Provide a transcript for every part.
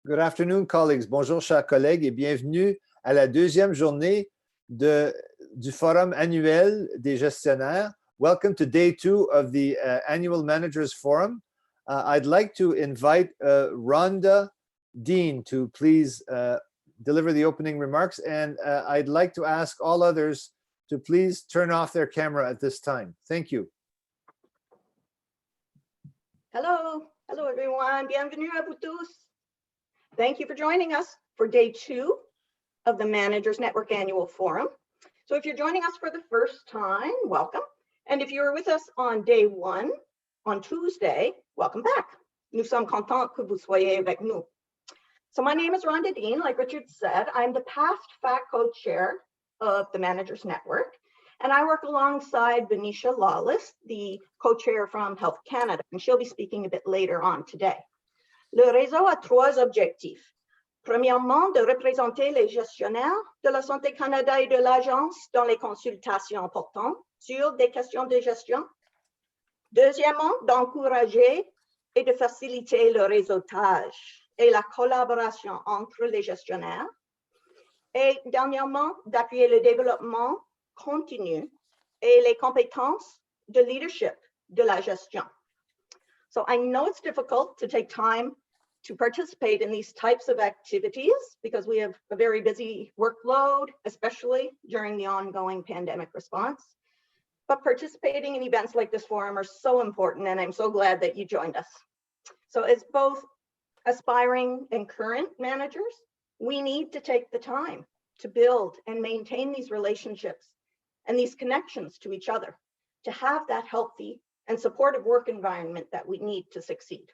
Good afternoon, colleagues. Bonjour, chers collègues, et bienvenue à la deuxième journée du Forum annuel des gestionnaires. Welcome to day 2 of the Annual Managers Forum. I'd like to invite Rhonda Dean to please deliver the opening remarks, and I'd like to ask all others to please turn off their camera at this time. Thank you. Hello everyone. Bienvenue à vous tous. Thank you for joining us for day 2 of the Managers Network Annual Forum. So if you're joining us for the first time, welcome. And if you were with us on day 1, on Tuesday, welcome back. Nous sommes contents que vous soyez avec nous. So my name is Rhonda Dean. Like Richard said, I'm the past PHAC co-chair of the Managers Network, and I work alongside Venetia Lawless, the co-chair from Health Canada, and she'll be speaking a bit later on today. Le réseau a 3 objectifs. Premièrement, de représenter les gestionnaires de la Santé Canada et de l'Agence dans les consultations importantes sur des questions de gestion. Deuxièmement, d'encourager et de faciliter le réseautage et la collaboration entre les gestionnaires. Et dernièrement, d'appuyer le développement continu et les compétences de leadership de la gestion. So I know it's difficult to take time to participate in these types of activities because we have a very busy workload, especially during the ongoing pandemic response. But participating in events like this forum are so important, and I'm so glad that you joined us. So as both aspiring and current managers, we need to take the time to build and maintain these relationships and these connections to each other, to have that healthy and supportive work environment that we need to succeed.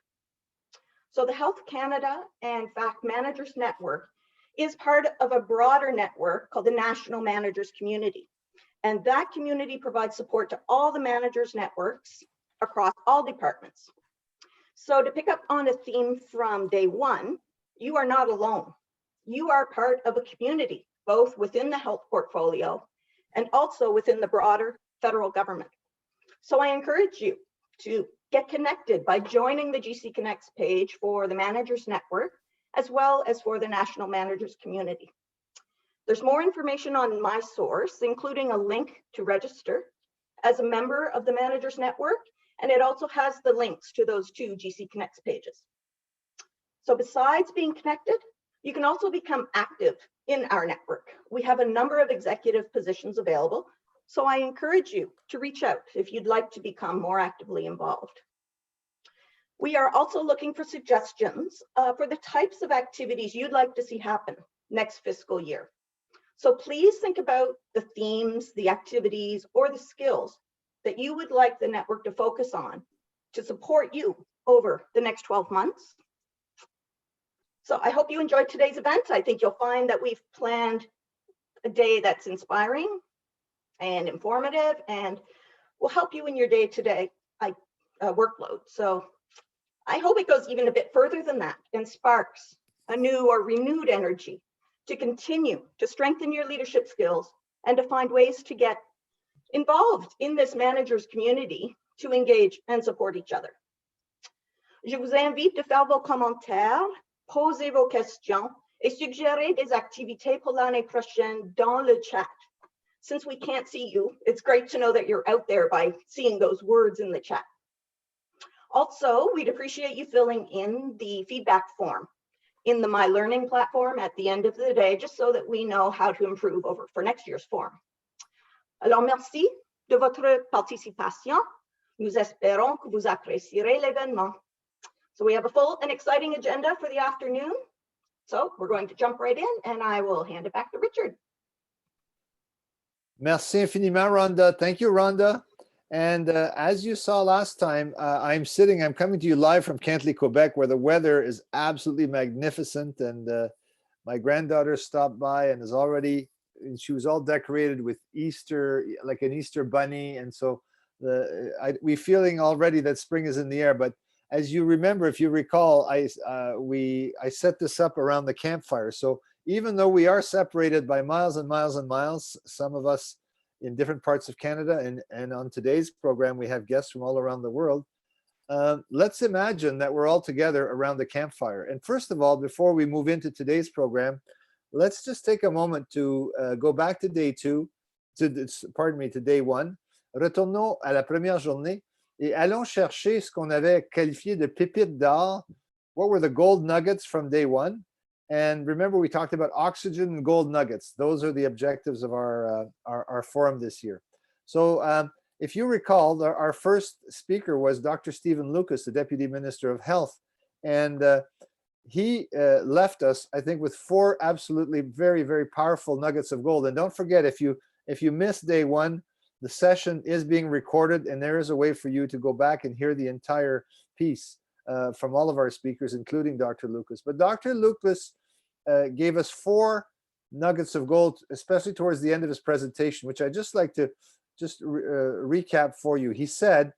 So the Health Canada and PHAC Managers Network is part of a broader network called the National Managers Community. And that community provides support to all the managers networks across all departments. So to pick up on a theme from day 1, you are not alone. You are part of a community, both within the health portfolio and also within the broader federal government. So I encourage you to get connected by joining the GC Connects page for the Managers Network, as well as for the National Managers Community. There's more information on my source, including a link to register as a member of the Managers Network, and it also has the links to those 2 GC Connects pages. So besides being connected, you can also become active in our network. We have a number of executive positions available, so I encourage you to reach out if you'd like to become more actively involved. We are also looking for suggestions for the types of activities you'd like to see happen next fiscal year. So please think about the themes, the activities, or the skills that you would like the network to focus on to support you over the next 12 months. So I hope you enjoyed today's event. I think you'll find that we've planned a day that's inspiring and informative and will help you in your day-to-day workload. So I hope it goes even a bit further than that and sparks a new or renewed energy to continue to strengthen your leadership skills and to find ways to get involved in this managers community to engage and support each other. Je vous invite de faire vos commentaires, poser vos questions et suggérer des activités pour l'année prochaine dans le chat. Since we can't see you, it's great to know that you're out there by seeing those words in the chat. Also, we'd appreciate you filling in the feedback form in the My Learning platform at the end of the day, just so that we know how to improve for next year's forum. Alors, merci de votre participation. Nous espérons que vous apprécierez l'événement. So we have a full and exciting agenda for the afternoon. So we're going to jump right in, and I will hand it back to Richard. Merci infiniment, Rhonda. Thank you, Rhonda. And as you saw last time, I'm coming to you live from Cantley, Quebec, where the weather is absolutely magnificent. And my granddaughter stopped by and she was all decorated with Easter, like an Easter bunny. And so we're feeling already that spring is in the air. But as you remember, if you recall, I set this up around the campfire. So even though we are separated by miles and miles and miles, some of us in different parts of Canada, and on today's program, we have guests from all around the world, let's imagine that we're all together around the campfire. And first of all, before we move into today's program, let's just take a moment to go back to day two, pardon me, to day one. Retournons à la première journée et allons chercher ce qu'on avait qualifié de pépites d'or. What were the gold nuggets from day one? And remember, we talked about oxygen and gold nuggets. Those are the objectives of our forum this year. So if you recall, our first speaker was Dr. Stephen Lucas, the Deputy Minister of Health. And he left us, I think, with 4 absolutely very, very powerful nuggets of gold. And don't forget, if you missed day one, the session is being recorded, and there is a way for you to go back and hear the entire piece from all of our speakers, including Dr. Lucas. But Dr. Lucas gave us 4 nuggets of gold, especially towards the end of his presentation, which I'd just like to recap for you. He said,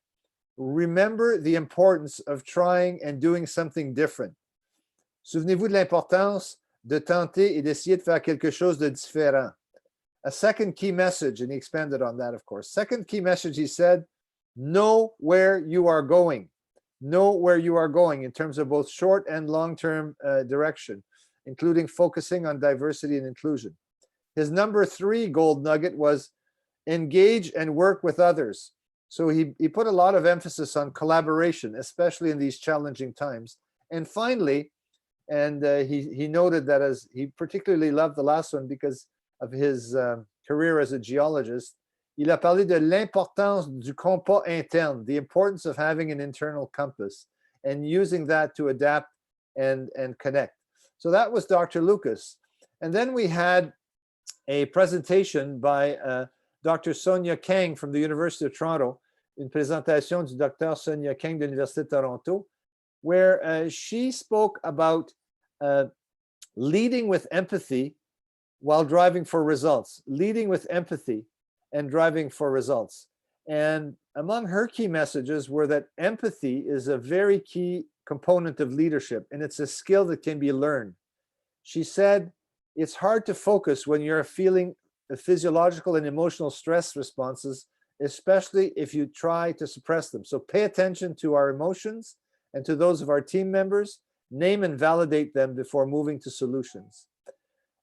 remember the importance of trying and doing something different. Souvenez-vous de l'importance de tenter et d'essayer de faire quelque chose de différent. A second key message, and he expanded on that, of course. Second key message, he said, know where you are going. Know where you are going in terms of both short and long-term direction, including focusing on diversity and inclusion. His number 3 gold nugget was engage and work with others. So he put a lot of emphasis on collaboration, especially in these challenging times. And finally, and he noted that as he particularly loved the last one because of his career as a geologist, il a parlé de l'importance du compas interne, the importance of having an internal compass and using that to adapt and connect. So that was Dr. Lucas. And then we had a presentation by Dr. Sonia Kang from the University of Toronto, une présentation du Dr. Sonia Kang de l'Université de Toronto, where she spoke about leading with empathy while driving for results, leading with empathy and driving for results. And among her key messages were that empathy is a very key component of leadership, and it's a skill that can be learned. She said, it's hard to focus when you're feeling the physiological and emotional stress responses, especially if you try to suppress them. So pay attention to our emotions and to those of our team members, name and validate them before moving to solutions.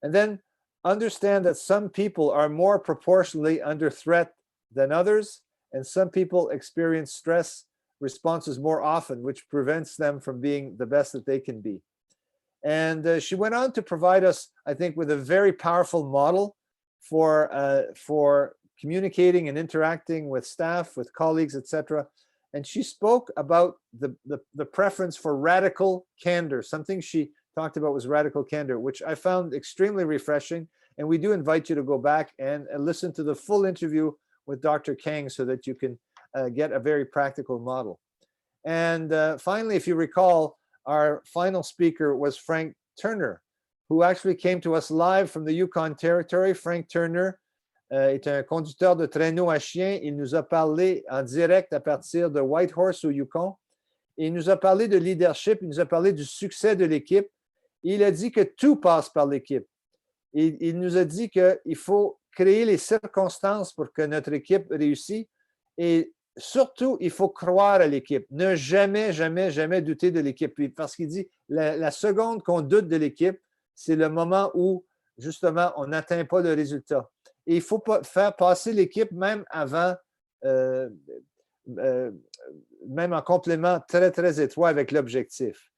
And then understand that some people are more proportionally under threat than others, and some people experience stress responses more often, which prevents them from being the best that they can be. And she went on to provide us, I think, with a very powerful model for communicating and interacting with staff, with colleagues, etc. And she spoke about the preference for radical candor. Something she talked about was radical candor, which I found extremely refreshing. And we do invite you to go back and listen to the full interview with Dr. Kang so that you can get a very practical model. And finally, if you recall, our final speaker was Frank Turner, who actually came to us live from the Yukon Territory. Frank Turner est un conducteur de traîneau à chien. Il nous a parlé en direct à partir de Whitehorse au Yukon. Il nous a parlé de leadership, il nous a parlé du succès de l'équipe. Il a dit que tout passe par l'équipe. Il nous a dit qu'il faut créer les circonstances pour que notre équipe réussisse. Et surtout, il faut croire à l'équipe. Ne jamais, jamais, jamais douter de l'équipe. Parce qu'il dit, la seconde qu'on doute de l'équipe, c'est le moment où, justement, on n'atteint pas le résultat. Et il faut faire passer l'équipe même avant, même en complément très, très étroit avec l'objectif.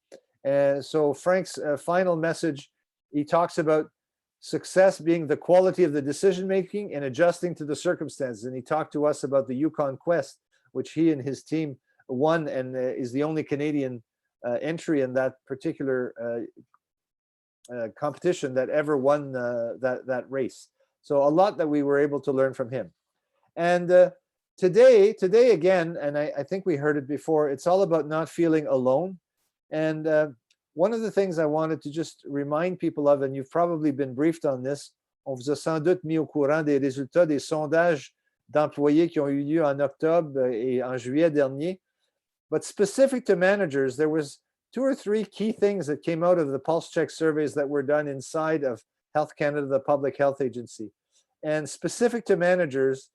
So Frank's final message, he talks about success being the quality of the decision-making and adjusting to the circumstances. And he talked to us about the Yukon Quest, which he and his team won and is the only Canadian entry in that particular competition that ever won that race. So a lot that we were able to learn from him. And today again, and I think we heard it before, it's all about not feeling alone. And one of the things I wanted to just remind people of, and you've probably been briefed on this, on vous a sans doute mis au courant des résultats des sondages d'employés qui ont eu lieu en octobre et en juillet dernier. But specific to managers, there was 2 or 3 key things that came out of the pulse check surveys that were done inside of Health Canada, the public health agency. And specific to managers,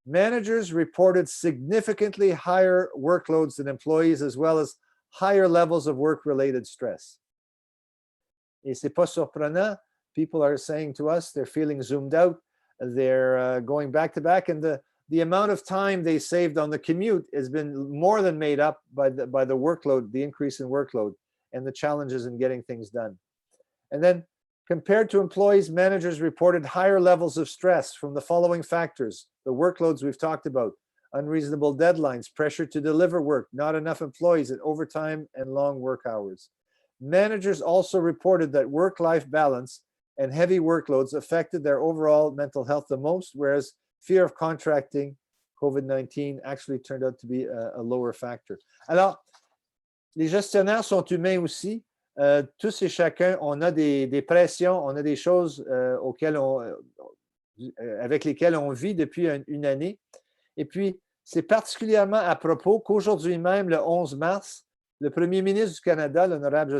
managers reported significantly higher workloads than employees, as well as higher levels of work-related stress. Et c'est pas surprenant. People are saying to us they're feeling zoomed out. They're going back to back, and the amount of time they saved on the commute has been more than made up by the workload, the increase in workload, and the challenges in getting things done. And then, compared to employees, managers reported higher levels of stress from the following factors: the workloads we've talked about, unreasonable deadlines, pressure to deliver work, not enough employees, and overtime and long work hours. Managers also reported that work-life balance and heavy workloads affected their overall mental health the most, whereas fear of contracting COVID-19 actually turned out to be a lower factor. Alors, les gestionnaires sont humains aussi. Tous et chacun, on a des pressions, on a des choses avec lesquelles on vit depuis une année. Et puis, c'est particulièrement à propos qu'aujourd'hui même, le 11 mars, le premier ministre du Canada, l'honorable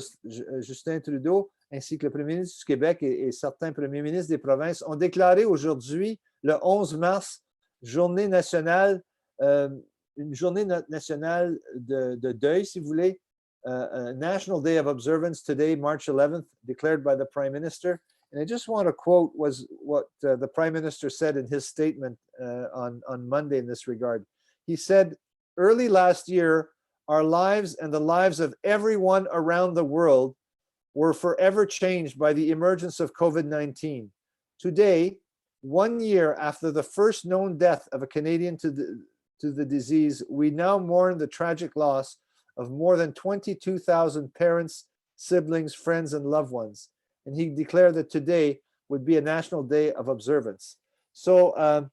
Justin Trudeau, ainsi que le premier ministre du Québec et certains premiers ministres des provinces ont déclaré aujourd'hui, le 11 mars, journée nationale, une journée nationale de deuil, si vous voulez, a National Day of Observance today, March 11th, declared by the Prime Minister. And I just want to quote what the Prime Minister said in his statement on Monday in this regard. He said, early last year, our lives and the lives of everyone around the world were forever changed by the emergence of COVID-19. Today, 1 year after the first known death of a Canadian to the disease, we now mourn the tragic loss of more than 22,000 parents, siblings, friends, and loved ones. And he declared that today would be a National Day of Observance. So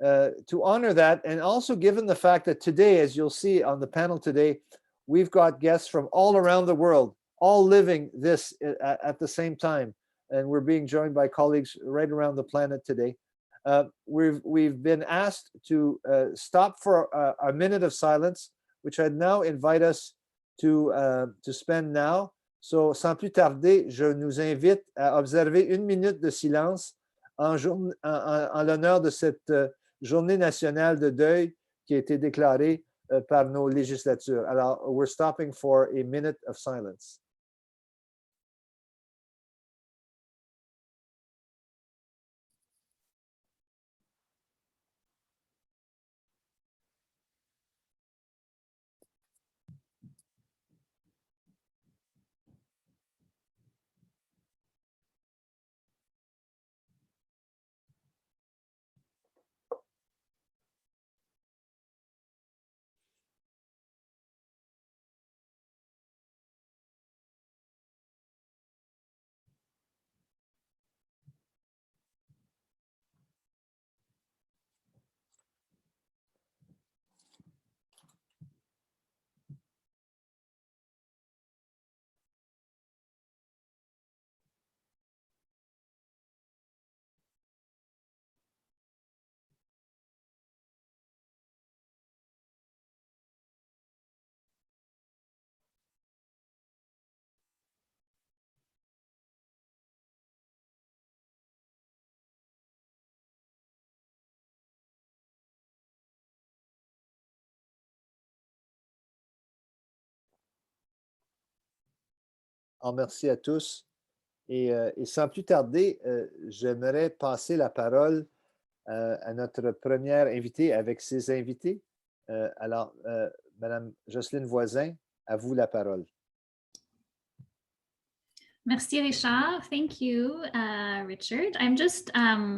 to honor that, and also given the fact that today, as you'll see on the panel today, we've got guests from all around the world, all living this at the same time. And we're being joined by colleagues right around the planet today. We've been asked to stop for a minute of silence, which I'd now invite us to spend now. So, sans plus tarder, je nous invite à observer 1 minute de silence en l'honneur de cette journée nationale de deuil qui a été déclarée par nos législatures. Alors, we're stopping for a minute of silence. Alors, merci à tous. Et sans plus tarder, j'aimerais passer la parole à notre première invitée avec ses invités. Alors, Madame Jocelyne Voisin, à vous la parole. Merci, Richard. Thank you, Richard. I'm just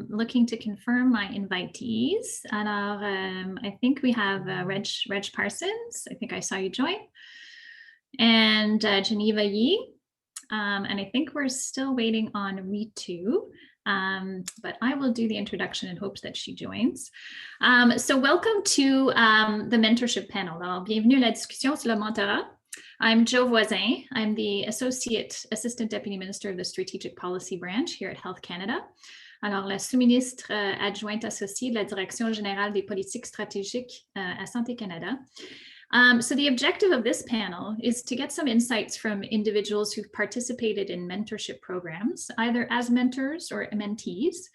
looking to confirm my invitees. Alors, I think we have Reg Parsons. I think I saw you join. And Geneva Yee. And I think we're still waiting on Ritu, but I will do the introduction in hopes that she joins. So welcome to the mentorship panel. Alors, bienvenue à la discussion sur le mentorat. I'm Jo Voisin. I'm the Associate Assistant Deputy Minister of the Strategic Policy Branch here at Health Canada. Alors, la sous-ministre adjointe associée de la Direction générale des politiques stratégiques à Santé Canada. So the objective of this panel is to get some insights from individuals who've participated in mentorship programs, either as mentors or mentees,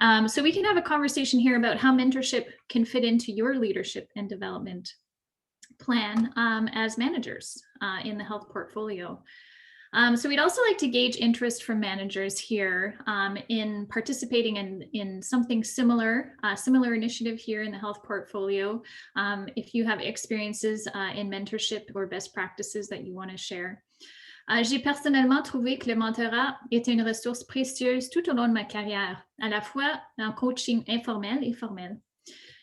So we can have a conversation here about how mentorship can fit into your leadership and development plan as managers in the health portfolio. So we'd also like to gauge interest from managers here in participating in something similar, similar initiative here in the health portfolio. If you have experiences in mentorship or best practices that you want to share. J'ai personnellement trouvé que le mentorat était une ressource précieuse tout au long de ma carrière, à la fois en coaching informel et formel.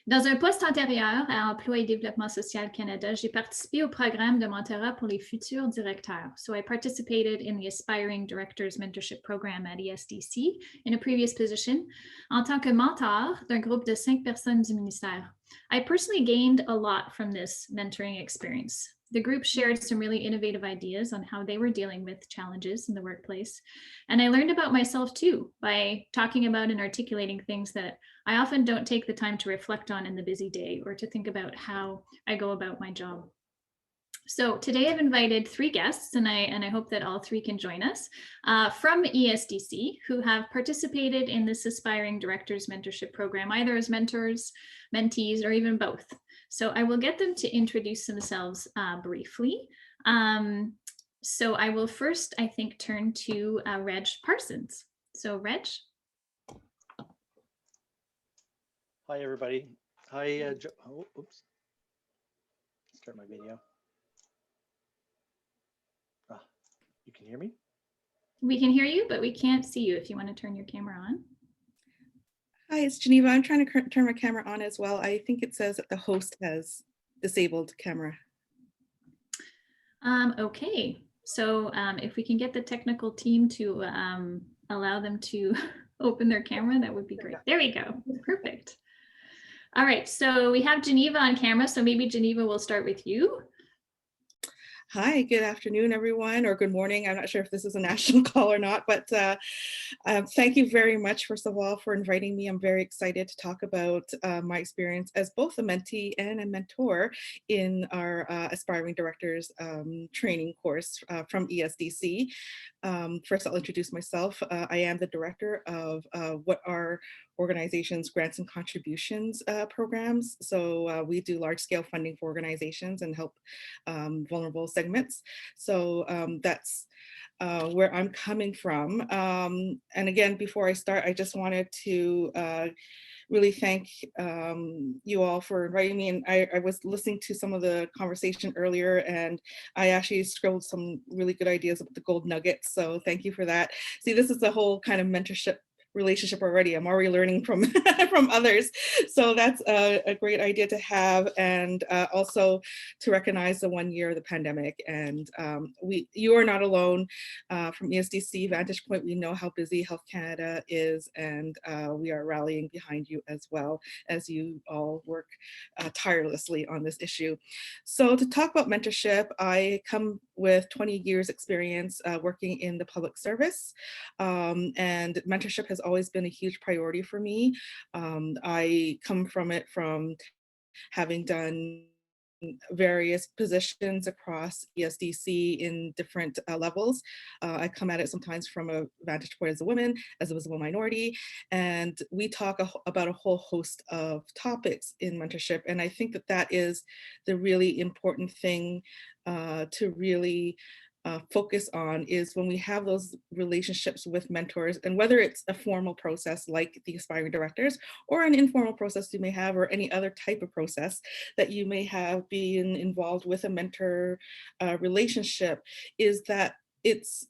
Dans un poste antérieur à Emploi et Développement social Canada, j'ai participé au programme de mentorat pour les futurs directeurs. So I participated in the Aspiring Directors Mentorship Program at ESDC in a previous position en tant que mentor d'un groupe de 5 personnes du ministère. I personally gained a lot from this mentoring experience. The group shared some really innovative ideas on how they were dealing with challenges in the workplace. And I learned about myself too by talking about and articulating things that I often don't take the time to reflect on in the busy day or to think about how I go about my job. So today I've invited 3 guests, and I hope that all 3 can join us from ESDC who have participated in this Aspiring Directors Mentorship Program, either as mentors, mentees, or even both. So I will get them to introduce themselves briefly. So I will first, I think, turn to Reg Parsons. So Reg. Hi, everybody. Hi, oops. Start my video. You can hear me? We can hear you, but we can't see you if you want to turn your camera on. Hi, it's Geneva. I'm trying to turn my camera on as well. I think it says that the host has disabled camera. Okay, so if we can get the technical team to allow them to open their camera, that would be great. There we go. Perfect. All right, so we have Geneva on camera, so maybe Geneva will start with you. Hi, good afternoon, everyone, or good morning. I'm not sure if this is a national call or not, but thank you very much, first of all, for inviting me. I'm very excited to talk about my experience as both a mentee and a mentor in our Aspiring Directors training course from ESDC. First, I'll introduce myself. I am the director of what our organizations grants and contributions programs. So we do large scale funding for organizations and help vulnerable segments. So that's where I'm coming from. And again, before I start, I just wanted to really thank you all for inviting me. And I was listening to some of the conversation earlier, and I actually scribbled some really good ideas about the gold nuggets. So thank you for that. See, this is the whole kind of mentorship relationship already. I'm already learning from from others. So that's a great idea to have, and also to recognize the 1 year of the pandemic. And you are not alone. From ESDC Vantage Point, we know how busy Health Canada is, and we are rallying behind you as well as you all work tirelessly on this issue. So to talk about mentorship, I come with 20 years experience working in the public service, and mentorship has always been a huge priority for me. I come from it from having done various positions across ESDC in different levels. I come at it sometimes from a vantage point as a woman, as a visible minority, and we talk about a whole host of topics in mentorship. And I think that that is the really important thing to really focus on, is when we have those relationships with mentors, and whether it's a formal process like the Aspiring Directors or an informal process you may have, or any other type of process that you may have been involved with a mentor relationship, is that it's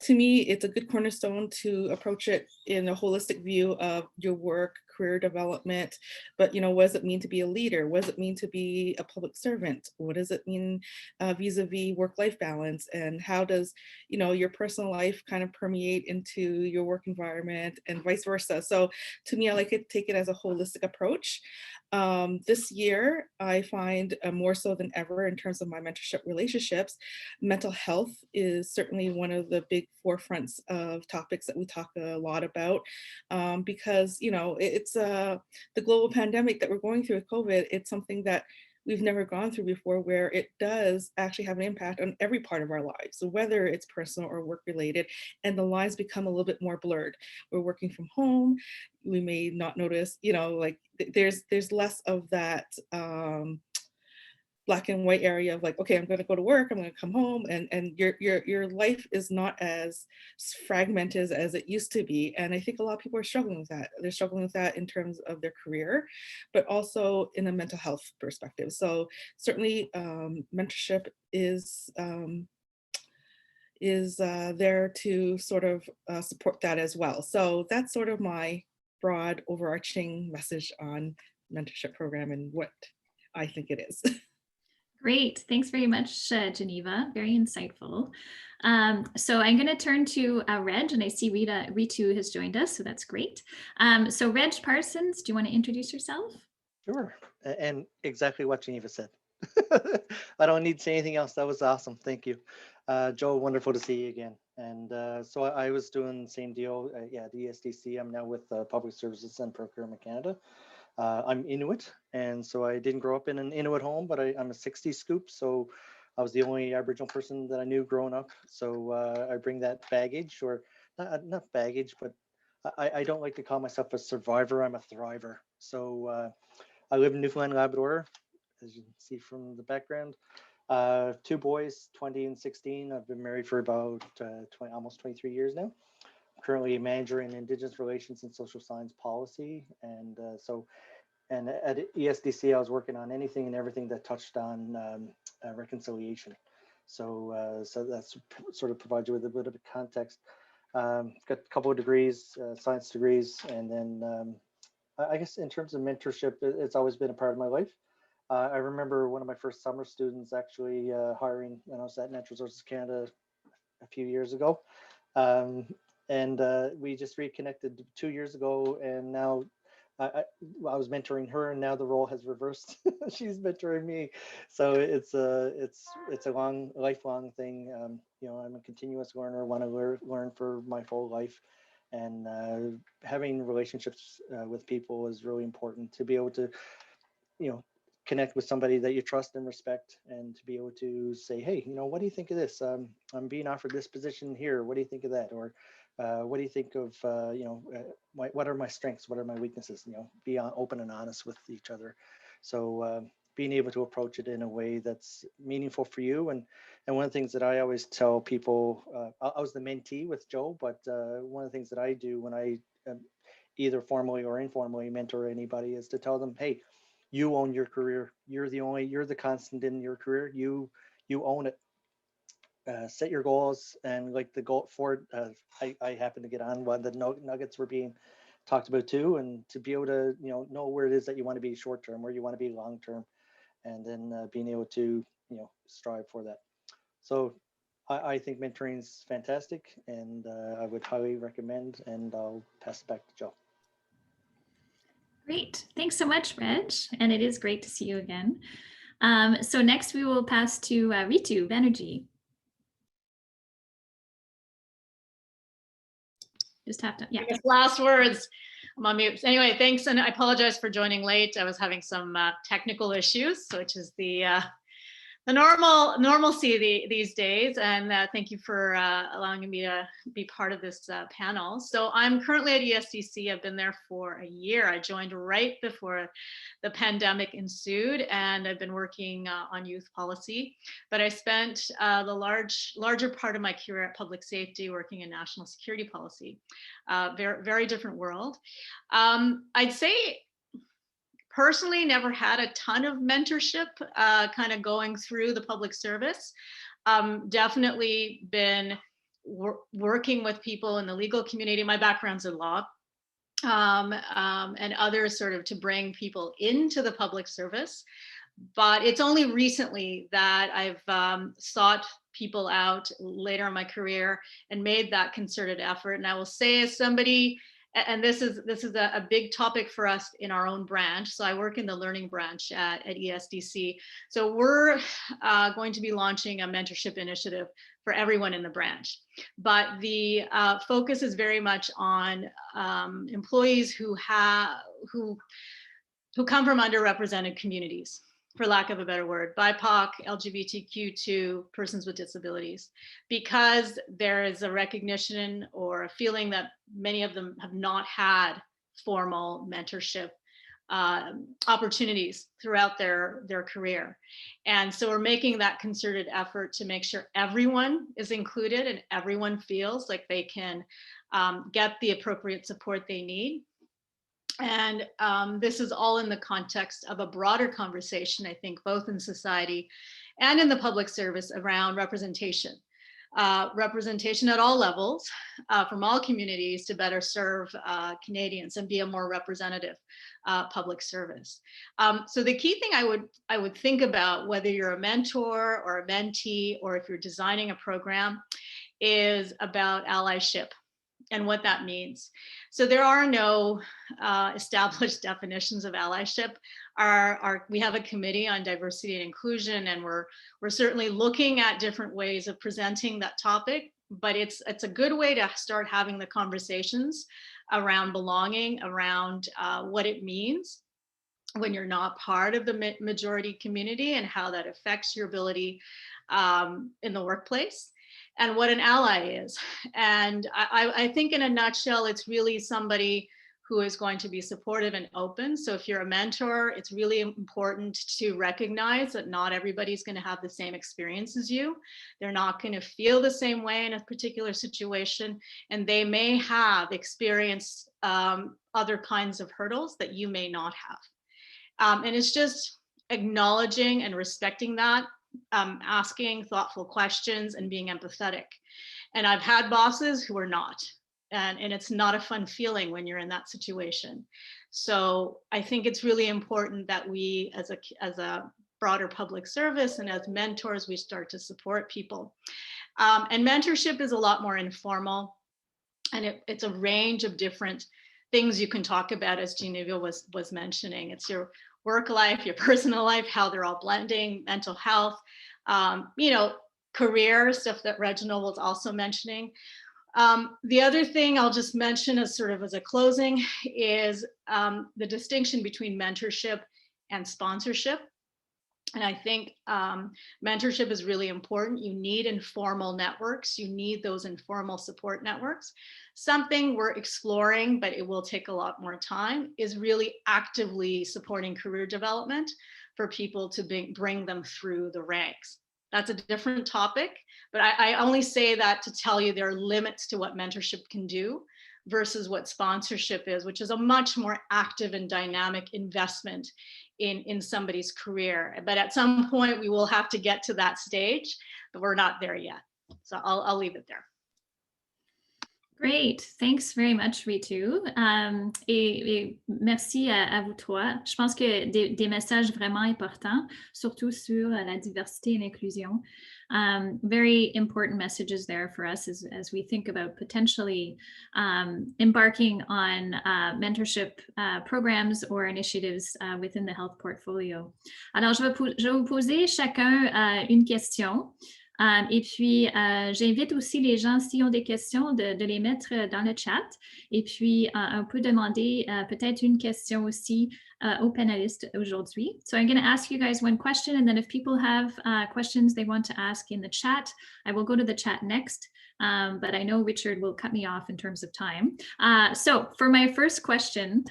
to me, it's a good cornerstone to approach it in a holistic view of your work, career development. But, you know, what does it mean to be a leader? What does it mean to be a public servant? What does it mean vis-a-vis work-life balance? And how does, you know, your personal life kind of permeate into your work environment, and vice versa? So to me, I like to take it as a holistic approach. This year, I find more so than ever in terms of my mentorship relationships, mental health is certainly one of the big forefronts of topics that we talk a lot about, because, you know, it's the global pandemic that we're going through with COVID. It's something that we've never gone through before, where it does actually have an impact on every part of our lives. So whether it's personal or work related, and the lines become a little bit more blurred. We're working from home. We may not notice, you know, like there's less of that black and white area of like, okay, I'm going to go to work, I'm going to come home, and your life is not as fragmented as it used to be. And I think a lot of people are struggling with that. They're struggling with that in terms of their career, but also in a mental health perspective. So certainly mentorship is there to sort of support that as well. So that's sort of my broad overarching message on mentorship program and what I think it is. Great. Thanks very much, Geneva. Very insightful. So I'm going to turn to Reg, and I see Ritu has joined us, so that's great. So Reg Parsons, do you want to introduce yourself? Sure. And exactly what Geneva said. I don't need to say anything else. That was awesome. Thank you. Joe, wonderful to see you again. And so I was doing the same deal. Yeah, the ESDC. I'm now with Public Services and Procurement Canada. I'm Inuit, and so I didn't grow up in an Inuit home, but I'm a 60s scoop, so I was the only Aboriginal person that I knew growing up. So I bring that baggage, or not baggage, but I don't like to call myself a survivor. I'm a thriver. So I live in Newfoundland, Labrador, as you can see from the background. 2 boys, 20 and 16. I've been married for about almost 23 years now. I'm currently a manager in Indigenous Relations and Social Science Policy, and and at ESDC, I was working on anything and everything that touched on reconciliation. So that's sort of provides you with a bit of a context. Got a couple of degrees, science degrees, and then I guess in terms of mentorship, it's always been a part of my life. I remember one of my first summer students actually hiring when I was at Natural Resources Canada a few years ago. And we just reconnected 2 years ago, and now I was mentoring her, and now the role has reversed. She's mentoring me, so it's a lifelong thing. You know, I'm a continuous learner. Want to learn for my whole life, and having relationships with people is really important to be able to, you know, connect with somebody that you trust and respect, and to be able to say, hey, you know, what do you think of this? I'm being offered this position here. What do you think of that? Or what do you think of, you know, what are my strengths? What are my weaknesses? You know, be open and honest with each other. So being able to approach it in a way that's meaningful for you. And one of the things that I always tell people, I was the mentee with Joe, but one of the things that I do when I either formally or informally mentor anybody is to tell them, hey, you own your career. You're the constant in your career. You own it. Set your goals, and like the goal for I happen to get on when the nuggets were being talked about too, and to be able to, you know where it is that you want to be short term, where you want to be long term, and then being able to, you know, strive for that. So I think mentoring is fantastic, and I would highly recommend, and I'll pass it back to Joe. Great. Thanks so much, Reg. And it is great to see you again. So next we will pass to Ritu Banerjee. Just have to, yeah. Last words. I'm on mute. Anyway, thanks, and I apologize for joining late. I was having some technical issues, which is the normalcy these days. And thank you for allowing me to be part of this panel. So I'm currently at ESDC. I've been there for a year. I joined right before the pandemic ensued, and I've been working on youth policy. But I spent the larger part of my career at public safety, working in national security policy. Very, very different world. I'd say, personally, never had a ton of mentorship kind of going through the public service. Definitely been working with people in the legal community. My background's in law, and others sort of to bring people into the public service. But it's only recently that I've sought people out later in my career and made that concerted effort. And I will say, as somebody, and this is a big topic for us in our own branch. So I work in the learning branch at ESDC. So we're going to be launching a mentorship initiative for everyone in the branch. But the focus is very much on employees who come from underrepresented communities. for lack of a better word, BIPOC, LGBTQ2, persons with disabilities, because there is a recognition or a feeling that many of them have not had formal mentorship opportunities throughout their career. And so we're making that concerted effort to make sure everyone is included and everyone feels like they can get the appropriate support they need. And this is all in the context of a broader conversation, I think, both in society and in the public service around representation. Representation at all levels from all communities to better serve Canadians and be a more representative public service. So the key thing I would think about, whether you're a mentor or a mentee, or if you're designing a program, is about allyship and what that means. So there are no established definitions of allyship. We have a committee on diversity and inclusion, and we're certainly looking at different ways of presenting that topic, but it's a good way to start having the conversations around belonging, around what it means when you're not part of the majority community and how that affects your ability in the workplace, and what an ally is. And I think in a nutshell, it's really somebody who is going to be supportive and open. So if you're a mentor, it's really important to recognize that not everybody's going to have the same experience as you. They're not going to feel the same way in a particular situation, and they may have experienced other kinds of hurdles that you may not have. And it's just acknowledging and respecting that, asking thoughtful questions and being empathetic. And I've had bosses who are not, and it's not a fun feeling when you're in that situation. So I think it's really important that we, as a broader public service and as mentors, we start to support people. And mentorship is a lot more informal, and it's a range of different things you can talk about, as Genevieve was mentioning. It's your work life, your personal life, how they're all blending, mental health, career stuff that Reginald was also mentioning. The other thing I'll just mention as sort of as a closing is the distinction between mentorship and sponsorship. And I think mentorship is really important. You need informal networks. You need those informal support networks. Something we're exploring, but it will take a lot more time, is really actively supporting career development for people to bring them through the ranks. That's a different topic, but I only say that to tell you there are limits to what mentorship can do versus what sponsorship is, which is a much more active and dynamic investment in somebody's career. But at some point we will have to get to that stage, but we're not there yet. So I'll leave it there. Great, thanks very much, Ritu. Et merci à vous trois. Je pense que des messages vraiment importants, surtout sur la diversité et l'inclusion. Very important messages there for us as we think about potentially embarking on mentorship programs or initiatives within the health portfolio. Alors, je vais vous poser chacun une question. Et puis, j'invite aussi les gens, s'ils ont des questions, de les mettre dans le chat. Et puis, on peut demander peut-être une question aussi aux panélistes aujourd'hui. So I'm going to ask you guys one question, and then if people have questions they want to ask in the chat, I will go to the chat next. But I know Richard will cut me off in terms of time. So for my first question,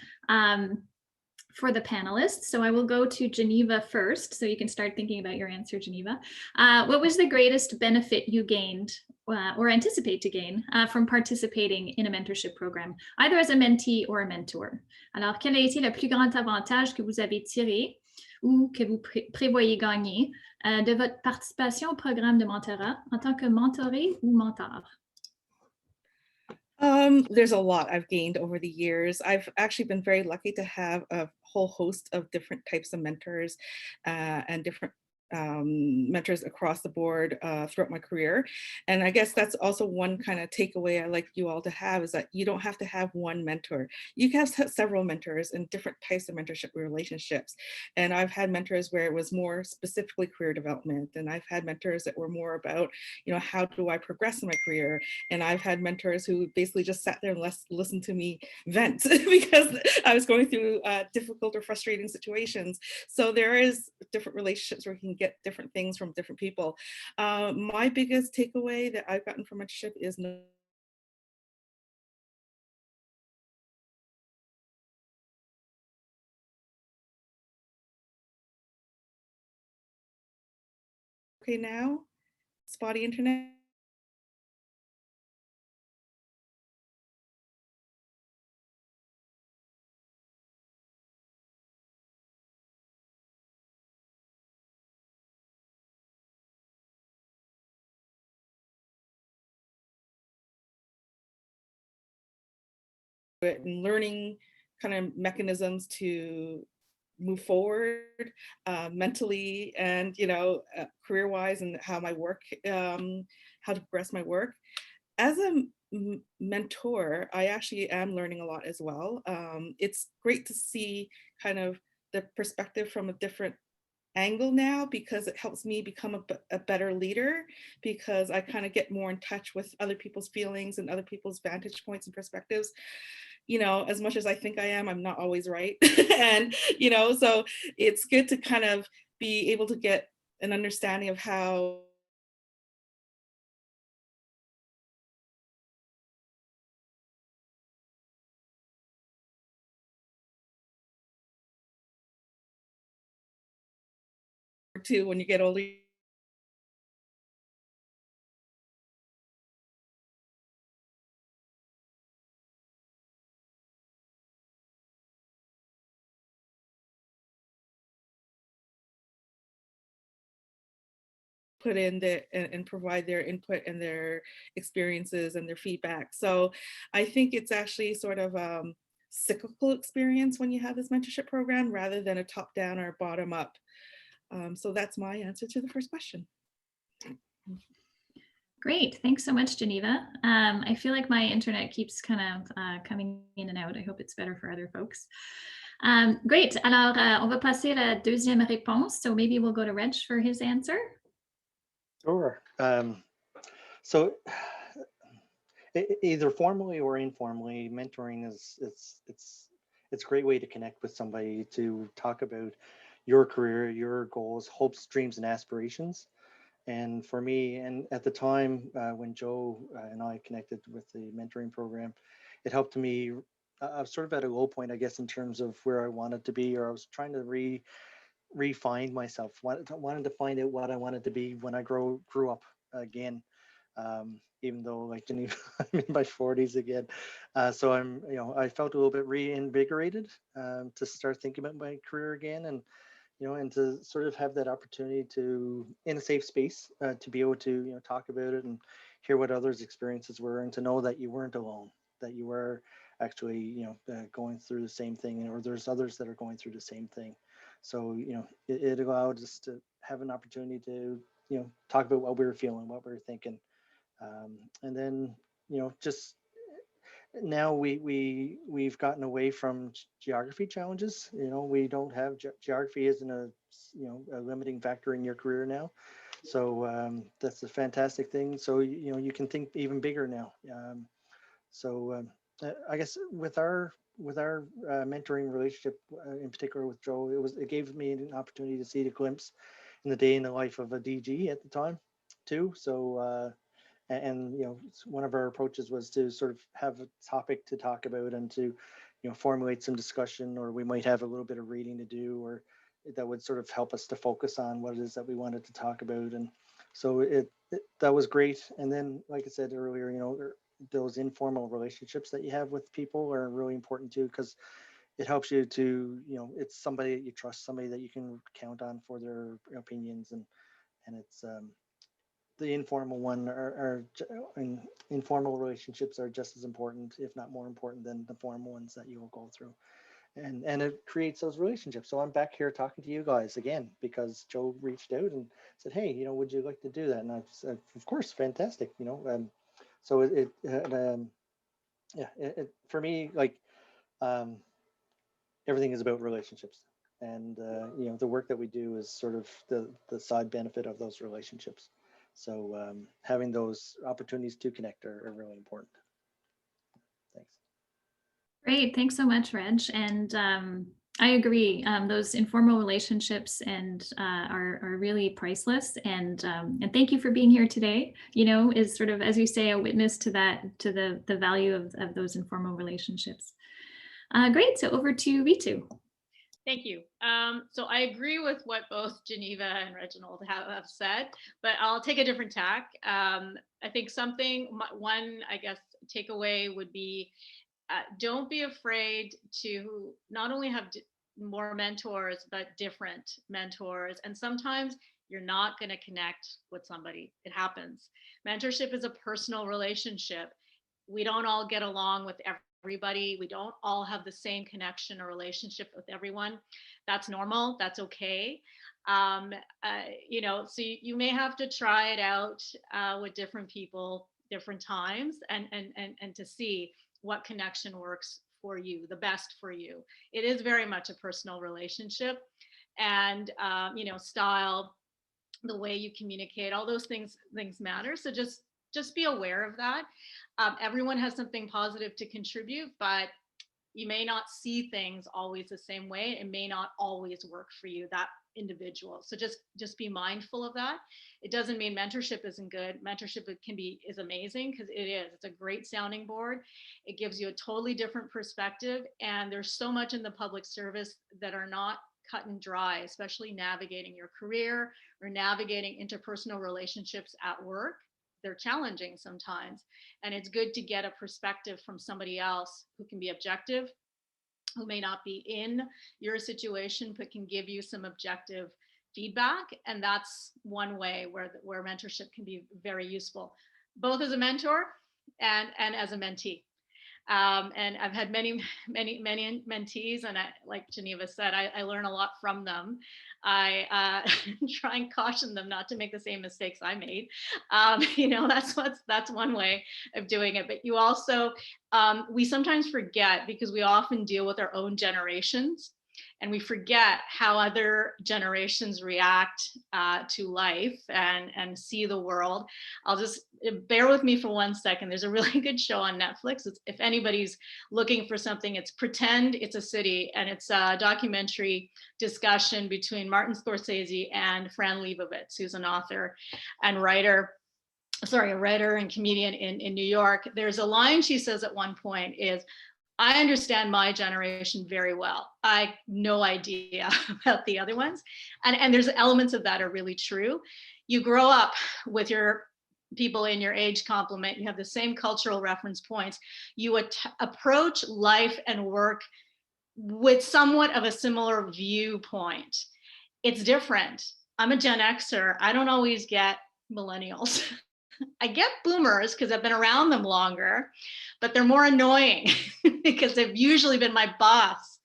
for the panelists. So I will go to Geneva first, so you can start thinking about your answer, Geneva. What was the greatest benefit you gained or anticipate to gain from participating in a mentorship program, either as a mentee or a mentor? Alors, quel a été le plus grand avantage que vous avez tiré ou que vous prévoyez gagner de votre participation au programme de mentorat en tant que mentoré ou mentor? There's a lot I've gained over the years. I've actually been very lucky to have a whole host of different types of mentors and different mentors across the board throughout my career. And I guess that's also one kind of takeaway I like you all to have, is that you don't have to have one mentor. You can have several mentors and different types of mentorship relationships. And I've had mentors where it was more specifically career development. And I've had mentors that were more about, you know, how do I progress in my career? And I've had mentors who basically just sat there and listened to me vent because I was going through difficult or frustrating situations. So there is different relationships where you can get different things from different people. My biggest takeaway that I've gotten from mentorship is okay now, spotty internet. And learning kind of mechanisms to move forward mentally and, you know, career-wise, and how my work, how to progress my work. As a mentor, I actually am learning a lot as well. It's great to see kind of the perspective from a different angle now, because it helps me become a better leader, because I kind of get more in touch with other people's feelings and other people's vantage points and perspectives. You know, as much as I think I am, I'm not always right. And, you know, so it's good to kind of be able to get an understanding of how to, when you get older, put in the and provide their input and their experiences and their feedback. So I think it's actually sort of cyclical experience when you have this mentorship program, rather than a top down or bottom up. So that's my answer to the first question. Great, thanks so much, Geneva. I feel like my internet keeps kind of coming in and out. I hope it's better for other folks. Great, alors on va passer à la deuxième réponse. So maybe we'll go to Reg for his answer. Sure. So either formally or informally, mentoring it's a great way to connect with somebody, to talk about your career, your goals, hopes, dreams, and aspirations. And for me, and at the time when Joe and I connected with the mentoring program, it helped me. I was sort of at a low point, I guess, in terms of where I wanted to be, or I was trying to refine myself. Wanted to find out what I wanted to be when I grew up again. Even though, like Geneva, I'm in my 40s again, so I'm, you know, I felt a little bit reinvigorated to start thinking about my career again, and you know, and to sort of have that opportunity to, in a safe space, to be able to, you know, talk about it and hear what others' experiences were, and to know that you weren't alone, that you were actually, you know, going through the same thing, or there's others that are going through the same thing. So, you know, it allowed us to have an opportunity to, you know, talk about what we were feeling, what we were thinking, and then, you know, just now we've gotten away from geography challenges. You know, we don't have geography isn't a, you know, a limiting factor in your career now. So that's a fantastic thing. So, you know, you can think even bigger now. I guess with our mentoring relationship, in particular with Joe, it gave me an opportunity to see the glimpse in the day in the life of a DG at the time too. So and you know, one of our approaches was to sort of have a topic to talk about, and to, you know, formulate some discussion, or we might have a little bit of reading to do, or that would sort of help us to focus on what it is that we wanted to talk about. And so that was great. And then, like I said earlier, you know, those informal relationships that you have with people are really important too, because it helps you to, you know, it's somebody that you trust, somebody that you can count on for their opinions, and it's the informal one and informal relationships are just as important, if not more important, than the formal ones that you will go through. and it creates those relationships. So I'm back here talking to you guys again because Joe reached out and said, hey, you know, would you like to do that? And I said, of course, fantastic, you know. So for me, like, everything is about relationships, and you know, the work that we do is sort of the side benefit of those relationships. So having those opportunities to connect are really important. Thanks. Great, thanks so much, Reg. And I agree. Those informal relationships are really priceless. And thank you for being here today. You know, is sort of, as you say, a witness to that, to the value of those informal relationships. Great. So over to Ritu. Thank you. So I agree with what both Geneva and Reginald have said, but I'll take a different tack. I think one, I guess, takeaway would be, don't be afraid to not only have more mentors, but different mentors. And sometimes you're not going to connect with somebody. It happens. Mentorship is a personal relationship. We don't all get along with everybody. We don't all have the same connection or relationship with everyone. That's normal. That's okay. You know, so you may have to try it out with different people, different times, and to see what connection works for you, the best for you. It is very much a personal relationship, and you know, style, the way you communicate, all those things matter. So just be aware of that. Everyone has something positive to contribute, but you may not see things always the same way. It may not always work for you, that individual. So just be mindful of that. It doesn't mean mentorship isn't good. Mentorship is amazing, because it is. It's a great sounding board. It gives you a totally different perspective. And there's so much in the public service that are not cut and dry, especially navigating your career or navigating interpersonal relationships at work. They're challenging sometimes. And it's good to get a perspective from somebody else who can be objective, who may not be in your situation, but can give you some objective feedback. And that's one way where mentorship can be very useful, both as a mentor and as a mentee. And I've had many mentees, and like Geneva said, I learn a lot from them. I try and caution them not to make the same mistakes I made. You know, that's one way of doing it. But you also, we sometimes forget, because we often deal with our own generations, and we forget how other generations react to life and see the world. I'll just bear with me for 1 second. There's a really good show on Netflix. If anybody's looking for something, it's Pretend It's a City, and it's a documentary discussion between Martin Scorsese and Fran Lebowitz, who's an author and writer. Sorry, a writer and comedian in New York. There's a line she says at one point is, I understand my generation very well. I have no idea about the other ones. And there's elements of that are really true. You grow up with your people in your age complement, you have the same cultural reference points. You approach life and work with somewhat of a similar viewpoint. It's different. I'm a Gen Xer. I don't always get millennials. I get boomers because I've been around them longer, but they're more annoying because they've usually been my boss.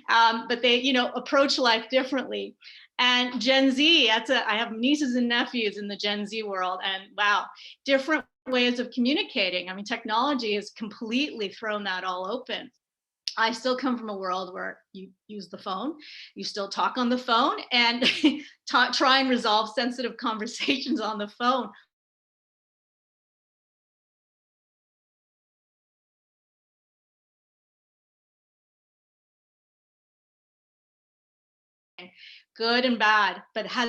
But they, you know, approach life differently. And Gen Z, I have nieces and nephews in the Gen Z world, and wow, different ways of communicating. I mean, technology has completely thrown that all open. I still come from a world where you use the phone, you still talk on the phone, and try and resolve sensitive conversations on the phone. Good and bad, but has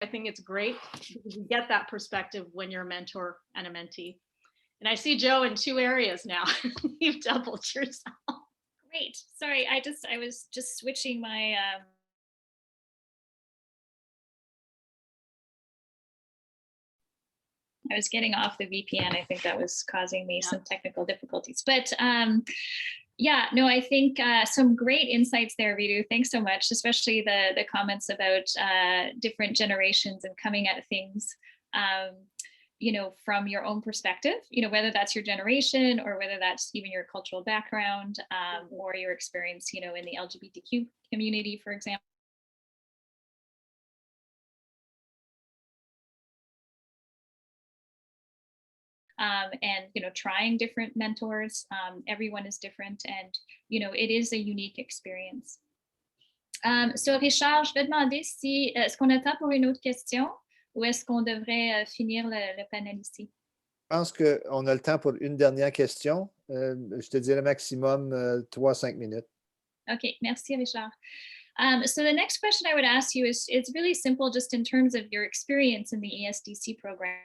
I think it's great because you get that perspective when you're a mentor and a mentee. And I see Joe in 2 areas now. You've doubled yourself. Great. Sorry, I was just switching my I was getting off the VPN. I think that was causing me some technical difficulties. But yeah, no, I think some great insights there, Ritu. Thanks so much, especially the comments about different generations and coming at things. from your own perspective, whether that's your generation or whether that's even your cultural background, or your experience, in the LGBTQ community, for example. And trying different mentors. Everyone is different, and it is a unique experience. So Richard, je vais demander si est-ce qu'on a temps pour une autre question ou est-ce qu'on devrait finir le panel ici? Je pense qu'on a le temps pour une dernière question. Je te dirais maximum 3-5 minutes. Okay, merci Richard. So the next question I would ask you is, it's really simple, just in terms of your experience in the ESDC program.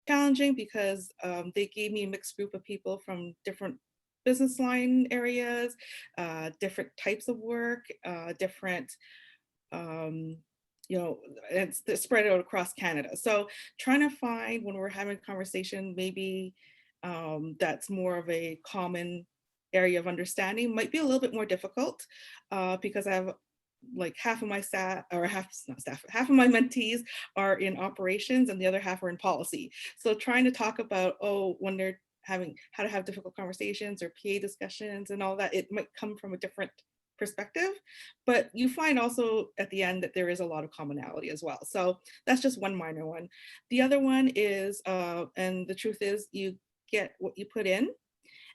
Challenging because they gave me a mixed group of people from different business line areas, different types of work, different, it's spread out across Canada. So trying to find, when we're having a conversation, maybe that's more of a common area of understanding might be a little bit more difficult because I have like half of my staff, or half of my mentees are in operations and the other half are in policy. So trying to talk about, when they're having how to have difficult conversations or PA discussions and all that, it might come from a different perspective, but you find also at the end that there is a lot of commonality as well. So that's just one minor one. The other one is, and the truth is you get what you put in.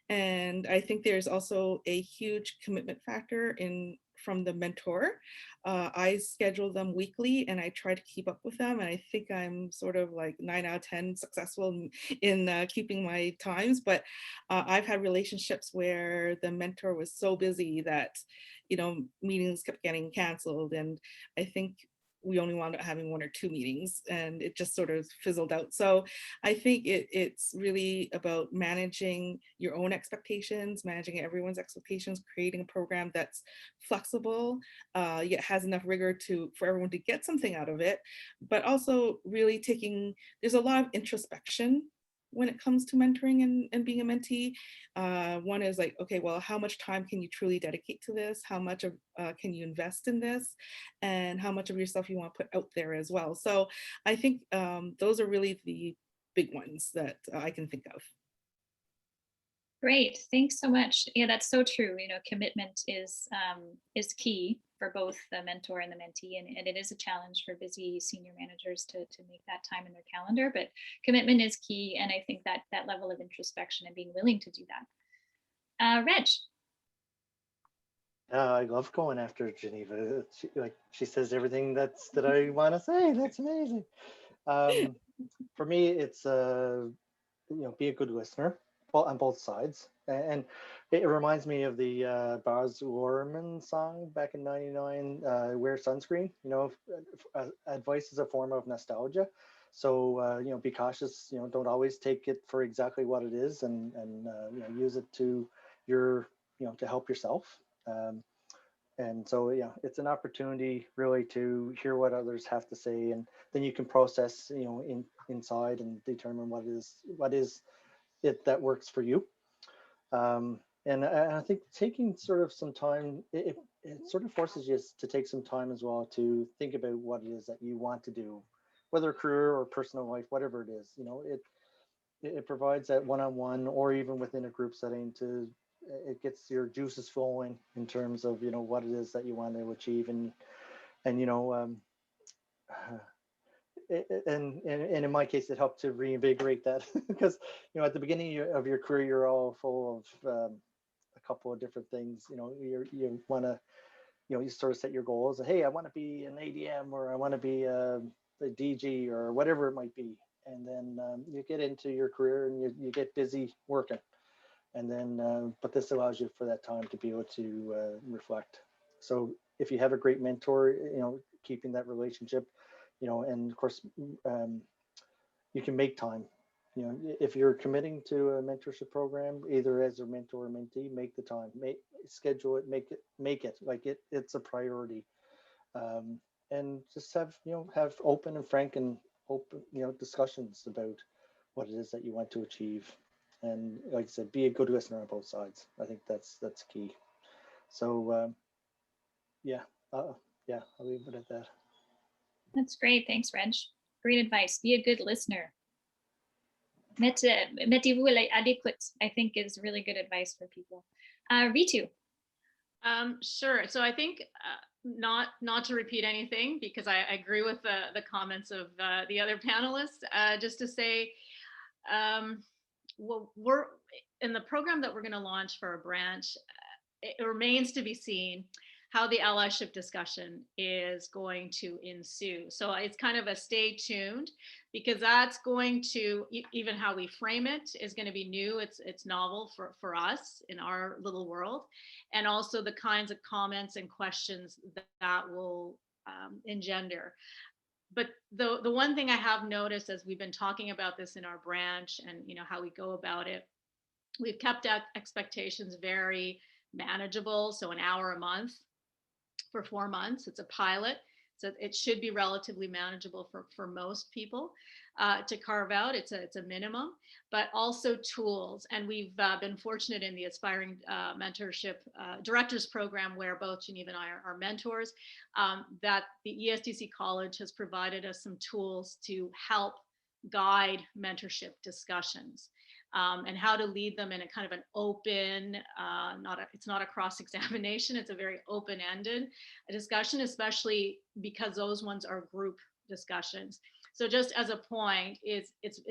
And I think there's also a huge commitment factor from the mentor. I schedule them weekly and I try to keep up with them. And I think I'm sort of like 9 out of 10 successful in keeping my times. But I've had relationships where the mentor was so busy that, meetings kept getting canceled. And I think we only wound up having 1 or 2 meetings and it just sort of fizzled out. So I think it's really about managing your own expectations, managing everyone's expectations, creating a program that's flexible, yet has enough rigor for everyone to get something out of it, but also really there's a lot of introspection when it comes to mentoring and being a mentee. One is like, okay, well, how much time can you truly dedicate to this? How much can you invest in this? And how much of yourself you want to put out there as well. So I think those are really the big ones that I can think of. Great, thanks so much. Yeah, that's so true. Commitment is key for both the mentor and the mentee, and it is a challenge for busy senior managers to make that time in their calendar. But commitment is key, and I think that level of introspection and being willing to do that. Reg. I love going after Geneva. She says everything that I want to say. That's amazing. For me, it's be a good listener. Well, on both sides, and it reminds me of the Baz Luhrmann song back in '99, "Wear sunscreen." Advice is a form of nostalgia, so be cautious. Don't always take it for exactly what it is, and use it to to help yourself. And so it's an opportunity really to hear what others have to say, and then you can process inside and determine what is it that works for you. And I think taking sort of some time, it sort of forces you to take some time as well to think about what it is that you want to do, whether career or personal life, whatever it is. It provides that one-on-one or even within a group setting it gets your juices flowing in terms of what it is that you want to achieve, and in my case, it helped to reinvigorate that because at the beginning of your career, you're all full of a couple of different things. You want to you sort of set your goals. Hey, I want to be an ADM, or I want to be a DG, or whatever it might be. And then you get into your career and you get busy working. And then, but this allows you for that time to be able to reflect. So if you have a great mentor, keeping that relationship, and of course, you can make time if you're committing to a mentorship program, either as a mentor or mentee, make the time, schedule it, make it like it's a priority, and just have open and frank and open, discussions about what it is that you want to achieve. And like I said, be a good listener on both sides. I think that's key. So I'll leave it at that. That's great. Thanks, Reg. Great advice. Be a good listener. Mettez-vous à l'écoute, I think, is really good advice for people. Ritu. Sure. So I think not to repeat anything, because I agree with the comments of the other panelists. Just to say, well, we're in the program that we're going to launch for a branch. It remains to be seen how the allyship discussion is going to ensue. So it's kind of a stay tuned, because that's going to, even how we frame it is going to be new. It's novel for us in our little world. And also the kinds of comments and questions that will engender. But the one thing I have noticed as we've been talking about this in our branch and how we go about it, we've kept expectations very manageable. So an hour a month for 4 months. It's a pilot, so it should be relatively manageable for most people to carve out. It's a minimum, but also tools. And we've been fortunate in the Aspiring Mentorship Directors Program, where both Geneva and I are mentors, that the ESDC College has provided us some tools to help guide mentorship discussions. And how to lead them in a kind of an open, it's not a cross-examination, it's a very open-ended discussion, especially because those ones are group discussions. So just as a point, it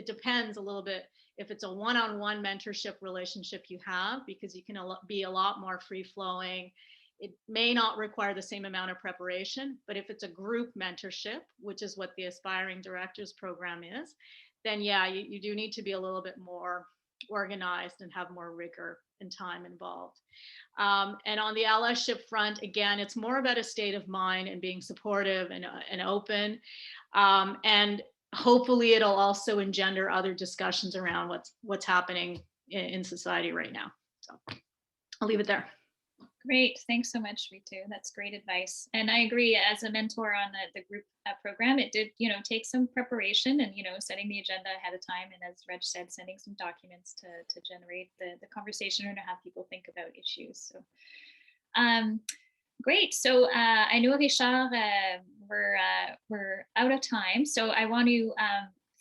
depends a little bit if it's a one-on-one mentorship relationship you have, because you can be a lot more free-flowing. It may not require the same amount of preparation, but if it's a group mentorship, which is what the Aspiring Directors Program is, then yeah, you do need to be a little bit more organized and have more rigor and time involved. And on the allyship front, again, it's more about a state of mind and being supportive and open. And hopefully it'll also engender other discussions around what's happening in society right now. So I'll leave it there. Great. Thanks so much, Ritu. That's great advice. And I agree, as a mentor on the group program, it did, take some preparation and, setting the agenda ahead of time. And as Reg said, sending some documents to generate the conversation or to have people think about issues. So great. So I know, Richard, we're out of time. So I want to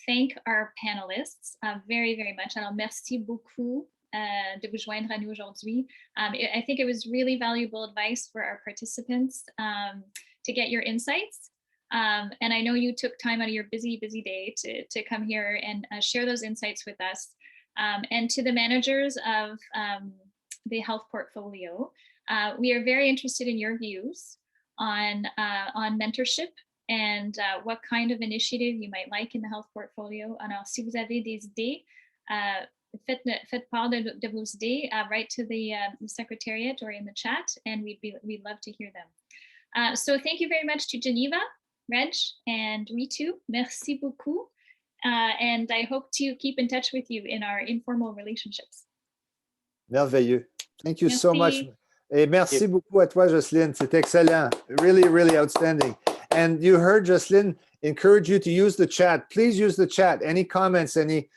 thank our panelists very, very much. Alors, merci beaucoup de vous joindre à nous aujourd'hui. I think it was really valuable advice for our participants to get your insights. And I know you took time out of your busy day to come here and share those insights with us. And to the managers of the health portfolio, we are very interested in your views on mentorship and what kind of initiative you might like in the health portfolio. Alors, si vous avez des idées, faites part de vos idées, write to the secretariat or in the chat, and we'd love to hear them. So thank you very much to Geneva, Reg, and Ritu. Merci beaucoup. And I hope to keep in touch with you in our informal relationships. Merveilleux. Thank you so much. Et merci beaucoup à toi, Jocelyne. C'est excellent. Really, really outstanding. And you heard Jocelyne encourage you to use the chat. Please use the chat. Any comments, any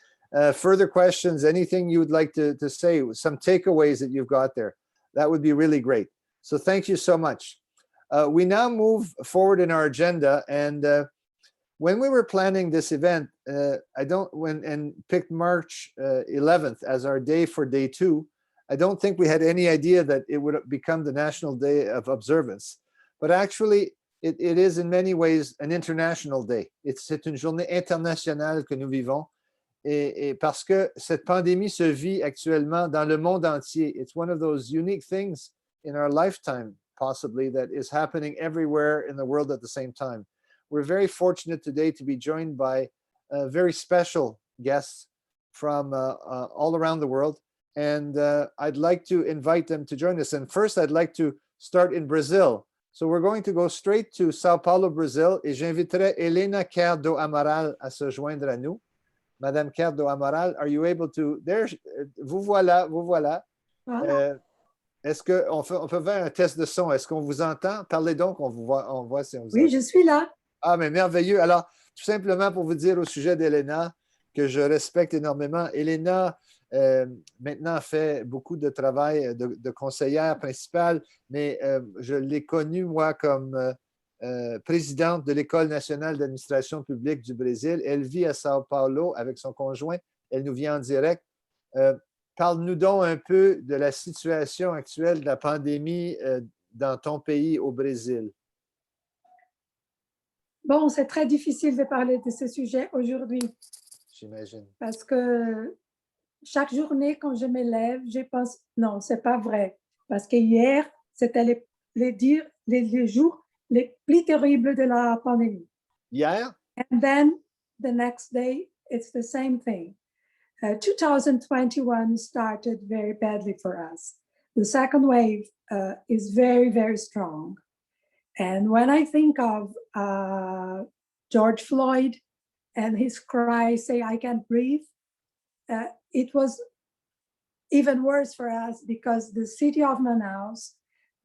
further questions, anything you would like to say, some takeaways that you've got there. That would be really great. So thank you so much. We now move forward in our agenda. And when we were planning this event, and picked March 11th as our day for day 2, I don't think we had any idea that it would become the National Day of Observance. But actually, it is in many ways an international day. C'est une journée internationale que nous vivons. Et parce que cette pandémie se vit actuellement dans le monde entier. It's one of those unique things in our lifetime, possibly, that is happening everywhere in the world at the same time. We're very fortunate today to be joined by very special guests from all around the world. And I'd like to invite them to join us. And first, I'd like to start in Brazil. So we're going to go straight to Sao Paulo, Brazil. Et j'inviterai Helena Kerr do Amaral à se joindre à nous. Madame Cardo Amaral, are you able to? There, vous voilà, vous voilà. Voilà. Est-ce qu'on peut faire un test de son? Est-ce qu'on vous entend? Parlez donc, on voit si on vous Oui, entend. je suis là. Ah, mais merveilleux. Alors, tout simplement pour vous dire au sujet d'Elena, que je respecte énormément. Elena, maintenant, fait beaucoup de travail de conseillère principale, mais je l'ai connue, moi, comme présidente de l'École nationale d'administration publique du Brésil. Elle vit à Sao Paulo avec son conjoint. Elle nous vient en direct. Parle-nous donc un peu de la situation actuelle de la pandémie dans ton pays, au Brésil. Bon, c'est très difficile de parler de ce sujet aujourd'hui J'imagine. parce que chaque journée, quand je me lève, je pense, non, c'est pas vrai. Parce que hier, c'était les jours les plus terribles de la pandémie. Hier? And then the next day, it's the same thing. 2021 started very badly for us. The second wave is very, very strong. And when I think of George Floyd and his cry, say, I can't breathe, it was even worse for us because the city of Manaus,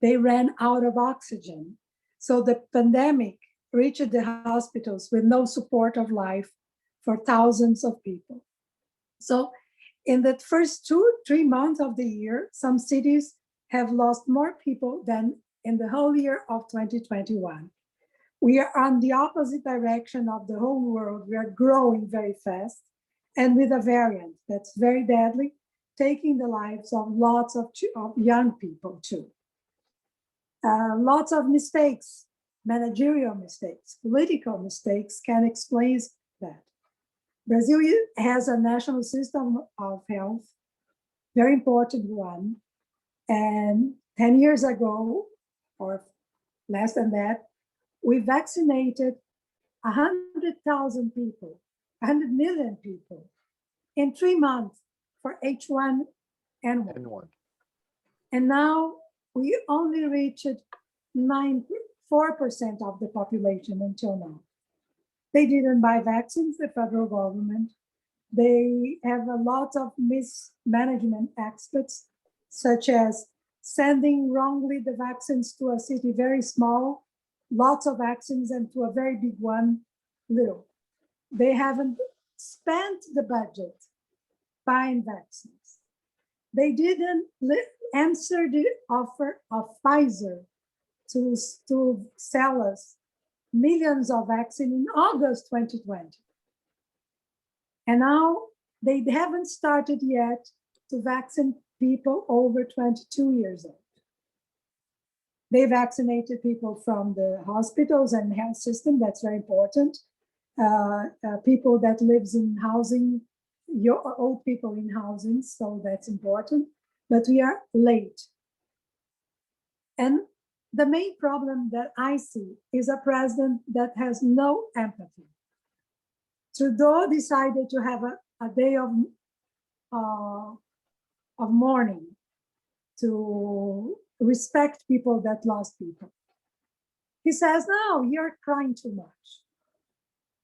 they ran out of oxygen. So the pandemic reached the hospitals with no support of life for thousands of people. So in the first 2-3 months of the year, some cities have lost more people than in the whole year of 2021. We are on the opposite direction of the whole world. We are growing very fast and with a variant that's very deadly, taking the lives of lots of young people too. Lots of mistakes, managerial mistakes, political mistakes can explain that. Brazil has a national system of health, very important one. And 10 years ago, or less than that, we vaccinated 100,000 people, 100 million people in 3 months for H1N1. N1. And now we only reached 4% of the population until now. They didn't buy vaccines, the federal government. They have a lot of mismanagement aspects, such as sending wrongly the vaccines to a city very small, lots of vaccines, and to a very big one, little. They haven't spent the budget buying vaccines. They didn't answer the offer of Pfizer to sell us millions of vaccines in August 2020. And now they haven't started yet to vaccinate people over 22 years old. They vaccinated people from the hospitals and health system, that's very important. People that lives in housing, old people in housing, so that's important. But we are late. And the main problem that I see is a president that has no empathy. Trudeau decided to have a day of mourning to respect people that lost people. He says, no, you're crying too much.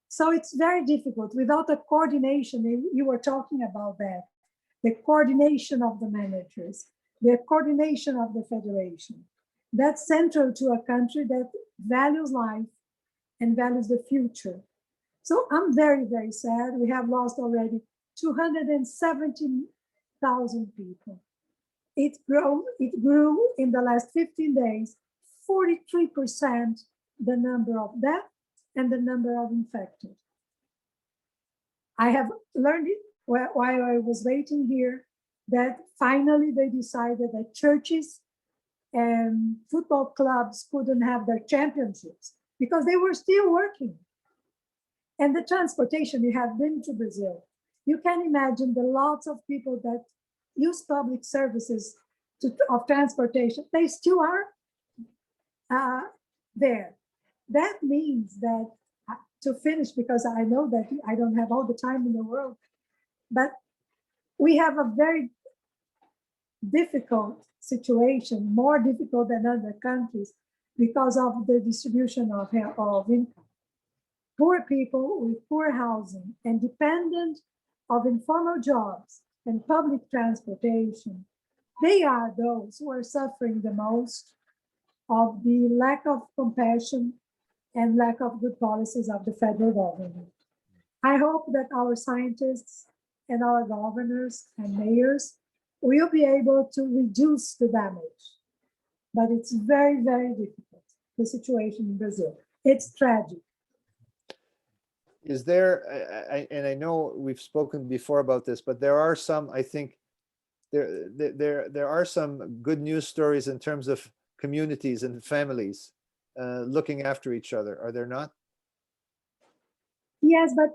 So it's very difficult without a coordination. You were talking about that, the coordination of the managers, the coordination of the federation. That's central to a country that values life and values the future. So I'm very, very sad. We have lost already 270,000 people. It grew in the last 15 days, 43% the number of deaths and the number of infected. I have learned it while I was waiting here that finally they decided that churches and football clubs couldn't have their championships because they were still working. And the transportation, you have been to Brazil, you can imagine the lots of people that use public services of transportation, they still are there. That means that, to finish, because I know that I don't have all the time in the world, but we have a very difficult situation, more difficult than other countries, because of the distribution of income. Poor people with poor housing and dependent of informal jobs and public transportation, they are those who are suffering the most of the lack of compassion and lack of good policies of the federal government. I hope that our scientists and our governors and mayors will be able to reduce the damage. But it's very, very difficult, the situation in Brazil. It's tragic. Is there, and I know we've spoken before about this, but there are some, I think, there are some good news stories in terms of communities and families looking after each other, are there not? Yes, but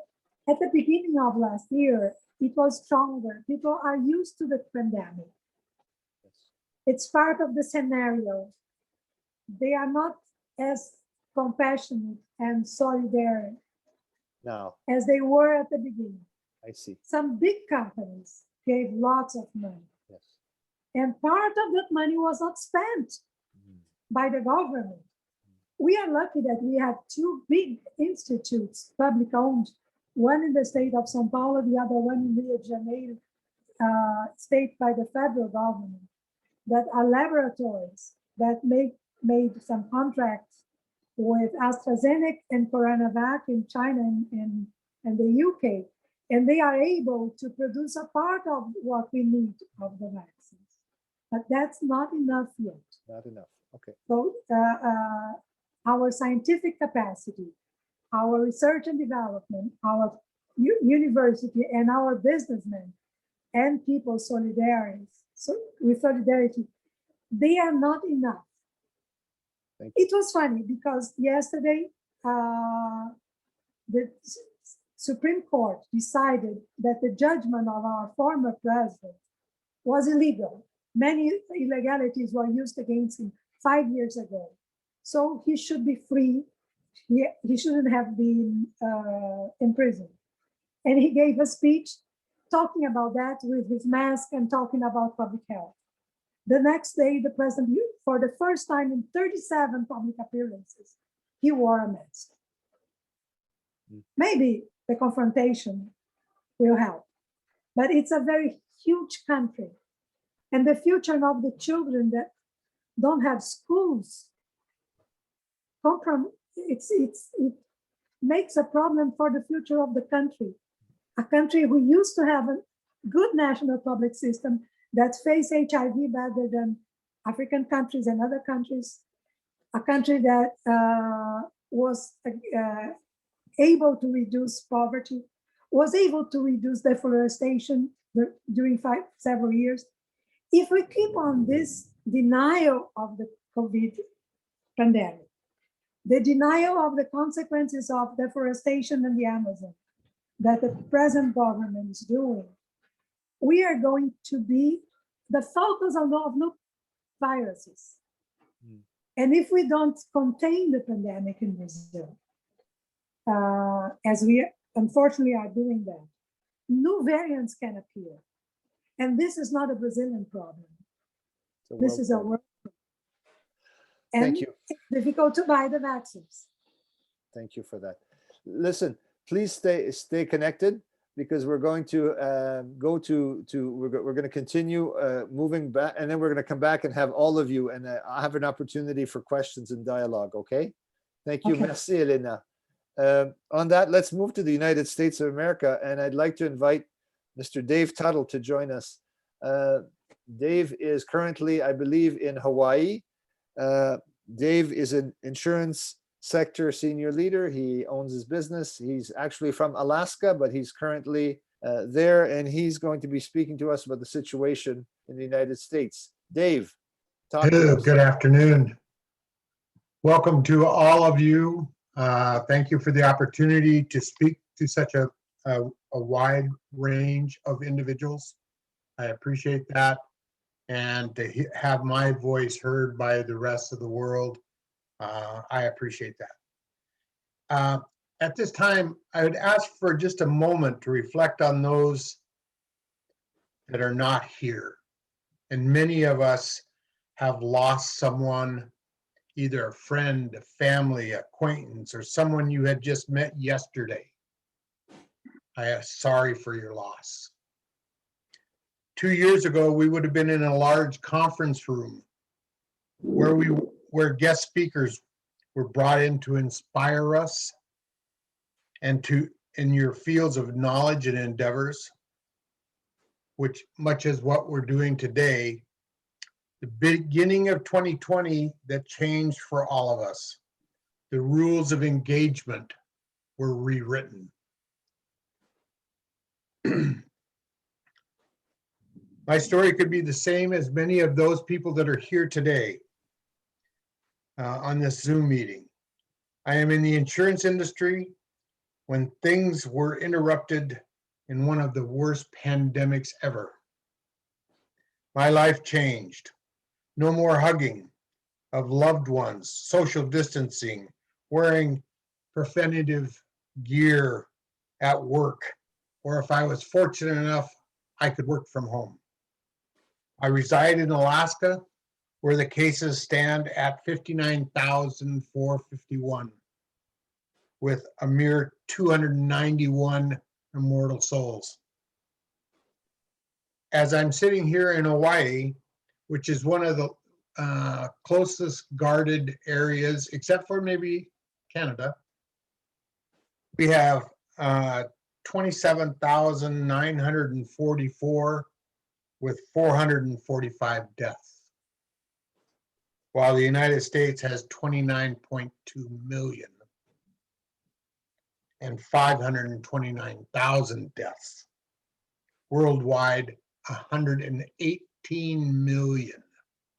at the beginning of last year, it was stronger. People are used to the pandemic. It's part of the scenario. They are not as compassionate and solidary No, as they were at the beginning. I see. Some big companies gave lots of money. Yes. And part of that money was not spent by the government. We are lucky that we have two big institutes, public owned, one in the state of São Paulo, the other one in Rio de Janeiro, state by the federal government, that are laboratories that made some contracts with AstraZeneca and CoronaVac in China and the UK. And they are able to produce a part of what we need of the vaccines. But that's not enough yet. Not enough, okay. So our scientific capacity, our research and development, our university and our businessmen and people solidarity, with solidarity, they are not enough. It was funny because yesterday the Supreme Court decided that the judgment of our former president was illegal. Many illegalities were used against him 5 years ago. So he should be free. He shouldn't have been imprisoned. And he gave a speech talking about that with his mask and talking about public health. The next day, the president, for the first time in 37 public appearances, he wore a mask. Maybe the confrontation will help, but it's a very huge country. And the future of the children that don't have schools, it makes a problem for the future of the country. A country who used to have a good national public system that face HIV better than African countries and other countries, a country that was able to reduce poverty, was able to reduce deforestation during several years. If we keep on this denial of the COVID pandemic, the denial of the consequences of deforestation in the Amazon that the present government is doing, we are going to be the focus of new viruses. And if we don't contain the pandemic in Brazil, as we unfortunately are doing that, new variants can appear. And this is not a Brazilian problem. This is a world problem. And thank you. It's difficult to buy the vaccines. Thank you for that. Listen, please stay connected, because we're going to we're going to continue moving back, and then we're going to come back and have all of you, and I'll have an opportunity for questions and dialogue. Okay. Thank you. Okay. Merci, Elena. On that, let's move to the United States of America, and I'd like to invite Mr. Dave Tuttle to join us. Dave is currently, I believe, in Hawaii. Dave is an insurance sector senior leader. He owns his business. He's actually from Alaska, but he's currently there, and he's going to be speaking to us about the situation in the United States. Dave, talk to us. Good afternoon. Welcome to all of you. Thank you for the opportunity to speak to such a wide range of individuals. I appreciate that. And to have my voice heard by the rest of the world, I appreciate that. At this time, I would ask for just a moment to reflect on those that are not here. And many of us have lost someone, either a friend, a family, acquaintance, or someone you had just met yesterday. I am sorry for your loss. 2 years ago, we would have been in a large conference room where guest speakers were brought in to inspire us and in your fields of knowledge and endeavors, which much as what we're doing today, the beginning of 2020 that changed for all of us. The rules of engagement were rewritten. My story could be the same as many of those people that are here today on this Zoom meeting. I am in the insurance industry when things were interrupted in one of the worst pandemics ever. My life changed. No more hugging of loved ones, social distancing, wearing preventative gear at work, or if I was fortunate enough, I could work from home. I reside in Alaska, where the cases stand at 59,451, with a mere 291 immortal souls. As I'm sitting here in Hawaii, which is one of the closest guarded areas, except for maybe Canada, we have 27,944 with 445 deaths, while the United States has 29.2 million and 529,000 deaths. Worldwide, 118 million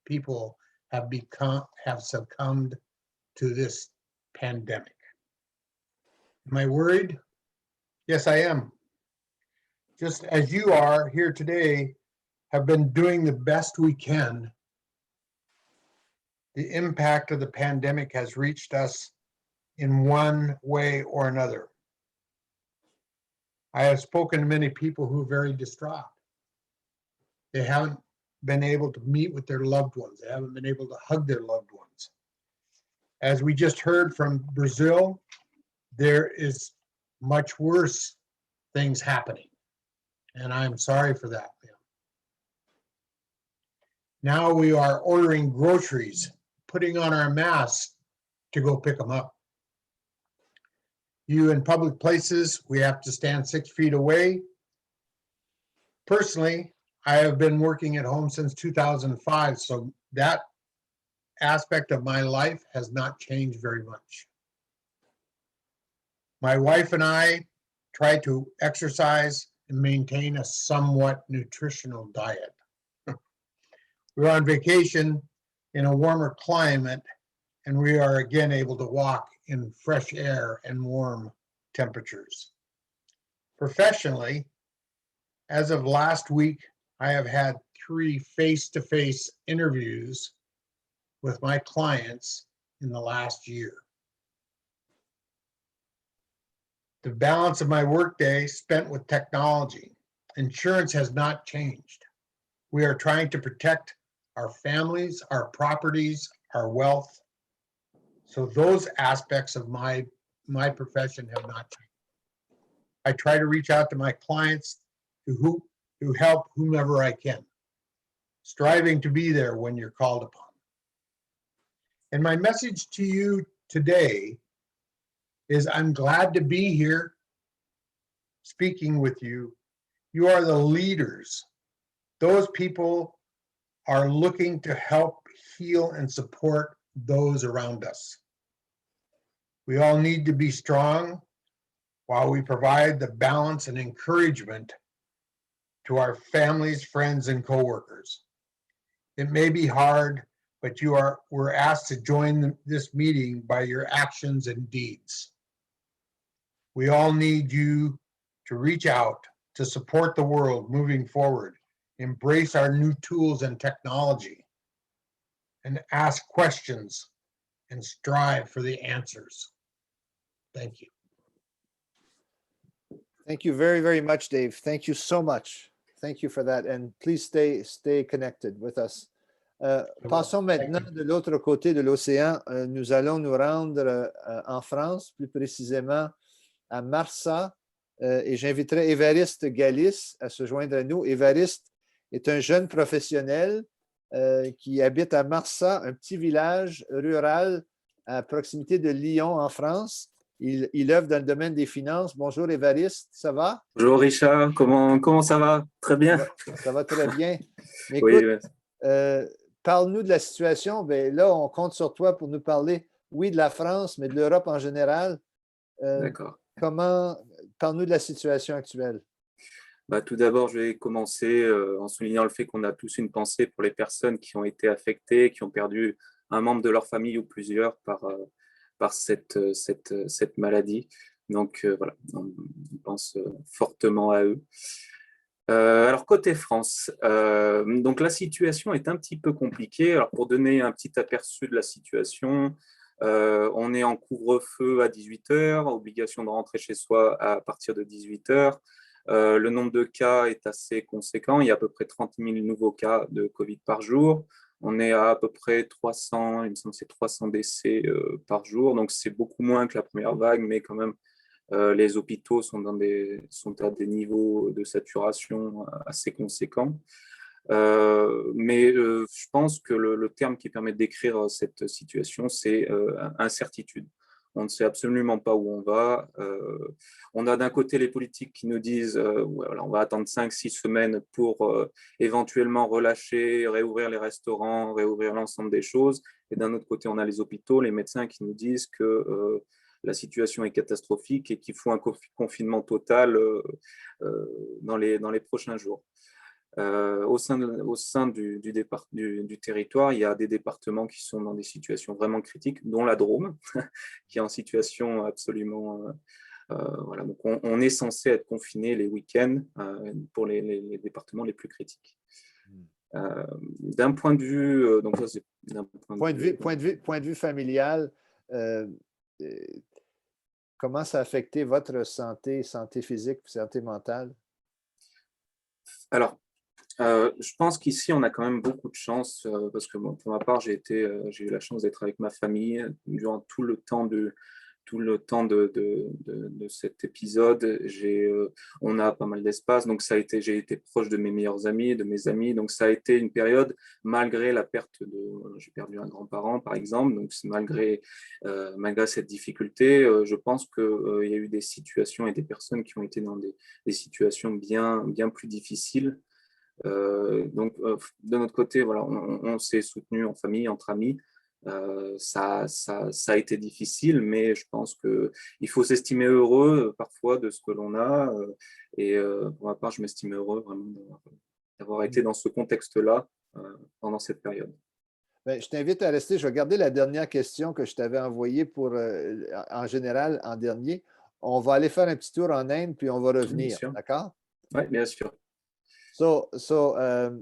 people have succumbed to this pandemic. Am I worried? Yes, I am. Just as you are here today, have been doing the best we can. The impact of the pandemic has reached us in one way or another. I have spoken to many people who are very distraught. They haven't been able to meet with their loved ones. They haven't been able to hug their loved ones. As we just heard from Brazil, there is much worse things happening, and I'm sorry for that. Now we are ordering groceries, putting on our masks to go pick them up. You in public places, we have to stand 6 feet away. Personally, I have been working at home since 2005, so that aspect of my life has not changed very much. My wife and I try to exercise and maintain a somewhat nutritional diet. We're on vacation in a warmer climate, and we are again able to walk in fresh air and warm temperatures. Professionally, as of last week, I have had 3 face-to-face interviews with my clients in the last year. The balance of my workday spent with technology. Insurance has not changed. We are trying to protect our families, our properties, our wealth. So those aspects of my profession have not changed. I try to reach out to my clients to help whomever I can, striving to be there when you're called upon. And my message to you today is I'm glad to be here speaking with you. You are the leaders. Those people are looking to help heal and support those around us. We all need to be strong while we provide the balance and encouragement to our families, friends, and coworkers. It may be hard, but we're asked to join this meeting by your actions and deeds. We all need you to reach out to support the world moving forward, embrace our new tools and technology, and ask questions and strive for the answers. Thank you. Thank you very, very much, Dave. Thank you so much. Thank you for that. And please stay connected with us. Passons maintenant de l'autre côté de l'océan. Nous allons nous rendre en France, plus précisément à Marsa, et j'inviterai Évariste Galis à se joindre à nous. Évariste est un jeune professionnel qui habite à Marsa, un petit village rural à proximité de Lyon, en France. Il œuvre dans le domaine des finances. Bonjour Évariste, ça va? Bonjour Richard, comment ça va? Très bien. Ça va très bien. Mais Oui, écoute, parle-nous de la situation. Ben, là, on compte sur toi pour nous parler, oui, de la France, mais de l'Europe en général. d'accord. Parle-nous de la situation actuelle. Tout d'abord, je vais commencer en soulignant le fait qu'on a tous une pensée pour les personnes qui ont été affectées, qui ont perdu un membre de leur famille ou plusieurs par cette maladie. Donc voilà, on pense fortement à eux. Alors côté France, donc la situation est un petit peu compliquée. Alors pour donner un petit aperçu de la situation, on est en couvre-feu à 18h, obligation de rentrer chez soi à partir de 18h. Le nombre de cas est assez conséquent. Il y a à peu près 30 000 nouveaux cas de Covid par jour. On est à peu près 300, il me semble que c'est 300 décès par jour. Donc c'est beaucoup moins que la première vague, mais quand même, les hôpitaux sont à des niveaux de saturation assez conséquents. Mais je pense que le terme qui permet de décrire cette situation, c'est incertitude. On ne sait absolument pas où on va. On a d'un côté les politiques qui nous disent voilà, on va attendre 5-6 semaines pour éventuellement relâcher, réouvrir les restaurants, réouvrir l'ensemble des choses. Et d'un autre côté, on a les hôpitaux, les médecins qui nous disent que la situation est catastrophique et qu'il faut un confinement total dans les prochains jours. Au sein du territoire, il y a des départements qui sont dans des situations vraiment critiques, dont la Drôme, qui est en situation absolument... voilà. Donc on est censé être confiné les week-ends pour les départements les plus critiques. D'un point de vue... donc ça, c'est d'un point de vue familial, comment ça a affecté votre santé physique, santé mentale? Alors, je pense qu'ici, on a quand même beaucoup de chance parce que pour ma part, j'ai eu la chance d'être avec ma famille durant tout le temps de cet épisode. On a pas mal d'espace, donc j'ai été proche de mes meilleurs amis, de mes amis. Donc ça a été une période, malgré la perte j'ai perdu un grand-parent par exemple, donc malgré cette difficulté, je pense qu'il y a eu des situations et des personnes qui ont été dans des situations bien plus difficiles. Donc de notre côté, voilà, on s'est soutenu en famille, entre amis. Ça a été difficile, mais je pense qu'il faut s'estimer heureux parfois de ce que l'on a. Et pour ma part, je m'estime heureux vraiment d'avoir été dans ce contexte-là pendant cette période. Ben, je t'invite à rester. Je vais garder la dernière question que je t'avais envoyée pour, en général, en dernier. On va aller faire un petit tour en Inde, puis on va revenir. D'accord? Oui, bien sûr. So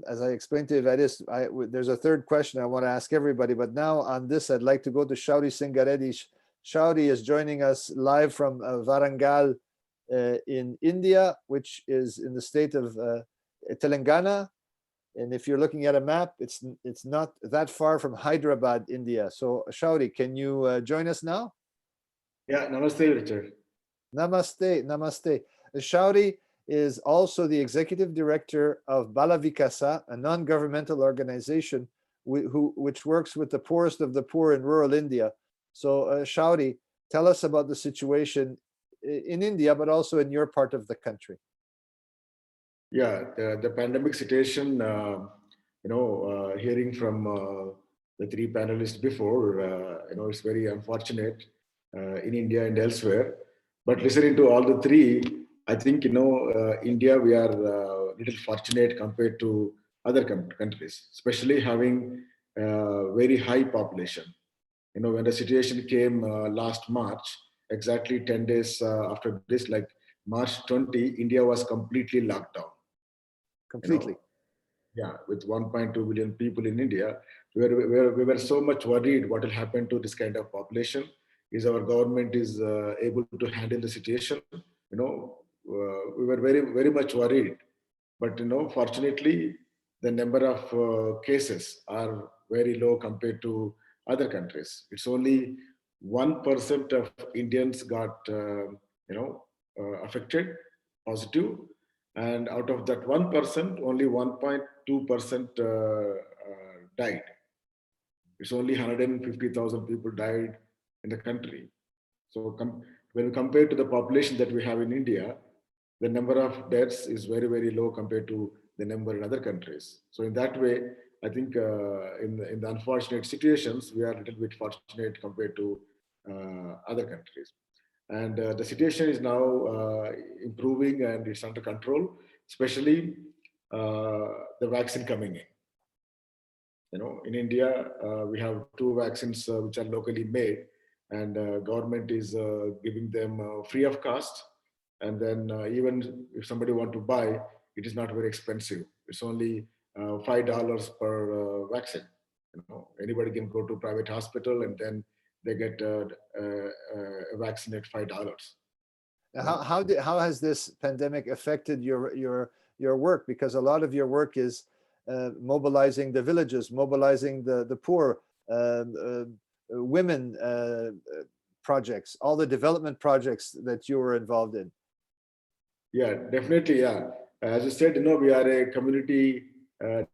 as I explained to Evariste, there's a third question I want to ask everybody, but now on this, I'd like to go to Shauri Singareddy. Shauri is joining us live from Warangal in India, which is in the state of Telangana. And if you're looking at a map, it's not that far from Hyderabad, India. So Shauri, can you join us now? Yeah, namaste, Richard. Namaste, namaste. Shauri is also the executive director of Bala Vikasa, a non-governmental organization which works with the poorest of the poor in rural India. So Shauri, tell us about the situation in India, but also in your part of the country. Yeah, the pandemic situation, hearing from the three panelists before, it's very unfortunate in India and elsewhere. But listening to all the three, I think, India, we are a little fortunate compared to other countries, especially having a very high population. When the situation came last March, exactly 10 days after this, like March 20, India was completely locked down. Completely. Yeah, with 1.2 billion people in India, we were so much worried what will happen to this kind of population. Is our government is able to handle the situation? We were very much worried. But fortunately, the number of cases are very low compared to other countries. It's only 1% of Indians got affected, positive, and out of that 1%, only 1.2% died. It's only 150,000 people died in the country. So when we compare to the population that we have in India, the number of deaths is very, very low compared to the number in other countries. So in that way, I think in the unfortunate situations, we are a little bit fortunate compared to other countries. And the situation is now improving and it's under control, especially the vaccine coming in. You know, in India, we have 2 vaccines which are locally made, and government is giving them free of cost. And then even if somebody want to buy, it is not very expensive. It's only $5 per vaccine. You know, anybody can go to private hospital and then they get a vaccine at $5. How has this pandemic affected your work? Because a lot of your work is mobilizing the villages, mobilizing the poor, women projects, all the development projects that you were involved in. Yeah, definitely. Yeah, as you said, you know, we are a community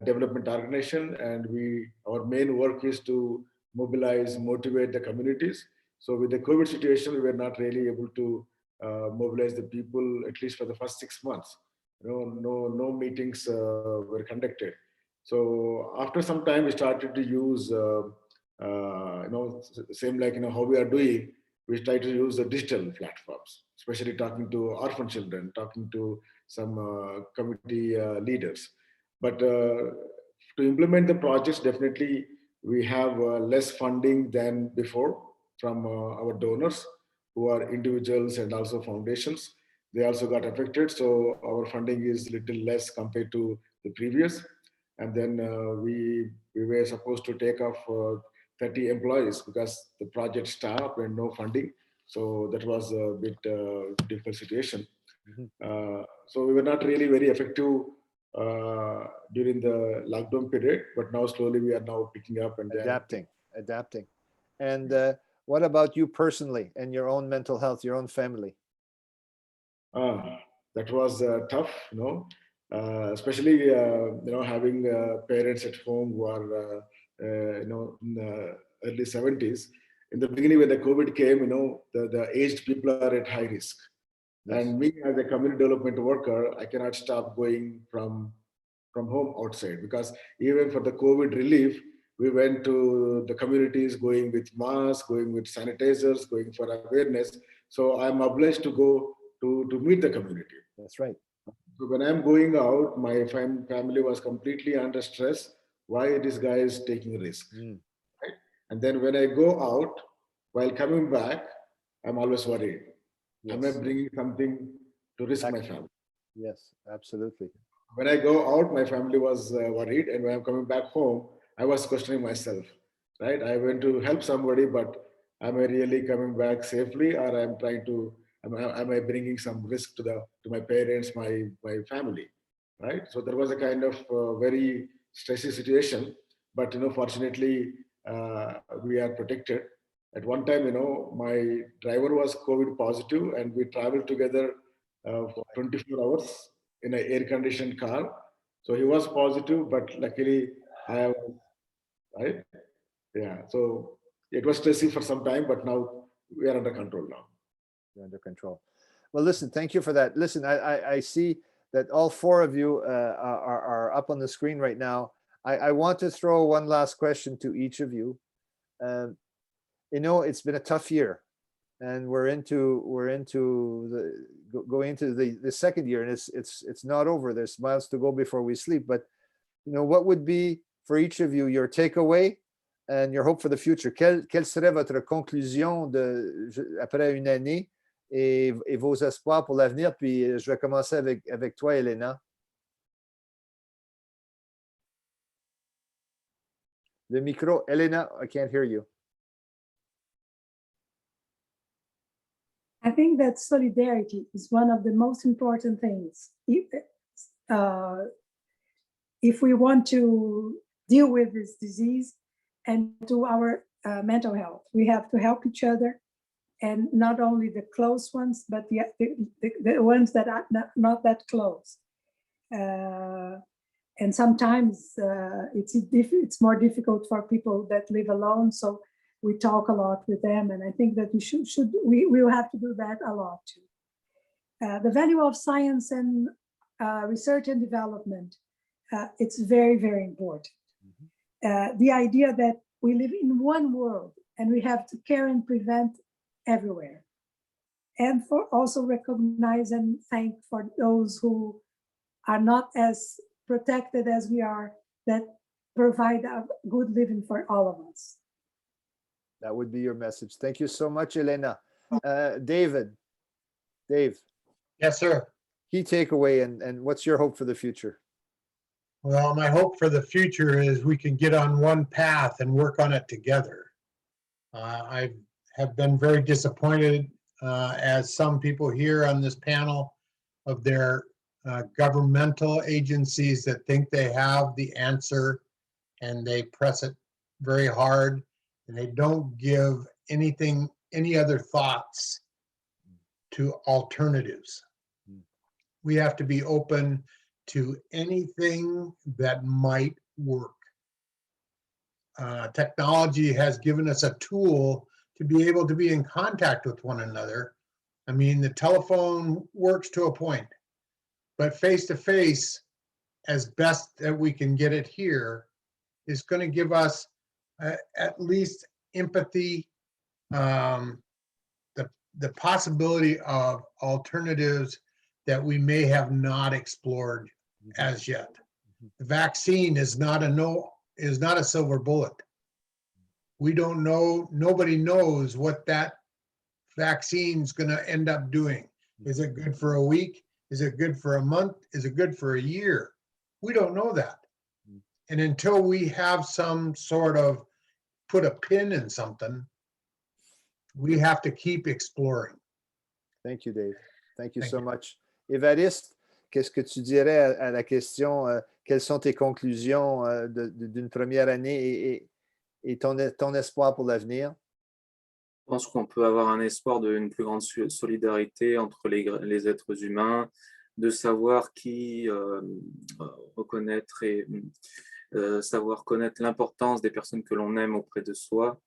development organization, and our main work is to mobilize, motivate the communities. So with the COVID situation, we were not really able to mobilize the people, at least for the first 6 months. No meetings were conducted. So after some time, we started to use, same like, how we are doing, we try to use the digital platforms, especially talking to orphan children, talking to some community leaders. But to implement the projects, definitely we have less funding than before from our donors, who are individuals and also foundations. They also got affected. So our funding is little less compared to the previous. And then we were supposed to take off 30 employees because the project stopped and no funding. So that was a bit difficult situation. So we were not really very effective during the lockdown period, but now slowly we are now picking up and adapting. And what about you personally and your own mental health, your own family? That was tough, especially having parents at home who are in the early 70s. In the beginning, when the COVID came, the aged people are at high risk. Yes. And me as a community development worker, I cannot stop going from home outside, because even for the COVID relief, we went to the communities, going with masks, going with sanitizers, going for awareness. So I'm obliged to go to meet the community. That's right. So when I'm going out, my family was completely under stress. Why this guy is taking risks? Right? And then when I go out, while coming back, I'm always worried. Yes. Am I bringing something to risk my family? Yes, absolutely. When I go out, my family was worried. And when I'm coming back home, I was questioning myself, right? I went to help somebody, but am I really coming back safely, or am I bringing some risk to my parents, my family, right? So there was a kind of very stressy situation, but fortunately we are protected. At one time, my driver was COVID positive, and we traveled together for 24 hours in an air-conditioned car. So he was positive, but luckily I was, right? Yeah. So it was stressy for some time, but now we are under control now. Under control. Well, listen, thank you for that. Listen, I see that all 4 of you are up on the screen right now. I want to throw one last question to each of you. It's been a tough year, and we're going into the second year, and it's not over. There's miles to go before we sleep. But what would be for each of you your takeaway and your hope for the future? Quelle serait votre conclusion après une année? Et vos espoirs pour l'avenir, puis je vais commencer avec toi, Elena. Le micro, Elena, I can't hear you. I think that solidarity is one of the most important things. If we want to deal with this disease and to our mental health, we have to help each other. and not only the close ones, but the ones that are not that close. And sometimes it's more difficult for people that live alone. So we talk a lot with them, and I think that we will have to do that a lot too. The value of science and research and development, it's very, very important. The idea that we live in one world and we have to care and prevent everywhere. And for also recognize and thank for those who are not as protected as we are, that provide a good living for all of us. That would be your message. Thank you so much, Elena. Dave. Yes, sir. Key takeaway and what's your hope for the future? Well, my hope for the future is we can get on one path and work on it together. I have been very disappointed, as some people here on this panel, of their governmental agencies that think they have the answer and they press it very hard and they don't give any other thoughts to alternatives. We have to be open to anything that might work. Technology has given us a tool to be able to be in contact with one another. I mean, the telephone works to a point, but face-to-face, as best that we can get it here, is going to give us at least empathy, the possibility of alternatives that we may have not explored as yet. The vaccine is not a silver bullet. We don't know, nobody knows what that vaccine is going to end up doing. Is it good for a week? Is it good for a month? Is it good for a year? We don't know that. And until we have some sort of put a pin in something, we have to keep exploring. Thank you, Dave. Thank you so much. Évariste, qu'est-ce que tu dirais à la question, quelles sont tes conclusions d'une première année et ton espoir pour l'avenir? Je pense qu'on peut avoir un espoir d'une plus grande solidarité entre les êtres humains, de savoir qui reconnaître et savoir connaître l'importance des personnes que l'on aime auprès de soi.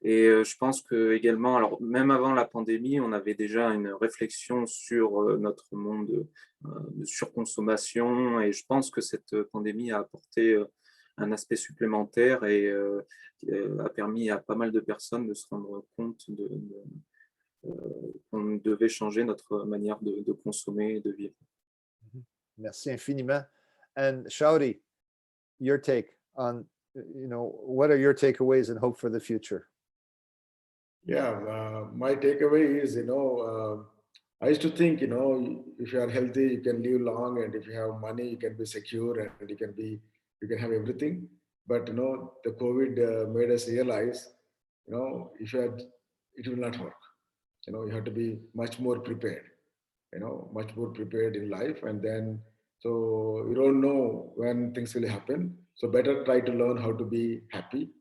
Et je pense que également, alors même avant la pandémie, on avait déjà une réflexion sur notre monde de surconsommation, et je pense que cette pandémie a apporté un aspect supplémentaire et a permis à pas mal de personnes de se rendre compte qu'on devait changer notre manière de consommer et de vivre. Merci infiniment. And Shauri, your take on, what are your takeaways and hope for the future? Yeah, my takeaway is, I used to think, if you are healthy, you can live long, and if you have money, you can be secure, and you can have everything. But the COVID made us realize, it will not work. You have to be much more prepared. Much more prepared in life, and then so you don't know when things will happen. So better try to learn how to be happy,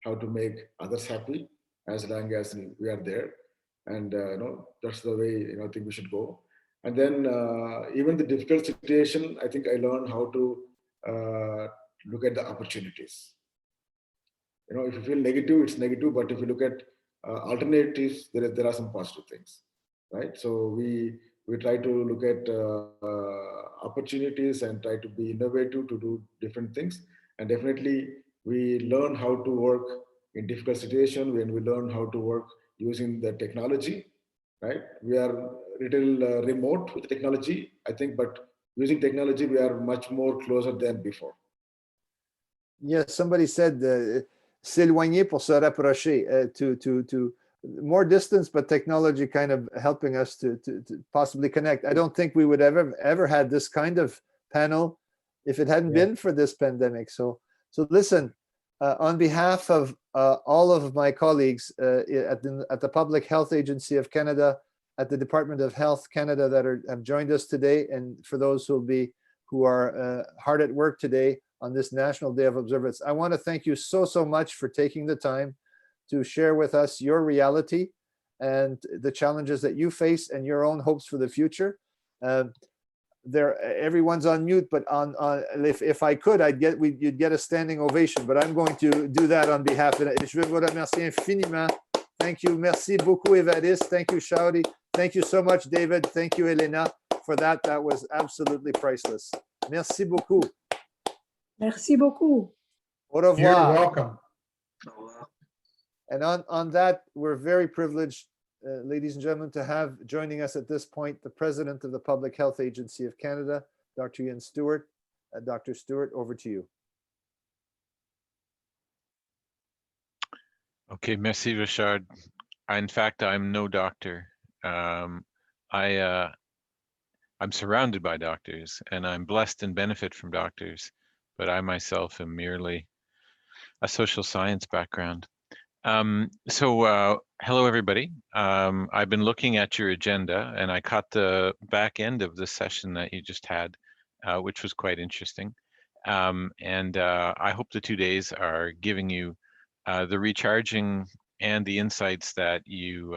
how to make others happy, as long as we are there. And that's the way I think we should go. And then even the difficult situation, I think I learned how to look at the opportunities. If you feel negative, it's negative, but if you look at alternatives, there are some positive things, right? So we try to look at opportunities and try to be innovative to do different things. And definitely we learn how to work in difficult situations when we learn how to work using the technology, right? We are a little remote with technology, I think, but using technology, we are much more closer than before. Yes, somebody said s'éloigner pour se rapprocher, to more distance, but technology kind of helping us to possibly connect. I don't think we would ever had this kind of panel if it hadn't been for this pandemic. So listen, on behalf of all of my colleagues at the Public Health Agency of Canada, at the Department of Health Canada that have joined us today, and for those who are hard at work today on this National Day of Observance, I want to thank you so much for taking the time to share with us your reality and the challenges that you face and your own hopes for the future. Everyone's on mute, but if I could, you'd get a standing ovation, but I'm going to do that on behalf of it. Je veux vous remercier infiniment. Thank you. Merci beaucoup, Évariste. Thank you, Shaudi. Thank you so much, David. Thank you, Elena, for that. That was absolutely priceless. Merci beaucoup. Merci beaucoup. Au revoir. You're welcome. And on that, we're very privileged, ladies and gentlemen, to have joining us at this point the President of the Public Health Agency of Canada, Dr. Ian Stewart. Dr. Stewart, over to you. Okay, merci, Richard. In fact, I'm no doctor. I'm surrounded by doctors, and I'm blessed and benefit from doctors, but I myself am merely a social science background. Hello, everybody. I've been looking at your agenda, and I caught the back end of the session that you just had, which was quite interesting. I hope the 2 days are giving you the recharging and the insights that you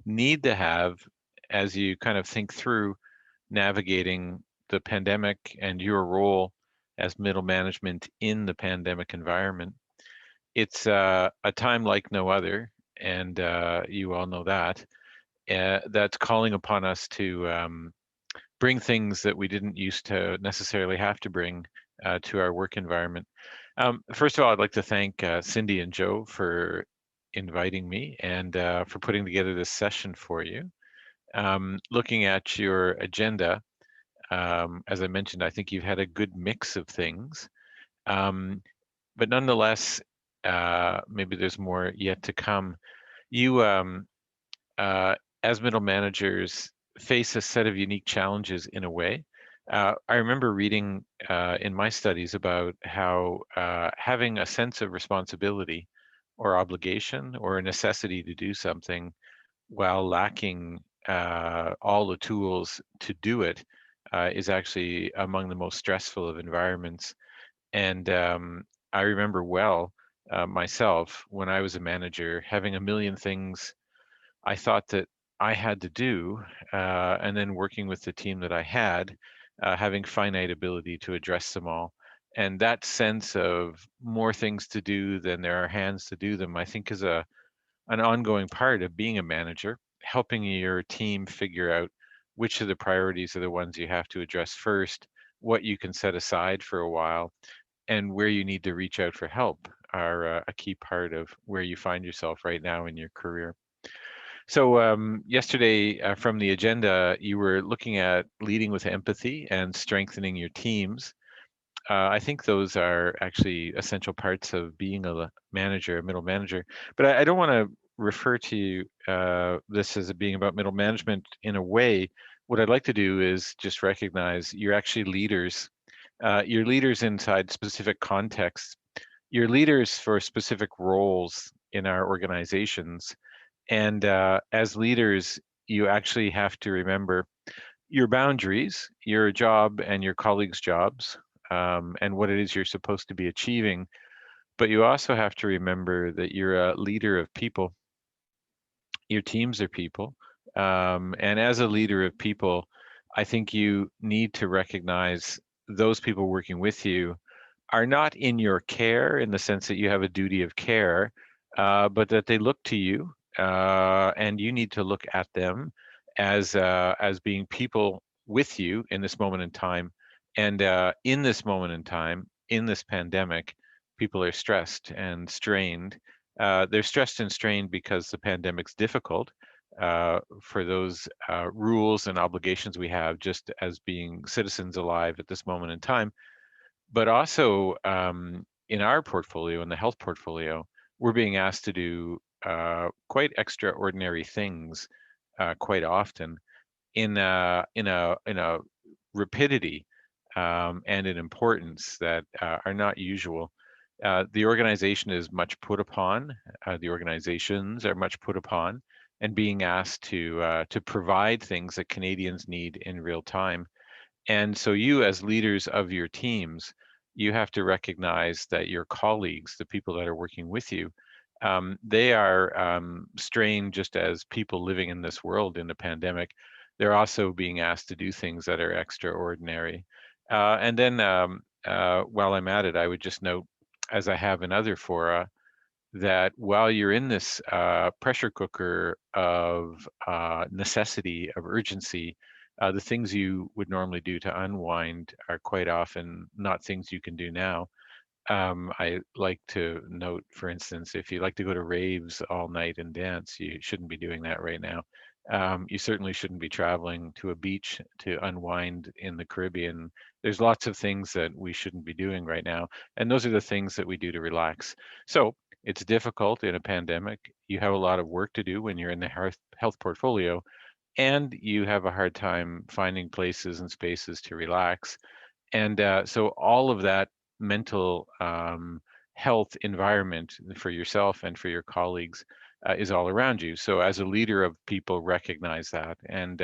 need to have as you kind of think through navigating the pandemic and your role as middle management in the pandemic environment. It's a time like no other, and you all know that. That's calling upon us to bring things that we didn't used to necessarily have to bring to our work environment. First of all, I'd like to thank Cindy and Joe for inviting me and for putting together this session for you. Looking at your agenda, as I mentioned, I think you've had a good mix of things, but nonetheless, maybe there's more yet to come. You, as middle managers, face a set of unique challenges in a way. I remember reading in my studies about how having a sense of responsibility or obligation or a necessity to do something while lacking all the tools to do it is actually among the most stressful of environments. And I remember well myself when I was a manager having a million things I thought that I had to do, and then working with the team that I had, having finite ability to address them all. And that sense of more things to do than there are hands to do them, I think is an ongoing part of being a manager, helping your team figure out which of the priorities are the ones you have to address first, what you can set aside for a while, and where you need to reach out for help are a key part of where you find yourself right now in your career. So yesterday from the agenda, you were looking at leading with empathy and strengthening your teams. I think those are actually essential parts of being a manager, a middle manager. But I don't want to refer to this as being about middle management in a way. What I'd like to do is just recognize you're actually leaders. You're leaders inside specific contexts. You're leaders for specific roles in our organizations. And as leaders, you actually have to remember your boundaries, your job and your colleagues' jobs, and what it is you're supposed to be achieving. But you also have to remember that you're a leader of people. Your teams are people. And as a leader of people, I think you need to recognize those people working with you are not in your care in the sense that you have a duty of care, but that they look to you, and you need to look at them as being people with you in this moment in time. And in this moment in time, in this pandemic, people are stressed and strained. They're stressed and strained because the pandemic's difficult for those rules and obligations we have just as being citizens alive at this moment in time. But also in our portfolio, in the health portfolio, we're being asked to do quite extraordinary things quite often in a rapidity and in importance that are not usual. The organization is much put upon. The organizations are much put upon, and being asked to provide things that Canadians need in real time. And so you, as leaders of your teams, you have to recognize that your colleagues, the people that are working with you, They are strained just as people living in this world in the pandemic. They're also being asked to do things that are extraordinary. And then while I'm at it, I would just note, as I have in other fora, that while you're in this pressure cooker of necessity, of urgency, the things you would normally do to unwind are quite often not things you can do now. I like to note, for instance, if you like to go to raves all night and dance, you shouldn't be doing that right now. You certainly shouldn't be traveling to a beach to unwind in the Caribbean. There's lots of things that we shouldn't be doing right now. And those are the things that we do to relax. So it's difficult in a pandemic. You have a lot of work to do when you're in the health portfolio, and you have a hard time finding places and spaces to relax. And so all of that mental health environment for yourself and for your colleagues is all around you. So as a leader of people, recognize that, and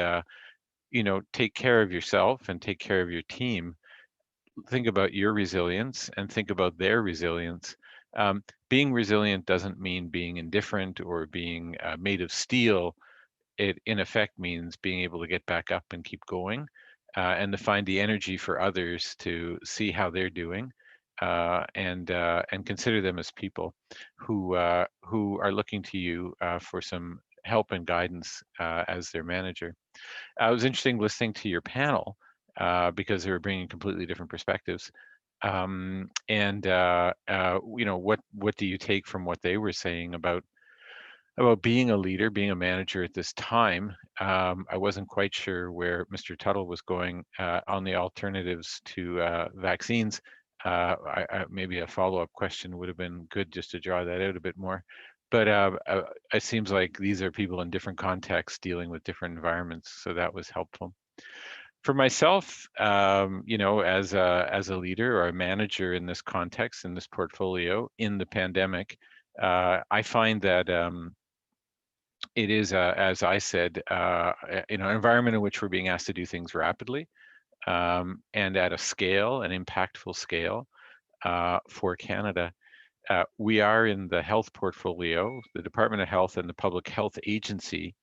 take care of yourself and take care of your team. Think about your resilience and think about their resilience. Being resilient doesn't mean being indifferent or being made of steel. It in effect means being able to get back up and keep going, and to find the energy for others to see how they're doing, and consider them as people who are looking to you for some help and guidance as their manager. It was interesting listening to your panel because they were bringing completely different perspectives. What do you take from what they were saying about being a leader, being a manager at this time? I wasn't quite sure where Mr. Tuttle was going on the alternatives to vaccines. Maybe a follow-up question would have been good just to draw that out a bit more. But it seems like these are people in different contexts dealing with different environments, so that was helpful. For myself, as a leader or a manager in this context, in this portfolio, in the pandemic, I find that it is, as I said, an environment in which we're being asked to do things rapidly and at a scale, an impactful scale for Canada. We are in the health portfolio, the Department of Health and the Public Health Agency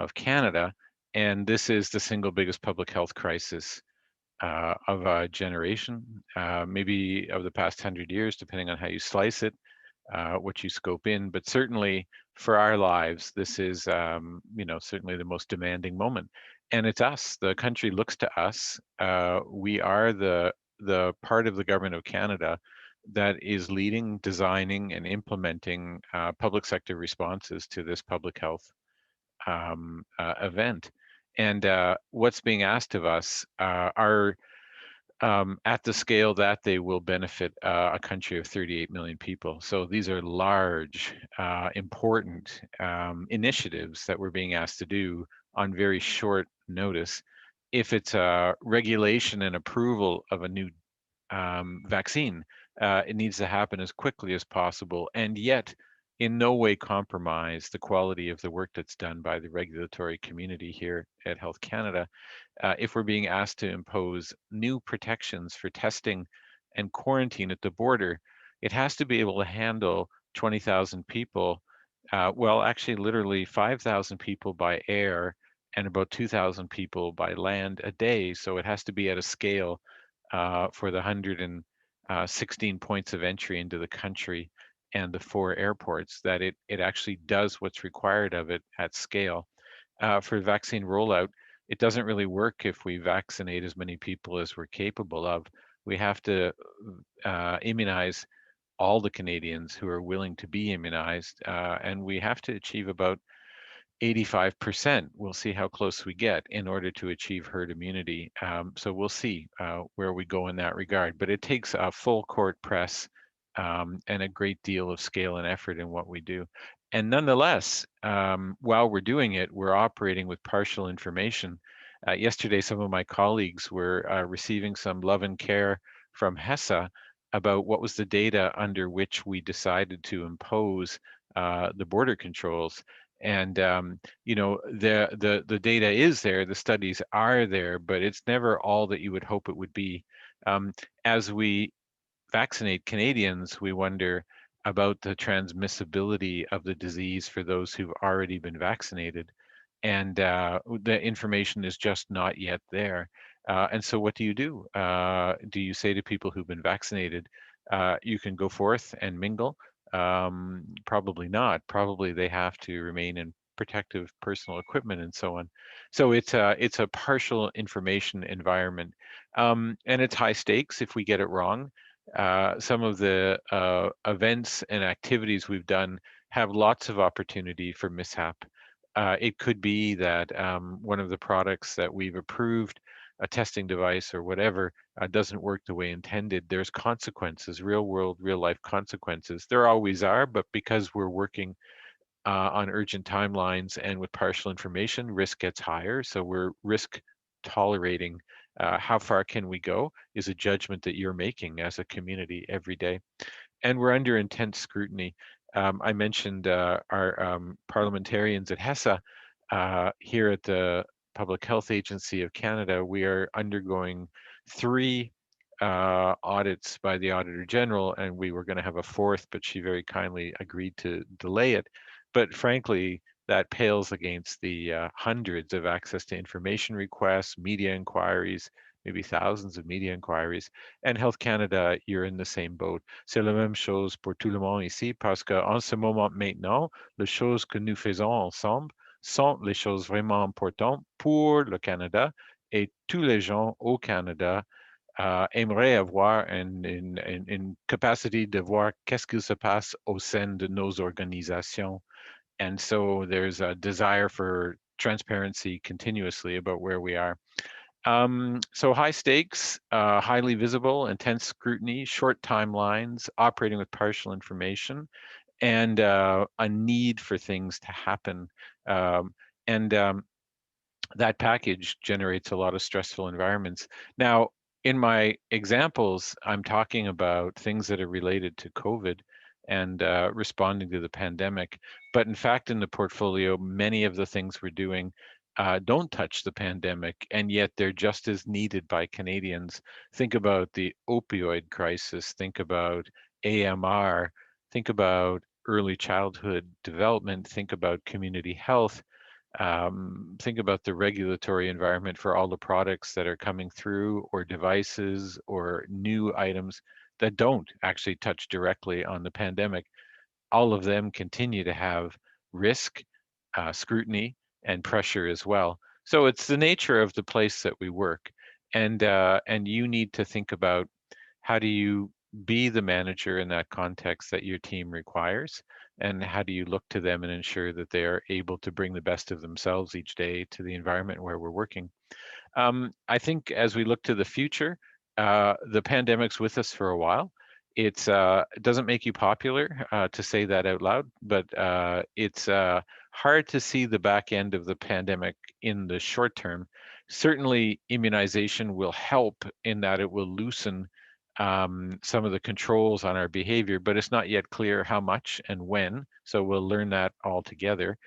of Canada, and this is the single biggest public health crisis of a generation, maybe of the past 100 years, depending on how you slice it, what you scope in. But certainly for our lives, this is, certainly the most demanding moment. And it's us. The country looks to us. We are the part of the government of Canada that is leading, designing, and implementing public sector responses to this public health event. And what's being asked of us are at the scale that they will benefit a country of 38 million people. So these are large, important initiatives that we're being asked to do on very short notice. If it's a regulation and approval of a new vaccine, it needs to happen as quickly as possible, and yet in no way compromise the quality of the work that's done by the regulatory community here at Health Canada. If we're being asked to impose new protections for testing and quarantine at the border, it has to be able to handle 20,000 people, actually literally 5,000 people by air and about 2,000 people by land a day. So it has to be at a scale for the 116 points of entry into the country and the 4 airports, that it actually does what's required of it at scale. For vaccine rollout, it doesn't really work if we vaccinate as many people as we're capable of. We have to immunize all the Canadians who are willing to be immunized, and we have to achieve about 85%. We'll see how close we get in order to achieve herd immunity. So we'll see where we go in that regard. But it takes a full court press and a great deal of scale and effort in what we do. And nonetheless, while we're doing it, we're operating with partial information. Yesterday, some of my colleagues were receiving some love and care from HESA about what was the data under which we decided to impose the border controls. And the data is there, the studies are there, but it's never all that you would hope it would be. As we vaccinate Canadians, we wonder, about the transmissibility of the disease for those who've already been vaccinated. And the information is just not yet there. And so what do you do? Do you say to people who've been vaccinated, you can go forth and mingle? Probably not. Probably they have to remain in protective personal equipment and so on. So it's a partial information environment, and it's high stakes if we get it wrong. Some of the events and activities we've done have lots of opportunity for mishap. It could be that one of the products that we've approved, a testing device or whatever, doesn't work the way intended. There's consequences, real world, real life consequences. There always are, but because we're working on urgent timelines and with partial information, risk gets higher. So we're risk tolerating. How far can we go is a judgment that you're making as a community every day. And we're under intense scrutiny. I mentioned our parliamentarians at HESA here at the Public Health Agency of Canada. We are undergoing 3 audits by the Auditor General, and we were going to have a 4th, but she very kindly agreed to delay it. But frankly, that pales against the hundreds of access to information requests, media inquiries, maybe thousands of media inquiries. And Health Canada, you're in the same boat. C'est la même chose pour tout le monde ici, parce qu'en ce moment maintenant, les choses que nous faisons ensemble sont les choses vraiment importantes pour le Canada, et tous les gens au Canada aimeraient avoir une capacité de voir qu'est-ce qui se passe au sein de nos organisations. And so there's a desire for transparency continuously about where we are. So high stakes, highly visible, intense scrutiny, short timelines, operating with partial information, and a need for things to happen. And that package generates a lot of stressful environments. Now, in my examples, I'm talking about things that are related to COVID and responding to the pandemic. But in fact, in the portfolio, many of the things we're doing don't touch the pandemic, and yet they're just as needed by Canadians. Think about the opioid crisis, think about AMR, think about early childhood development, think about community health. Think about the regulatory environment for all the products that are coming through, or devices or new items that don't actually touch directly on the pandemic. All of them continue to have risk, scrutiny, and pressure as well. So it's the nature of the place that we work, and you need to think about how do you be the manager in that context that your team requires, and how do you look to them and ensure that they are able to bring the best of themselves each day to the environment where we're working. I think as we look to the future, the pandemic's with us for a while. It doesn't make you popular to say that out loud, but it's hard to see the back end of the pandemic in the short term. Certainly, immunization will help in that it will loosen some of the controls on our behavior, but it's not yet clear how much and when. So we'll learn that all together.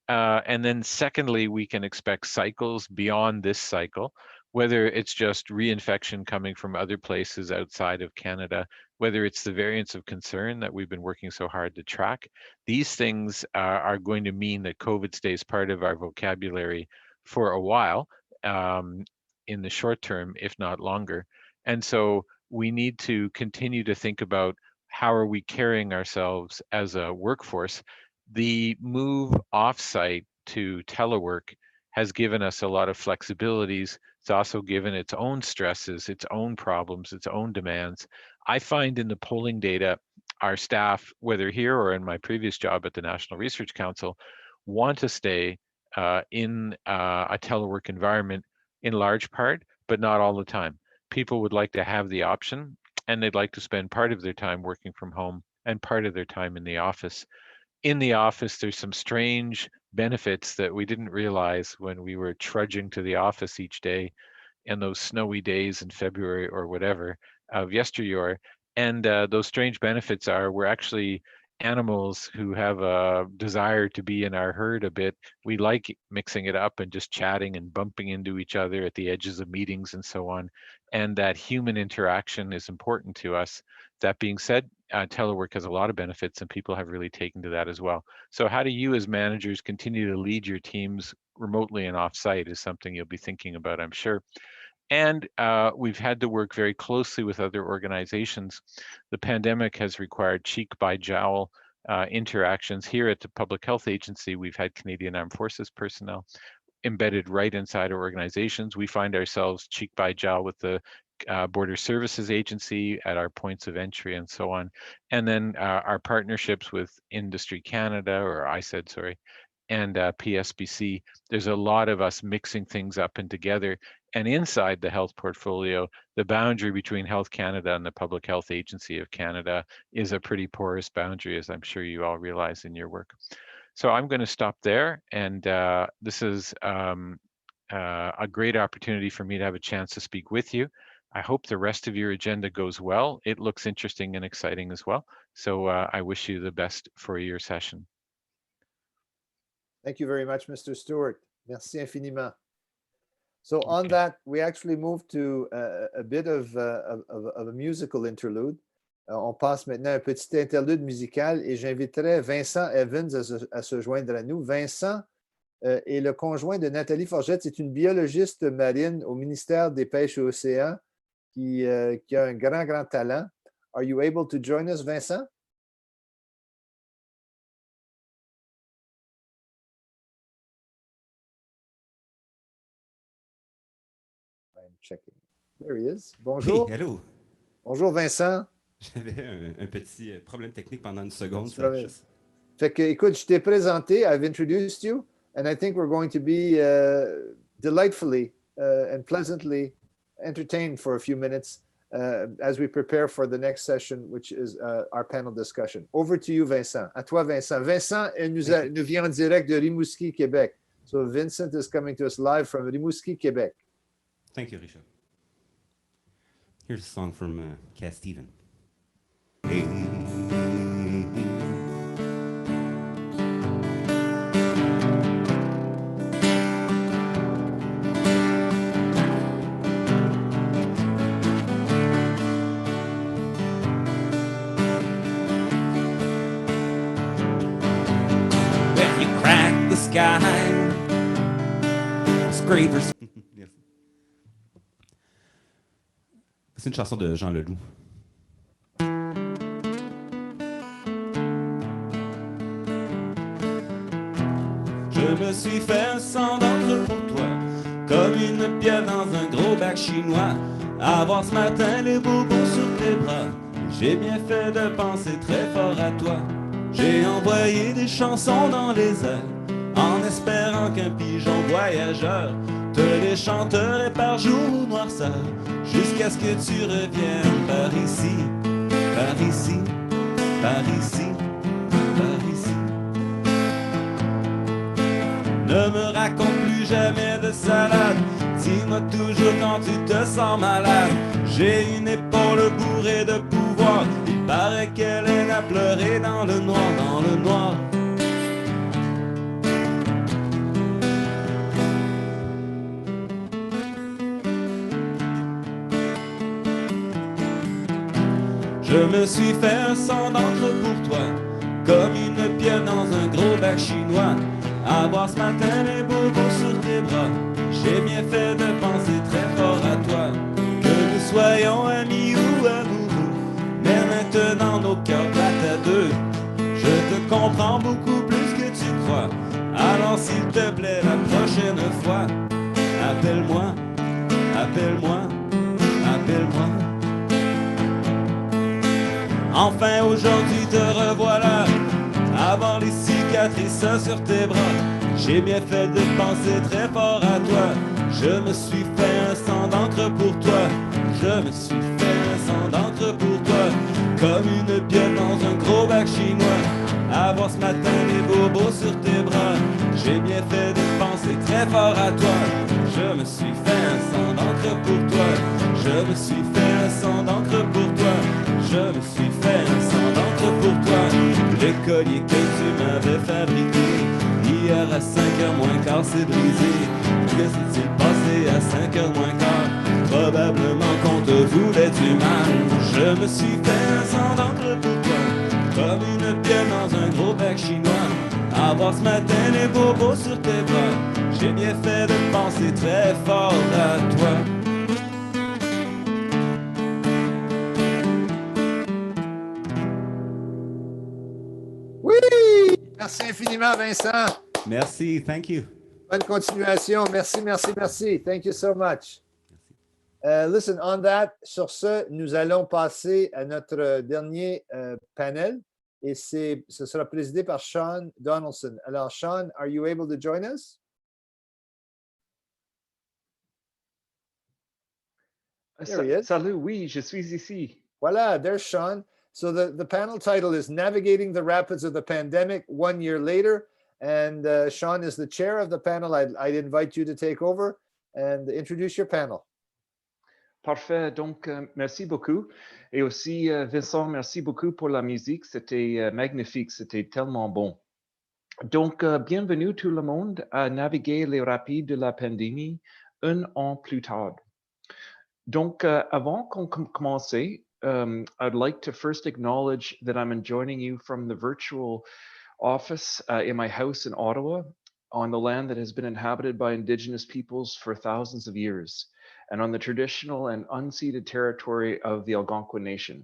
And then secondly, we can expect cycles beyond this cycle, whether it's just reinfection coming from other places outside of Canada, whether it's the variants of concern that we've been working so hard to track. These things are going to mean that COVID stays part of our vocabulary for a while, in the short term, if not longer. And so we need to continue to think about how are we carrying ourselves as a workforce. The move offsite to telework has given us a lot of flexibilities. It's also given its own stresses, its own problems, its own demands. I find in the polling data, our staff, whether here or in my previous job at the National Research Council, want to stay in a telework environment in large part, but not all the time. People would like to have the option, and they'd like to spend part of their time working from home and part of their time in the office. In the office, there's some strange benefits that we didn't realize when we were trudging to the office each day in those snowy days in February or whatever of yesteryear. And those strange benefits are we're actually animals who have a desire to be in our herd a bit. We like mixing it up and just chatting and bumping into each other at the edges of meetings and so on. And that human interaction is important to us. That being said, telework has a lot of benefits, and people have really taken to that as well. So how do you as managers continue to lead your teams remotely and off-site is something you'll be thinking about, I'm sure. And we've had to work very closely with other organizations. The pandemic has required cheek by jowl interactions. Here at the Public Health Agency, we've had Canadian Armed Forces personnel embedded right inside our organizations. We find ourselves cheek by jowl with the Border Services Agency at our points of entry and so on. And then our partnerships with Industry Canada, or ISED, sorry, and PSBC, there's a lot of us mixing things up and together. And inside the health portfolio, the boundary between Health Canada and the Public Health Agency of Canada is a pretty porous boundary, as I'm sure you all realize in your work. So I'm going to stop there. And this is a great opportunity for me to have a chance to speak with you. I hope the rest of your agenda goes well. It looks interesting and exciting as well. So I wish you the best for your session. Thank you very much, Mr. Stewart. Merci infiniment. So on that, we actually moved to a bit of a musical interlude. On passe maintenant à un petit interlude musical et j'inviterai Vincent Evans à se joindre à nous. Vincent est le conjoint de Nathalie Forgette. C'est une biologiste marine au ministère des Pêches et Océans qui a un grand talent. Are you able to join us, Vincent? I'm checking. There he is. Bonjour. Hey, hello. Bonjour, Vincent. J'avais un petit problème technique pendant une seconde. Fait que, écoute, je t'ai présenté, I've introduced you, and I think we're going to be delightfully and pleasantly entertained for a few minutes as we prepare for the next session, which is our panel discussion. Over to you, Vincent. À toi, Vincent. Vincent nous vient en direct de Rimouski, Québec. So Vincent is coming to us live from Rimouski, Québec. Thank you, Richard. Here's a song from Cat Stevens. Hey. When you crack the sky, scrapers. Yes. C'est une chanson de Jean Leloup. Je me suis fait un sang d'encre pour toi, comme une pierre dans un gros bac chinois. Avoir ce matin les bobos sur tes bras, j'ai bien fait de penser très fort à toi. J'ai envoyé des chansons dans les airs, en espérant qu'un pigeon voyageur te les chanterait par jour ou noirceur, jusqu'à ce que tu reviennes par ici, par ici, par ici, par ici. Ne me raconte plus jamais de salade, dis-moi toujours quand tu te sens malade. J'ai une épaule bourrée de pouvoir, il paraît qu'elle est à pleurer dans le noir, dans le noir. Je me suis fait un sang d'encre pour toi, comme une pierre dans un gros bac chinois. À voir ce matin les bobos sur tes bras, j'ai bien fait de penser très fort à toi. Que nous soyons amis ou amoureux, mais maintenant nos cœurs battent à deux. Je te comprends beaucoup plus que tu crois, alors s'il te plaît la prochaine fois, appelle-moi, appelle-moi, appelle-moi. Enfin aujourd'hui te revoilà, avant les cicatrices sur tes bras. J'ai bien fait de penser très fort à toi. Je me suis fait un sang d'encre pour toi. Je me suis fait un sang d'encre pour toi, comme une bielle dans un gros bac chinois. Avoir ce matin les bobos sur tes bras, j'ai bien fait de penser très fort à toi. Je me suis fait un sang d'encre pour toi. Je me suis fait un sang d'encre pour toi. Je me suis fait un sang d'encre pour toi. Le collier que tu m'avais fabriqué hier à 5h moins quart s'est brisé. Que s'est-il passé à 5h moins quart? Probablement qu'on te voulait du mal. Je me suis fait un sang d'encre pour toi. comme une pièce dans un gros bec chinois. Avoir ce matin les bobos sur tes bras, j'ai bien fait de penser très fort à toi. Oui! Merci infiniment, Vincent. Merci, thank you. Bonne continuation. Merci, merci, merci. Thank you so much. Listen, on that, sur ce, nous allons passer à notre dernier panel et ce sera présidé par Sean Donaldson. Alors, Sean, are you able to join us? There he is. Salut, oui, je suis ici. Voila, there's Sean. So the panel title is Navigating the Rapids of the Pandemic 1 Year Later. And Sean is the chair of the panel. I'd invite you to take over and introduce your panel. Parfait, donc merci beaucoup. Et aussi, Vincent, merci beaucoup pour la musique. C'était magnifique, c'était tellement bon. Donc, bienvenue tout le monde à naviguer les rapides de la pandémie 1 an plus tard. Donc, avant qu'on commence, I'd like to first acknowledge that I'm joining you from the virtual office in my house in Ottawa on the land that has been inhabited by Indigenous peoples for thousands of years and on the traditional and unceded territory of the Algonquin Nation.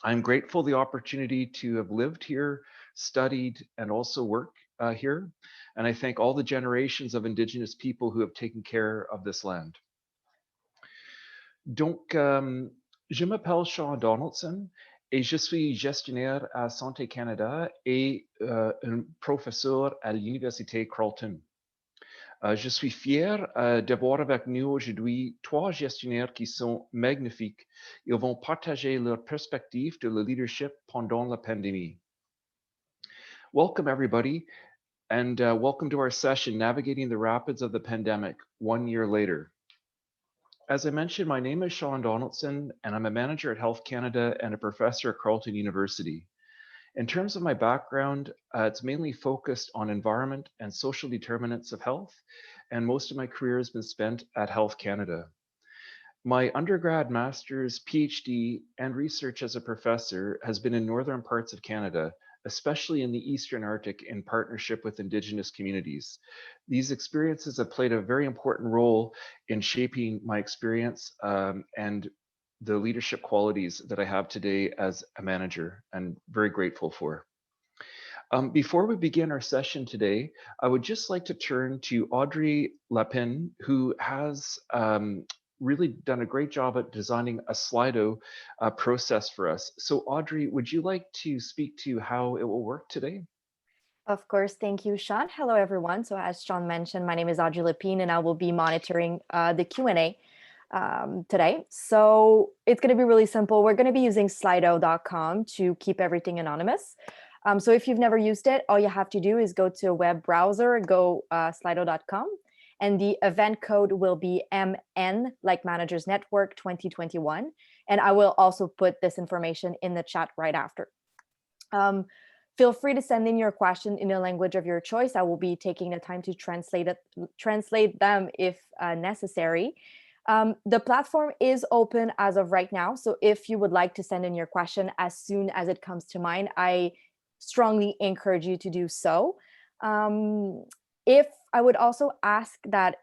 I'm grateful for the opportunity to have lived here, studied, and also work here. And I thank all the generations of Indigenous people who have taken care of this land. Donc, je m'appelle Sean Donaldson et je suis gestionnaire à Santé Canada et un professeur à l'Université Carleton. Je suis fier d'avoir avec nous aujourd'hui 3 gestionnaires qui sont magnifiques. Ils vont partager leur perspective de le leadership pendant la pandémie. Welcome, everybody, and welcome to our session, Navigating the Rapids of the Pandemic 1 Year Later. As I mentioned, my name is Sean Donaldson, and I'm a manager at Health Canada and a professor at Carleton University. In terms of my background, it's mainly focused on environment and social determinants of health, and most of my career has been spent at Health Canada. My undergrad, master's, PhD, and research as a professor has been in northern parts of Canada, especially in the Eastern Arctic in partnership with Indigenous communities. These experiences have played a very important role in shaping my experience and the leadership qualities that I have today as a manager, and very grateful for. Before we begin our session today, I would just like to turn to Audrey Lapin, who has really done a great job at designing a Slido process for us. So Audrey, would you like to speak to how it will work today? Of course, thank you, Sean. Hello, everyone. So as Sean mentioned, my name is Audrey Lapin, and I will be monitoring the Q&A today. So it's going to be really simple. We're going to be using slido.com to keep everything anonymous. So if you've never used it, all you have to do is go to a web browser, go slido.com, and the event code will be MN, like Managers Network 2021. And I will also put this information in the chat right after. Feel free to send in your question in a language of your choice. I will be taking the time to translate them if necessary. The platform is open as of right now. So if you would like to send in your question as soon as it comes to mind, I strongly encourage you to do so. If I would also ask that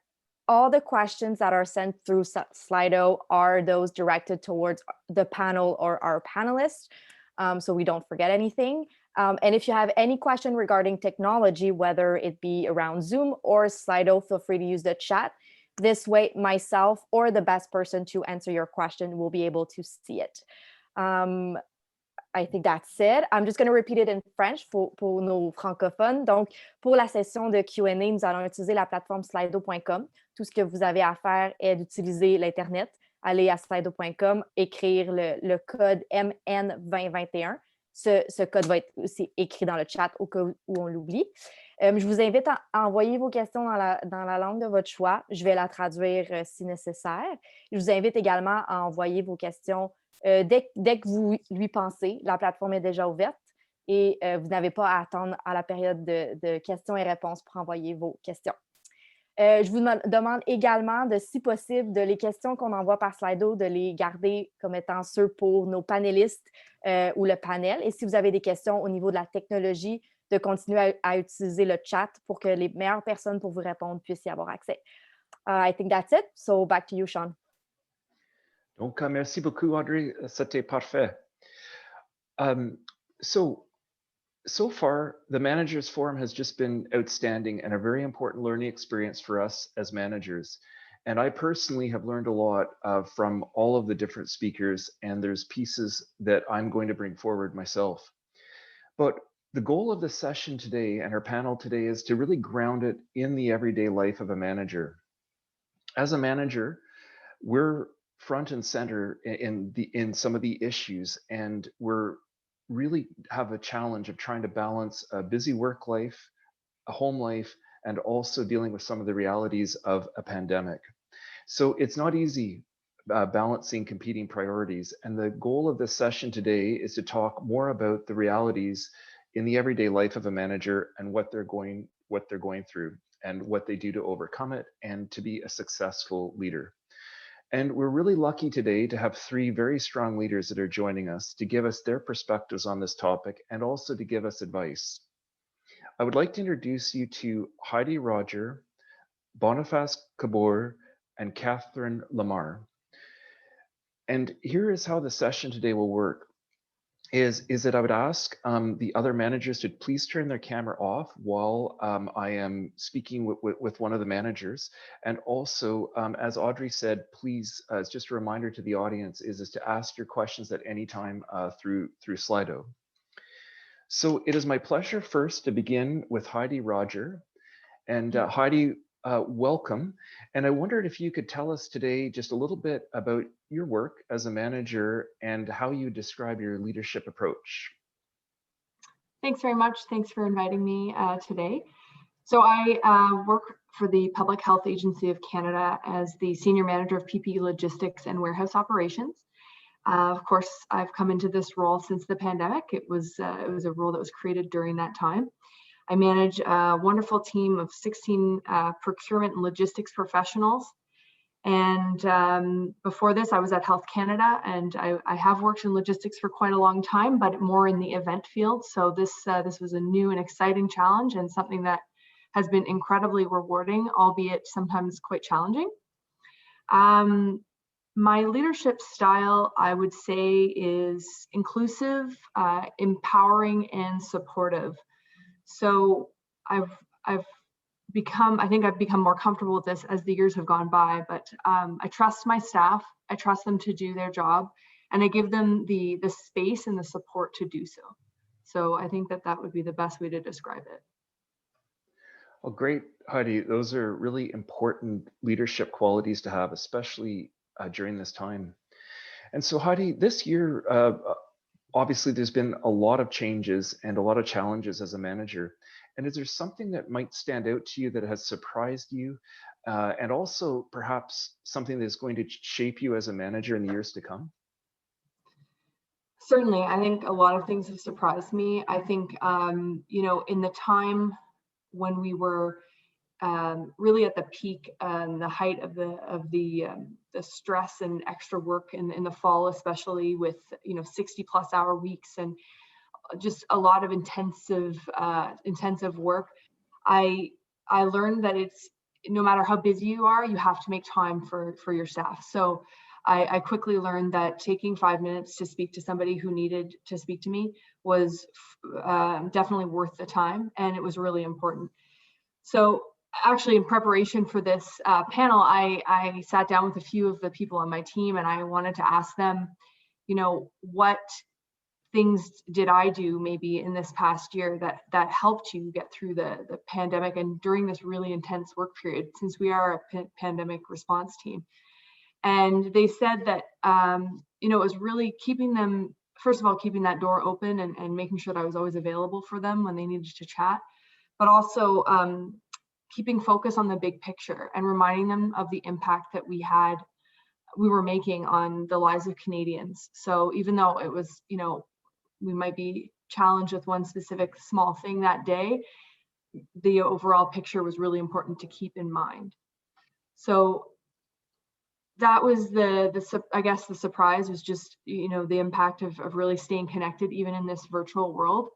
all the questions that are sent through Slido are those directed towards the panel or our panelists, so we don't forget anything. And if you have any question regarding technology, whether it be around Zoom or Slido, feel free to use the chat. This way, myself or the best person to answer your question will be able to see it. I think that's it. I'm just going to repeat it in French pour nos francophones. Donc, pour la session de Q&A, nous allons utiliser la plateforme slido.com. Tout ce que vous avez à faire est d'utiliser l'Internet. Aller à slido.com, écrire le code MN2021. Ce code va être aussi écrit dans le chat au cas où on l'oublie. Je vous invite à envoyer vos questions dans la langue de votre choix. Je vais la traduire si nécessaire. Je vous invite également à envoyer vos questions dès que vous lui pensez. La plateforme est déjà ouverte et vous n'avez pas à attendre à la période de questions et réponses pour envoyer vos questions. Je vous demande également de, si possible, de les questions qu'on envoie par Slido, de les garder comme étant ceux pour nos panélistes ou le panel. Et si vous avez des questions au niveau de la technologie, de continuer à utiliser le chat pour que les meilleures personnes pour vous répondre puissent y avoir accès. I think that's it. So back to you, Sean. Donc, merci beaucoup, Audrey. C'était parfait. So far, the Managers Forum has just been outstanding and a very important learning experience for us as managers. And I personally have learned a lot from all of the different speakers, and there's pieces that I'm going to bring forward myself. But the goal of the session today and our panel today is to really ground it in the everyday life of a manager. As a manager, we're front and center in some of the issues, and we're really have a challenge of trying to balance a busy work life, a home life, and also dealing with some of the realities of a pandemic. So it's not easy balancing competing priorities. And the goal of this session today is to talk more about the realities in the everyday life of a manager and what they're going through and what they do to overcome it and to be a successful leader. And we're really lucky today to have three very strong leaders that are joining us to give us their perspectives on this topic and also to give us advice. I would like to introduce you to Heidi Roger, Boniface Kabor, and Catherine Lamar. And here is how the session today will work. Is that I would ask the other managers to please turn their camera off while I am speaking with one of the managers. And also, as Audrey said, please, as just a reminder to the audience, is to ask your questions at any time through Slido. So it is my pleasure first to begin with Heidi Roger. And Heidi, welcome. And I wondered if you could tell us today just a little bit about your work as a manager and how you describe your leadership approach. Thanks very much. Thanks for inviting me today. So I work for the Public Health Agency of Canada as the Senior Manager of PPE Logistics and Warehouse Operations. Of course, I've come into this role since the pandemic. It was a role that was created during that time. I manage a wonderful team of 16 procurement and logistics professionals. And before this, I was at Health Canada, and I have worked in logistics for quite a long time, but more in the event field. So this was a new and exciting challenge and something that has been incredibly rewarding, albeit sometimes quite challenging. My leadership style, I would say, is inclusive, empowering, and supportive. So I think I've become more comfortable with this as the years have gone by, but I trust my staff, I trust them to do their job, and I give them the space and the support to do so. So I think that would be the best way to describe it. Well, great, Heidi. Those are really important leadership qualities to have, especially during this time. And so Heidi, this year, obviously there's been a lot of changes and a lot of challenges as a manager. And is there something that might stand out to you that has surprised you? And also perhaps something that's going to shape you as a manager in the years to come? Certainly, I think a lot of things have surprised me. I think, in the time when we were really at the peak and the height of the stress and extra work in the fall, especially with 60+ hour weeks and just a lot of intensive work, I learned that it's no matter how busy you are, you have to make time for your staff. So I quickly learned that taking 5 minutes to speak to somebody who needed to speak to me was definitely worth the time, and it was really important. So actually, in preparation for this panel, I sat down with a few of the people on my team, and I wanted to ask them, what things did I do maybe in this past year that helped you get through the pandemic and during this really intense work period, since we are a pandemic response team. And they said that, it was really keeping them, first of all, keeping that door open and making sure that I was always available for them when they needed to chat, but also keeping focus on the big picture and reminding them of the impact that we were making on the lives of Canadians. So even though it was, we might be challenged with one specific small thing that day, the overall picture was really important to keep in mind. So that was I guess the surprise was just, you know, the impact of really staying connected even in this virtual world.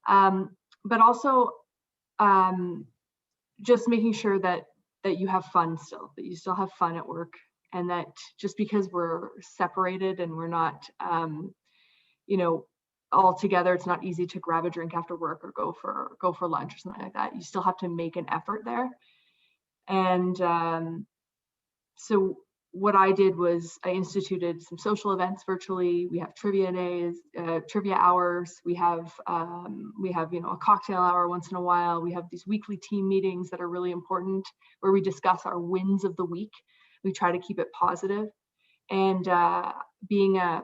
But also just making sure that you have fun still, that you still have fun at work, and that just because we're separated and we're not, you know, all together, it's not easy to grab a drink after work or go for lunch or something like that. You still have to make an effort there. And so what I did was I instituted some social events virtually. We have trivia days, trivia hours. We have you know, a cocktail hour once in a while. We have these weekly team meetings that are really important, where we discuss our wins of the week. We try to keep it positive. And being a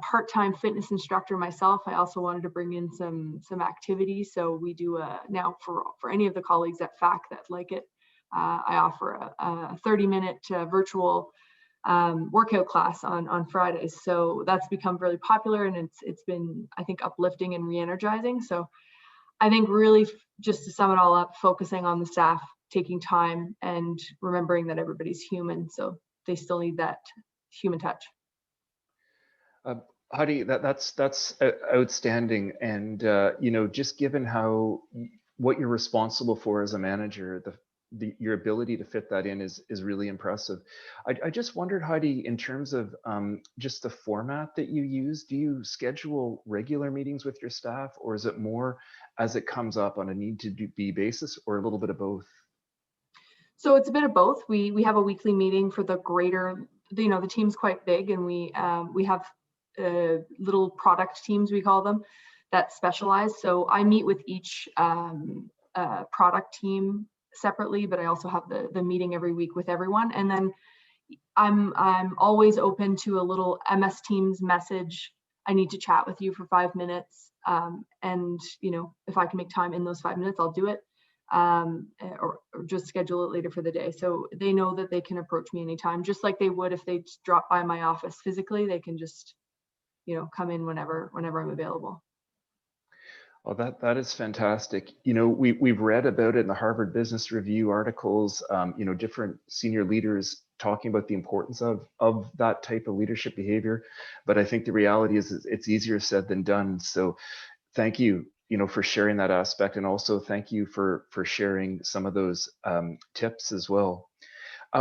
part-time fitness instructor myself, I also wanted to bring in some activities. So we do now for any of the colleagues at PHAC that like it, I offer a 30-minute virtual workout class on Fridays. So that's become really popular, and it's been, I think, uplifting and re-energizing. So I think really, just to sum it all up, focusing on the staff, taking time, and remembering that everybody's human, so they still need that human touch. Heidi, that's outstanding, and you know, just given what you're responsible for as a manager, your ability to fit that in is really impressive. I just wondered, Heidi, in terms of just the format that you use, do you schedule regular meetings with your staff, or is it more as it comes up on a need to be basis, or a little bit of both? So it's a bit of both. We have a weekly meeting for the greater, you know, the team's quite big, and we have little product teams, we call them, that specialize. So I meet with each product team separately, but I also have the meeting every week with everyone. And then I'm always open to a little MS Teams message. I need to chat with you for 5 minutes. And, you know, if I can make time in those 5 minutes, I'll do it. Or just schedule it later for the day. So they know that they can approach me anytime, just like they would if they drop by my office physically. They can just, you know, come in whenever I'm available. Oh, that is fantastic. You know, we've read about it in the Harvard Business Review articles, you know, different senior leaders talking about the importance of that type of leadership behavior. But I think the reality is it's easier said than done. So thank you, you know, for sharing that aspect. And also thank you for sharing some of those tips as well.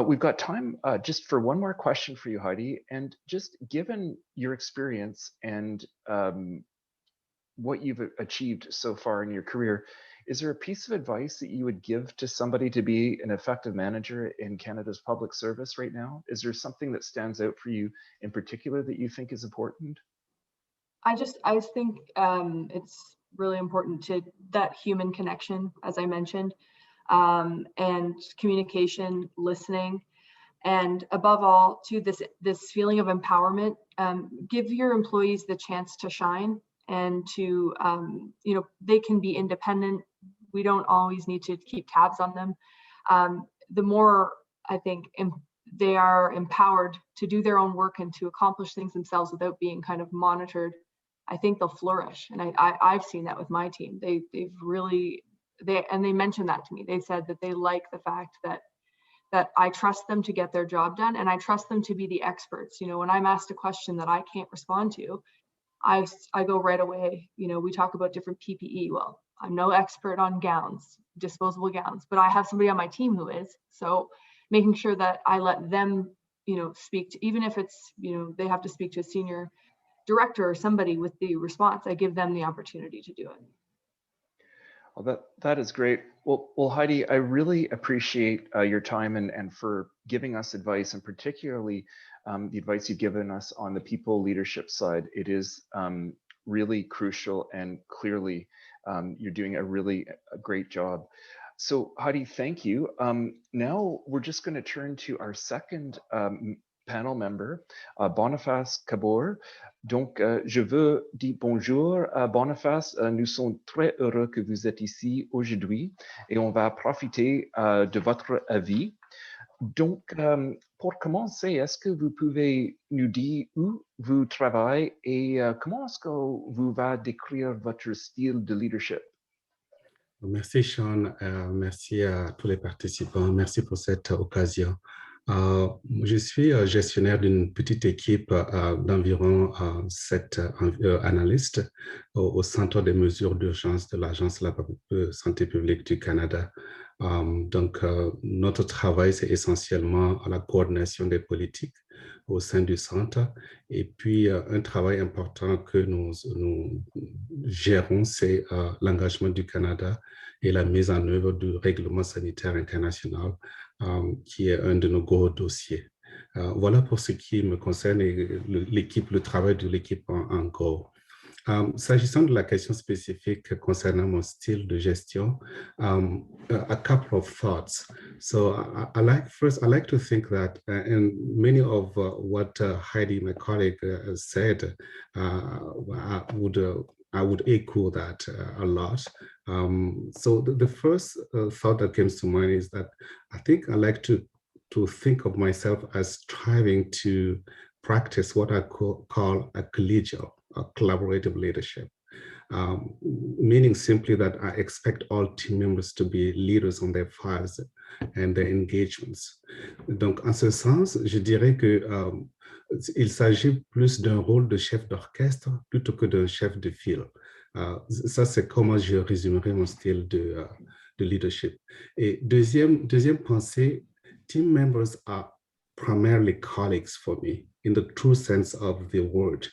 We've got time just for one more question for you, Heidi. And just given your experience and what you've achieved so far in your career, is there a piece of advice that you would give to somebody to be an effective manager in Canada's public service right now? Is there something that stands out for you in particular that you think is important? I think it's really important to that human connection, as I mentioned, and communication, listening, and above all, to this feeling of empowerment. Give your employees the chance to shine, and to, you know, they can be independent. We don't always need to keep tabs on them. The more, I think, they are empowered to do their own work and to accomplish things themselves without being kind of monitored, I think they'll flourish. And I've seen that with my team. They've really, they mentioned that to me. They said that they like the fact that I trust them to get their job done, and I trust them to be the experts. You know, when I'm asked a question that I can't respond to, I go right away. You know, we talk about different PPE. Well, I'm no expert on gowns, disposable gowns, but I have somebody on my team who is. So making sure that I let them, you know, speak to, even if it's, you know, they have to speak to a senior director or somebody with the response, I give them the opportunity to do it. Well, that is great. Well, Heidi, I really appreciate your time and for giving us advice, and particularly the advice you've given us on the people leadership side. It is really crucial, and clearly you're doing a great job. So Heidi, thank you. Now we're just going to turn to our second panel member, Boniface Cabor. Donc, je veux dire bonjour à Boniface. Nous sommes très heureux que vous êtes ici aujourd'hui et on va profiter de votre avis. Donc, pour commencer, est-ce que vous pouvez nous dire où vous travaillez et comment est-ce que vous va décrire votre style de leadership? Merci Sean, merci à tous les participants, merci pour cette occasion. Je suis gestionnaire d'une petite équipe d'environ 7 analystes au Centre des mesures d'urgence de l'Agence de la santé publique du Canada. Donc, notre travail, c'est essentiellement la coordination des politiques au sein du centre. Et puis, un travail important que nous gérons, c'est l'engagement du Canada et la mise en œuvre du règlement sanitaire international, qui est un de nos gros dossiers. Voilà pour ce qui me concerne et le travail de l'équipe en gros. S'agissant de la question spécifique concernant mon style de gestion, a couple of thoughts. So I like to think that, and many of what Heidi, my colleague, said, I would echo that a lot. So the first thought that comes to mind is that I think I like to think of myself as striving to practice what I call a collegial, a collaborative leadership, meaning simply that I expect all team members to be leaders on their files and their engagements. Donc, en ce sens, je dirais que il s'agit plus d'un rôle de chef d'orchestre plutôt que d'un chef de file. Ça, c'est comment je résumerai mon style de leadership. Et deuxième pensée, team members are primarily colleagues for me in the true sense of the word.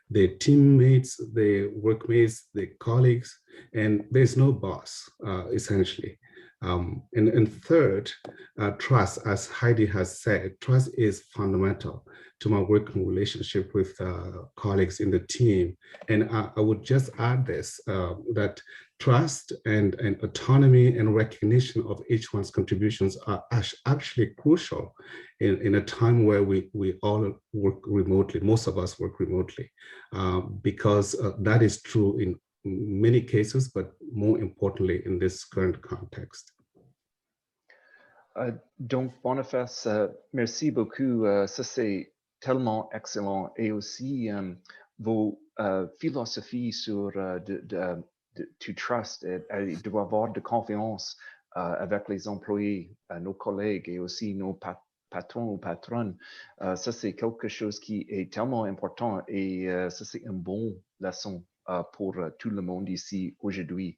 Their teammates, their workmates, their colleagues, and there's no boss, essentially. And third, trust, as Heidi has said, trust is fundamental to my working relationship with colleagues in the team. And I would just add this, that trust and autonomy and recognition of each one's contributions are actually crucial in a time where we all work remotely. Most of us work remotely, because that is true in many cases, but more importantly in this current context. Donc, Boniface, merci beaucoup. Ça, c'est tellement excellent. Et aussi, vos philosophies sur to trust, et de avoir de confiance avec les employés, nos collègues et aussi nos patrons ou patronnes. Ça, c'est quelque chose qui est tellement important et ça, c'est une bonne leçon pour tout le monde ici aujourd'hui.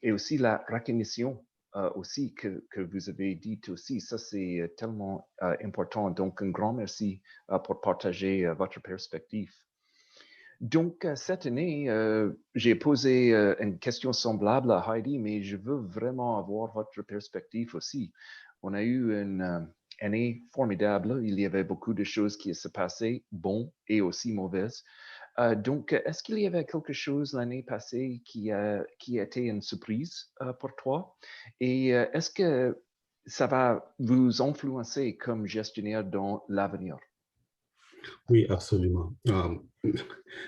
Et aussi la recognition aussi que vous avez dit aussi, ça c'est tellement important. Donc, un grand merci pour partager votre perspective. Donc, cette année, j'ai posé une question semblable à Heidi, mais je veux vraiment avoir votre perspective aussi. On a eu une année formidable. Il y avait beaucoup de choses qui se passaient, bonnes et aussi mauvaises. Donc, est-ce qu'il y avait quelque chose l'année passée qui a été une surprise pour toi? Et est-ce que ça va vous influencer comme gestionnaire dans l'avenir? Oui, absolument.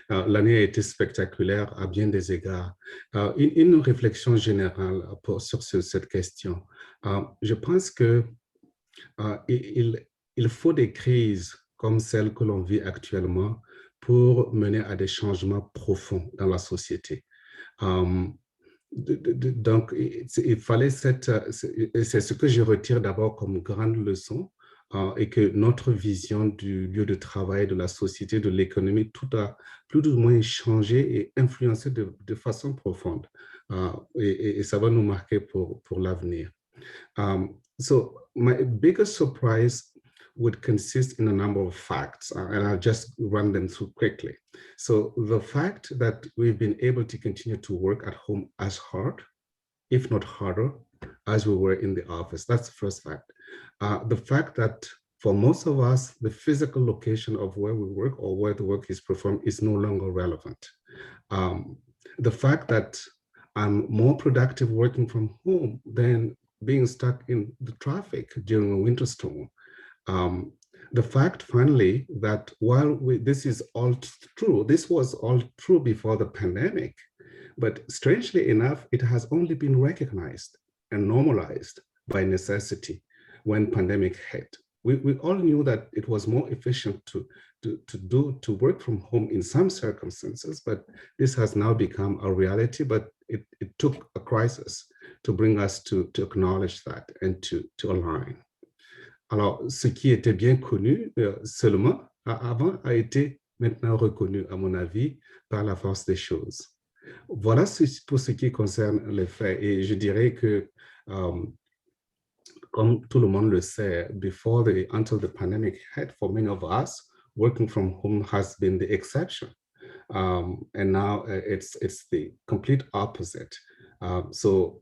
L'année a été spectaculaire à bien des égards. Une réflexion générale sur cette question. Je pense que il faut des crises comme celle que l'on vit actuellement pour mener à des changements profonds dans la société. Donc, il fallait c'est ce que je retire d'abord comme grande leçon, et que notre vision du lieu de travail, de la société, de l'économie, tout a plus ou moins changé et influencé de façon profonde. Et ça va nous marquer pour l'avenir. So my biggest surprise would consist in a number of facts, and I'll just run them through quickly. So the fact that we've been able to continue to work at home as hard, if not harder, as we were in the office. That's the first fact. The fact that for most of us, the physical location of where we work or where the work is performed is no longer relevant. The fact that I'm more productive working from home than being stuck in the traffic during a winter storm. The fact, finally, that while this is all true, this was all true before the pandemic, but strangely enough, it has only been recognized and normalized by necessity when pandemic hit. We all knew that it was more efficient to work from home in some circumstances, but this has now become a reality. But it took a crisis to bring us to acknowledge that and to align. Alors, ce qui était bien connu seulement avant a été maintenant reconnu, à mon avis, par la force des choses. Voilà pour ce qui concerne les faits. Et je dirais que, comme tout le monde le sait, until the pandemic hit, for many of us, working from home has been the exception. And now it's the complete opposite. So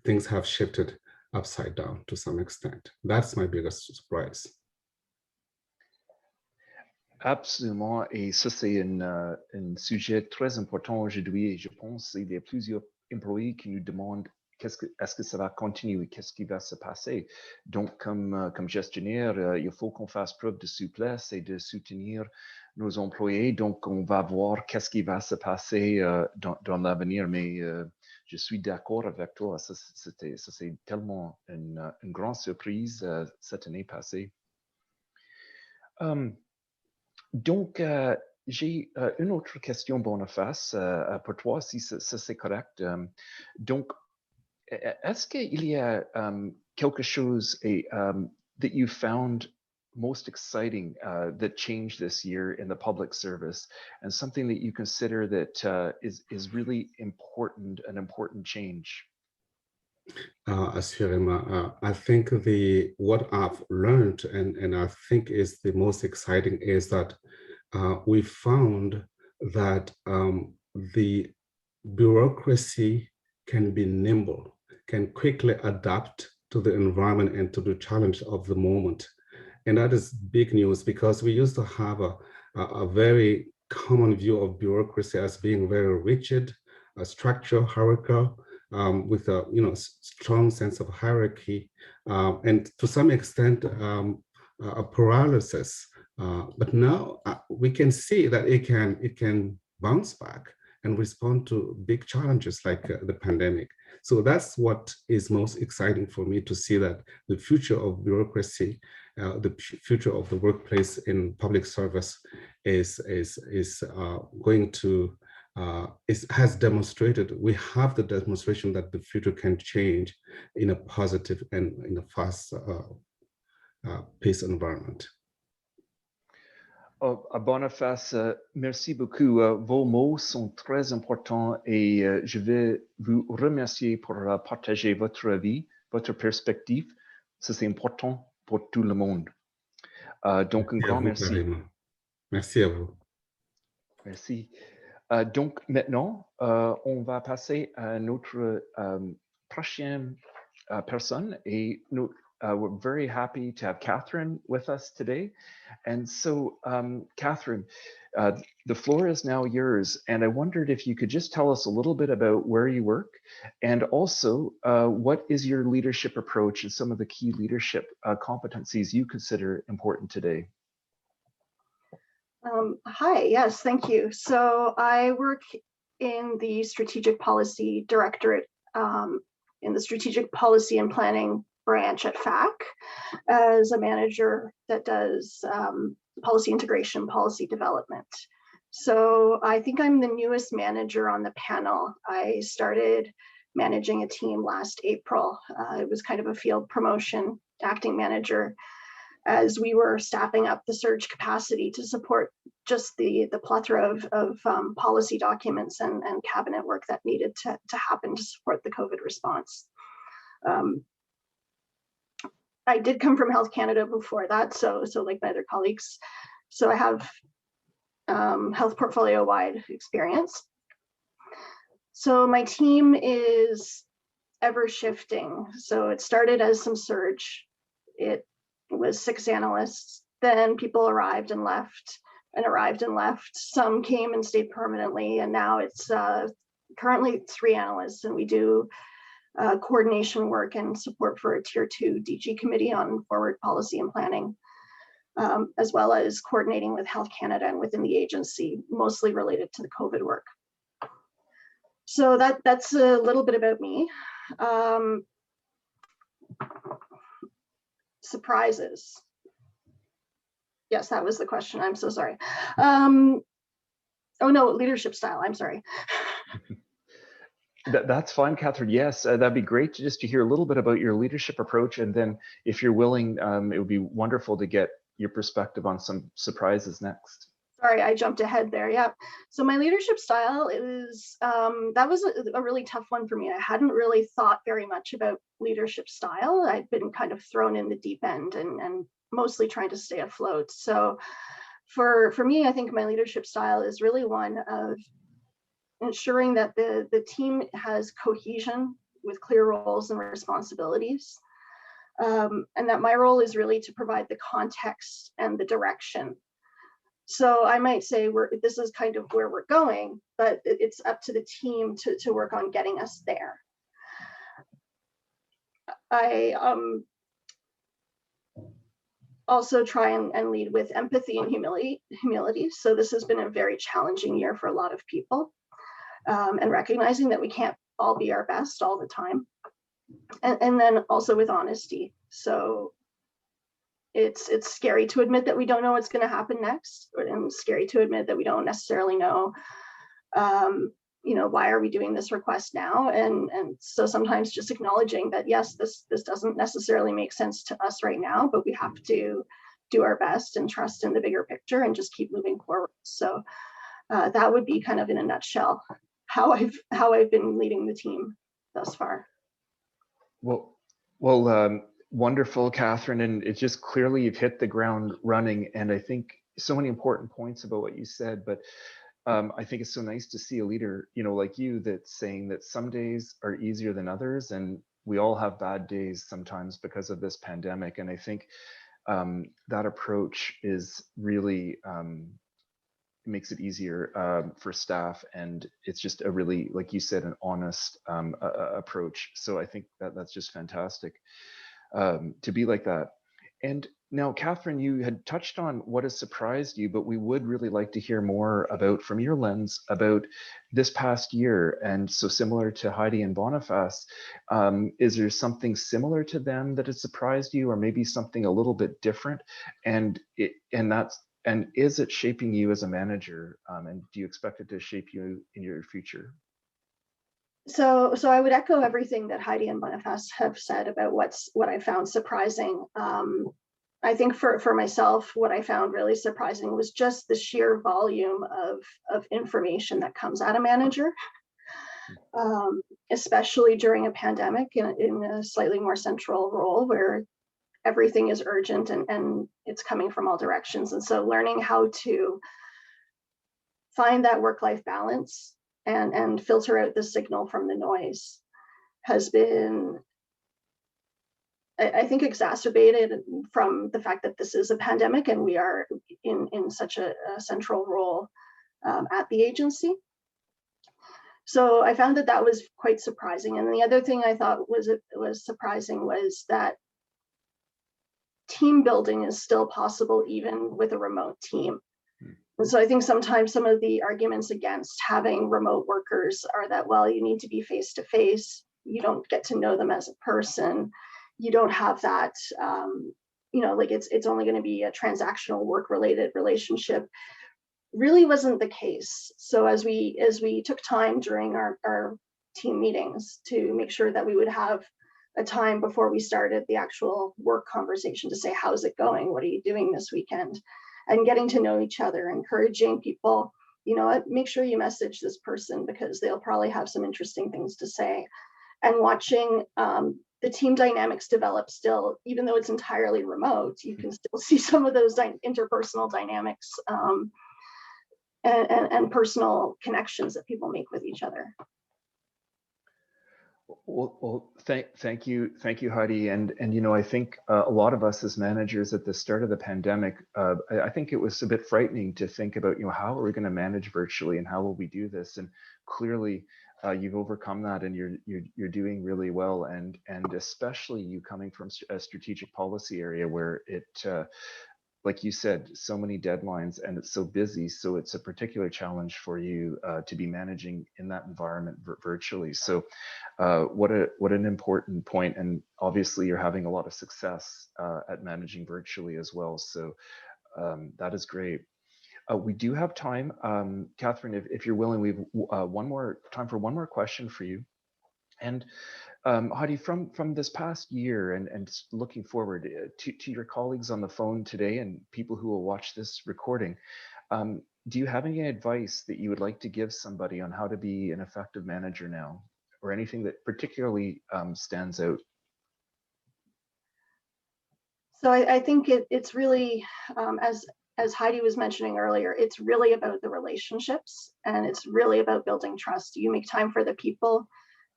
things have shifted upside down to some extent. That's my biggest surprise. Absolument, et ça c'est un sujet très important aujourd'hui et je pense qu'il y a plusieurs employés qui nous demandent est-ce que ça va continuer, qu'est-ce qui va se passer. Donc comme gestionnaire, il faut qu'on fasse preuve de souplesse et de soutenir nos employés. Donc on va voir qu'est-ce qui va se passer dans l'avenir, mais je suis d'accord avec toi, ça c'est tellement une grande surprise cette année passée. Donc, j'ai une autre question, Boniface, pour toi, si ça c'est correct. Donc, est-ce qu'il y a quelque chose that you found most exciting that changed this year in the public service, and something that you consider that is really important, an important change? Assurément. I think what I've learned and I think is the most exciting is that we found that the bureaucracy can be nimble, can quickly adapt to the environment and to the challenge of the moment. And that is big news, because we used to have a very common view of bureaucracy as being very rigid, structural, hierarchical, with a strong sense of hierarchy, and to some extent a paralysis. But now we can see that it can bounce back and respond to big challenges like the pandemic. So that's what is most exciting for me, to see that the future of bureaucracy, the future of the workplace in public service is going to has demonstrated, we have the demonstration that the future can change in a positive and in a fast paced environment. Boniface, merci beaucoup. Vos mots sont très importants et je vais vous remercier pour partager votre avis, votre perspective. Ça, c'est important pour tout le monde. Donc, un grand merci. Carrément. Merci à vous. Merci. Donc, maintenant, on va passer à notre prochaine personne. Et we're very happy to have Catherine with us today. And so, Catherine, the floor is now yours. And I wondered if you could just tell us a little bit about where you work, and also what is your leadership approach and some of the key leadership competencies you consider important today. Hi, yes, thank you. So I work in the Strategic Policy Directorate, in the Strategic Policy and Planning branch at PHAC, as a manager that does policy integration, policy development. So I think I'm the newest manager on the panel. I started managing a team last April. It was kind of a field promotion, acting manager, as we were staffing up the surge capacity to support just the plethora of policy documents and cabinet work that needed to happen to support the COVID response. I did come from Health Canada before that, so like my other colleagues. So I have health portfolio-wide experience. So my team is ever shifting. So it started as some surge. It was 6 analysts. Then people arrived and left. Some came and stayed permanently, and now it's currently 3 analysts, and we do coordination work and support for a Tier 2 DG committee on forward policy and planning, as well as coordinating with Health Canada and within the agency, mostly related to the COVID work. So that's a little bit about me. Surprises. Yes, that was the question. I'm so sorry. Oh no, leadership style. I'm sorry. That's fine, Catherine. Yes, that'd be great just to hear a little bit about your leadership approach. And then if you're willing, it would be wonderful to get your perspective on some surprises next. Sorry, I jumped ahead there. Yeah. So my leadership style is, that was a really tough one for me. I hadn't really thought very much about leadership style. I'd been kind of thrown in the deep end and mostly trying to stay afloat. So for me, I think my leadership style is really one of ensuring that the team has cohesion with clear roles and responsibilities. And that my role is really to provide the context and the direction. So I might say this is kind of where we're going, but it's up to the team to work on getting us there. I also try and lead with empathy and humility. So this has been a very challenging year for a lot of people, and recognizing that we can't all be our best all the time. And then also with honesty. So it's scary to admit that we don't know what's going to happen next, and scary to admit that we don't necessarily know, why are we doing this request now? And so sometimes just acknowledging that, yes, this doesn't necessarily make sense to us right now, but we have to do our best and trust in the bigger picture and just keep moving forward. So that would be kind of in a nutshell how I've been leading the team thus far. Well, wonderful, Catherine. And it's just clearly you've hit the ground running. And I think so many important points about what you said, but I think it's so nice to see a leader, like you, that's saying that some days are easier than others. And we all have bad days sometimes because of this pandemic. And I think that approach is really, makes it easier for staff. And it's just a really, like you said, an honest approach. So I think that's just fantastic to be like that. And now, Catherine, you had touched on what has surprised you, but we would really like to hear more about, from your lens, about this past year. And so similar to Heidi and Boniface, is there something similar to them that has surprised you, or maybe something a little bit different? And is it shaping you as a manager? And do you expect it to shape you in your future? So I would echo everything that Heidi and Boniface have said about what I found surprising. I think for myself, what I found really surprising was just the sheer volume of information that comes at a manager, especially during a pandemic in a slightly more central role where everything is urgent and it's coming from all directions. And so learning how to find that work-life balance and filter out the signal from the noise has been, I think, exacerbated from the fact that this is a pandemic and we are in such a central role at the agency. So I found that was quite surprising. And the other thing I thought was surprising was that team building is still possible even with a remote team. And so I think sometimes some of the arguments against having remote workers are that, well, you need to be face to face. You don't get to know them as a person. You don't have that, like it's only going to be a transactional work related relationship. Really wasn't the case. So as we took time during our team meetings to make sure that we would have a time before we started the actual work conversation to say, how's it going? What are you doing this weekend? And getting to know each other, encouraging people, make sure you message this person because they'll probably have some interesting things to say. And watching the team dynamics develop still, even though it's entirely remote, you can still see some of those interpersonal dynamics and personal connections that people make with each other. Well, thank you, Heidi. And I think a lot of us as managers at the start of the pandemic, I think it was a bit frightening to think about, how are we going to manage virtually and how will we do this? And clearly, you've overcome that, and you're doing really well. And especially you coming from a strategic policy area where it, like you said, so many deadlines and it's so busy. So it's a particular challenge for you to be managing in that environment virtually. So what an important point. And obviously you're having a lot of success at managing virtually as well. So that is great. We do have time. Catherine, if you're willing, we've time for one more question for you. And Heidi, from this past year and looking forward to your colleagues on the phone today and people who will watch this recording, do you have any advice that you would like to give somebody on how to be an effective manager now, or anything that particularly stands out? So I think it's really, as Heidi was mentioning earlier, it's really about the relationships, and it's really about building trust. You make time for the people,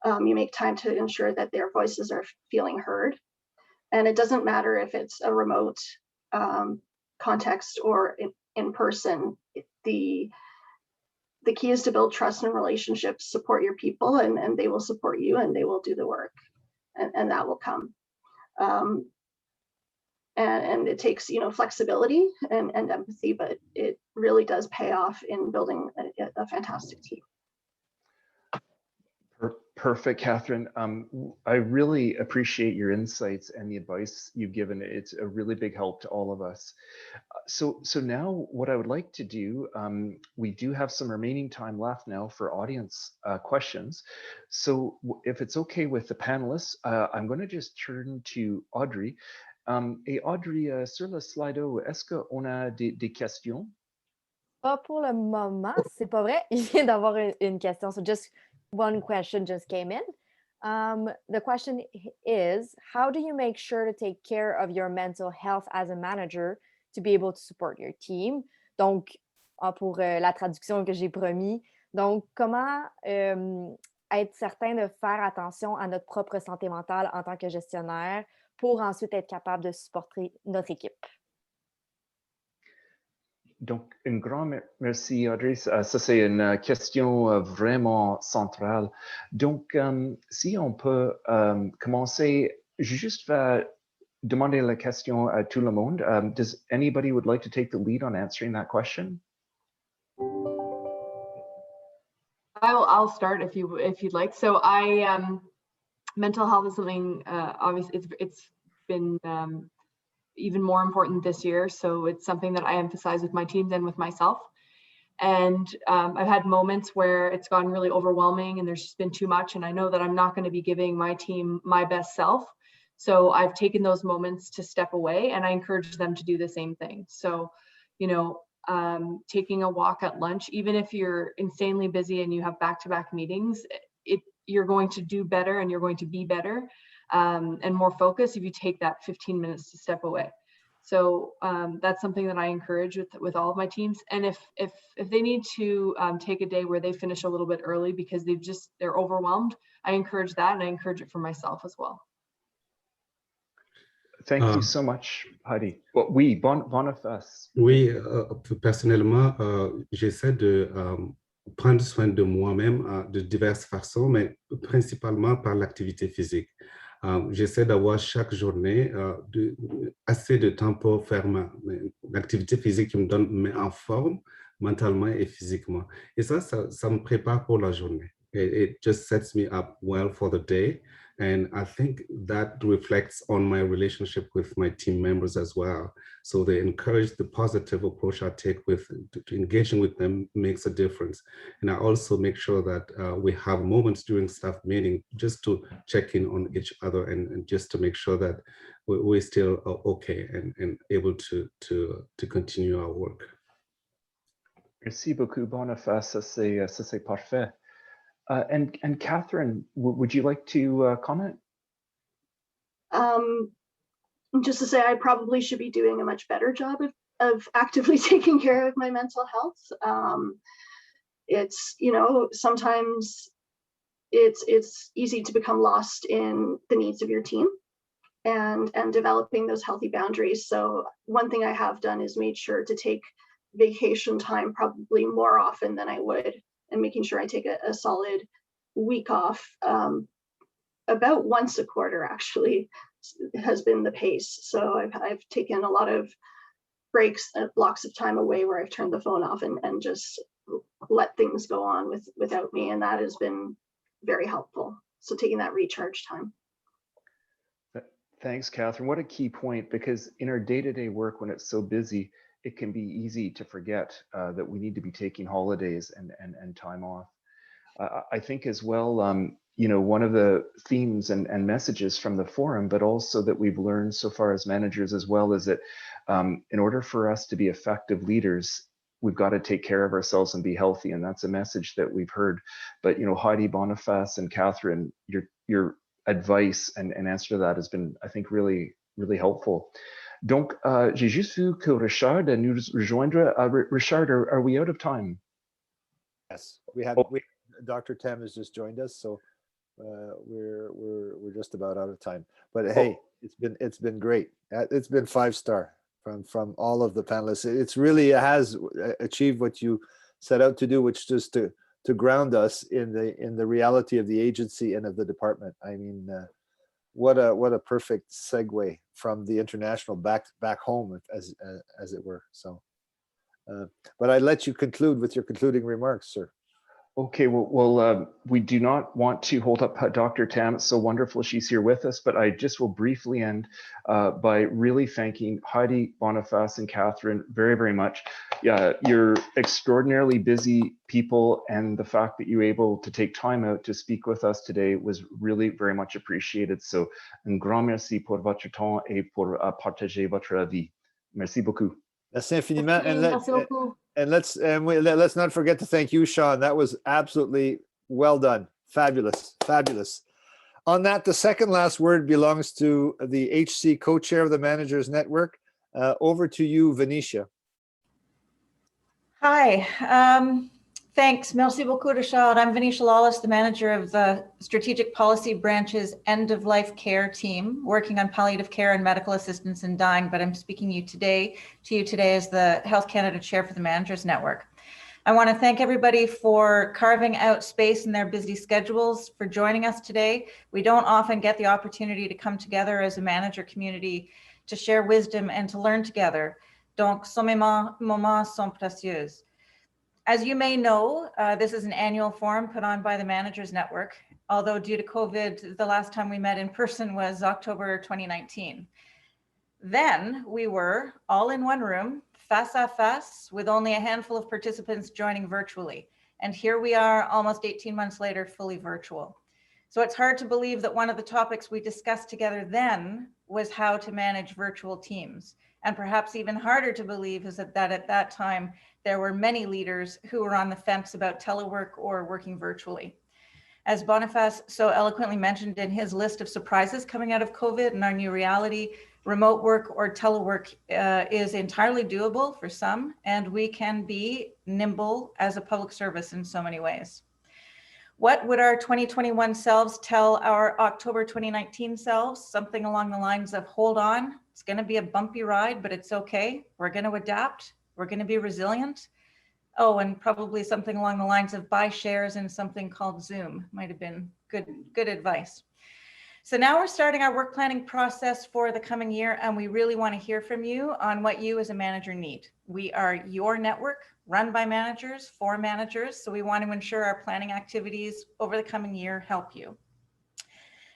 you make time to ensure that their voices are feeling heard. And it doesn't matter if it's a remote context or in person. The key is to build trust and relationships, support your people, and they will support you, and they will do the work, and that will come. And it takes, flexibility and empathy, but it really does pay off in building a fantastic team. Perfect, Catherine. I really appreciate your insights and the advice you've given. It's a really big help to all of us. So now what I would like to do, we do have some remaining time left now for audience questions. So if it's okay with the panelists, I'm going to just turn to Audrey. Et Audrey, sur le Slido, est-ce qu'on a des questions? Pas pour le moment, c'est pas vrai. Il vient d'avoir une question. So just one question just came in. The question is, how do you make sure to take care of your mental health as a manager to be able to support your team? Donc, pour la traduction que j'ai promis. Donc, comment être certain de faire attention à notre propre santé mentale en tant que gestionnaire pour ensuite être capable de supporter notre équipe? Donc, un grand merci, Audrey. Ça, c'est une question vraiment centrale. Donc, si on peut commencer, je juste vais demander la question à tout le monde. Does anybody would like to take the lead on answering that question? I'll start if you'd like. So mental health is something obviously it's been even more important this year. So it's something that I emphasize with my teams and with myself. And I've had moments where it's gotten really overwhelming and there's just been too much. And I know that I'm not going to be giving my team my best self. So I've taken those moments to step away, and I encourage them to do the same thing. So, taking a walk at lunch, even if you're insanely busy and you have back-to-back meetings, you're going to do better and you're going to be better and more focused if you take that 15 minutes to step away. So that's something that I encourage with all of my teams. And if they need to take a day where they finish a little bit early because they're overwhelmed, I encourage that, and I encourage it for myself as well. Thank you so much, Heidi. Oui, Boniface. Oui, personnellement, j'essaie de prendre soin de moi-même de diverses façons, mais principalement par l'activité physique. J'essaie d'avoir chaque journée assez de temps pour faire l'activité physique qui me met en forme mentalement et physiquement. Et ça me prépare pour la journée. It just sets me up well for the day. And I think that reflects on my relationship with my team members as well. So they encourage the positive approach I take with engaging with them makes a difference. And I also make sure that we have moments during staff meeting just to check in on each other and just to make sure that we're still okay and able to continue our work. Merci beaucoup, Boniface. Ça, c'est parfait. And Catherine, would you like to comment? Just to say, I probably should be doing a much better job of actively taking care of my mental health. It's, sometimes it's easy to become lost in the needs of your team and developing those healthy boundaries. So one thing I have done is made sure to take vacation time probably more often than I would, and making sure I take a solid week off. About once a quarter actually has been the pace. So I've taken a lot of breaks, blocks of time away where I've turned the phone off and just let things go on without me. And that has been very helpful. So taking that recharge time. Thanks, Catherine. What a key point, because in our day-to-day work, when it's so busy, it can be easy to forget that we need to be taking holidays and time off. I think as well, you know, one of the themes and messages from the forum, but also that we've learned so far as managers as well, is that in order for us to be effective leaders, we've got to take care of ourselves and be healthy. And that's a message that we've heard. But, you know, Heidi, Boniface, and Catherine, your advice and answer to that has been, I think, really, really helpful. Donc, j'ai juste vu que Richard nous rejoindre. Richard, are we out of time? Yes, we have. Dr. Tam has just joined us, so we're just about out of time. But hey, it's been great. It's been 5-star from all of the panelists. It's really has achieved what you set out to do, which is to ground us in the reality of the agency and of the department. I mean, what a perfect segue from the international back home, as it were. So, but I let you conclude with your concluding remarks, sir. Okay, well, we do not want to hold up Dr. Tam. It's so wonderful she's here with us, but I just will briefly end by really thanking Heidi, Boniface, and Catherine very, very much. Yeah, you're extraordinarily busy people, and the fact that you were able to take time out to speak with us today was really very much appreciated. So, un grand merci pour votre temps et pour partager votre avis. Merci beaucoup. Merci infiniment. And let's not forget to thank you, Sean. That was absolutely well done. Fabulous, fabulous. On that, the second last word belongs to the HC co-chair of the Managers Network. Over to you, Venetia. Hi, thanks. Merci beaucoup, Richard. I'm Venetia Lawless, the manager of the Strategic Policy Branch's End of Life Care team, working on palliative care and medical assistance in dying, but I'm speaking to you today as the Health Canada chair for the Managers Network. I want to thank everybody for carving out space in their busy schedules, for joining us today. We don't often get the opportunity to come together as a manager community to share wisdom and to learn together. Donc, ces moments sont précieux. As you may know, this is an annual forum put on by the Managers Network, although due to COVID, the last time we met in person was October 2019. Then we were all in one room, face à face, with only a handful of participants joining virtually. And here we are almost 18 months later, fully virtual. So it's hard to believe that one of the topics we discussed together then was how to manage virtual teams. And perhaps even harder to believe is that at that time, there were many leaders who were on the fence about telework or working virtually. As Boniface so eloquently mentioned in his list of surprises coming out of COVID and our new reality, remote work or telework is entirely doable for some, and we can be nimble as a public service in so many ways. What would our 2021 selves tell our October 2019 selves? Something along the lines of, hold on, it's going to be a bumpy ride, but it's okay. We're going to adapt. We're going to be resilient. Oh, and probably something along the lines of buy shares in something called Zoom. Might have been good advice. So now we're starting our work planning process for the coming year, and we really want to hear from you on what you as a manager need. We are your network, run by managers, for managers, so we want to ensure our planning activities over the coming year help you.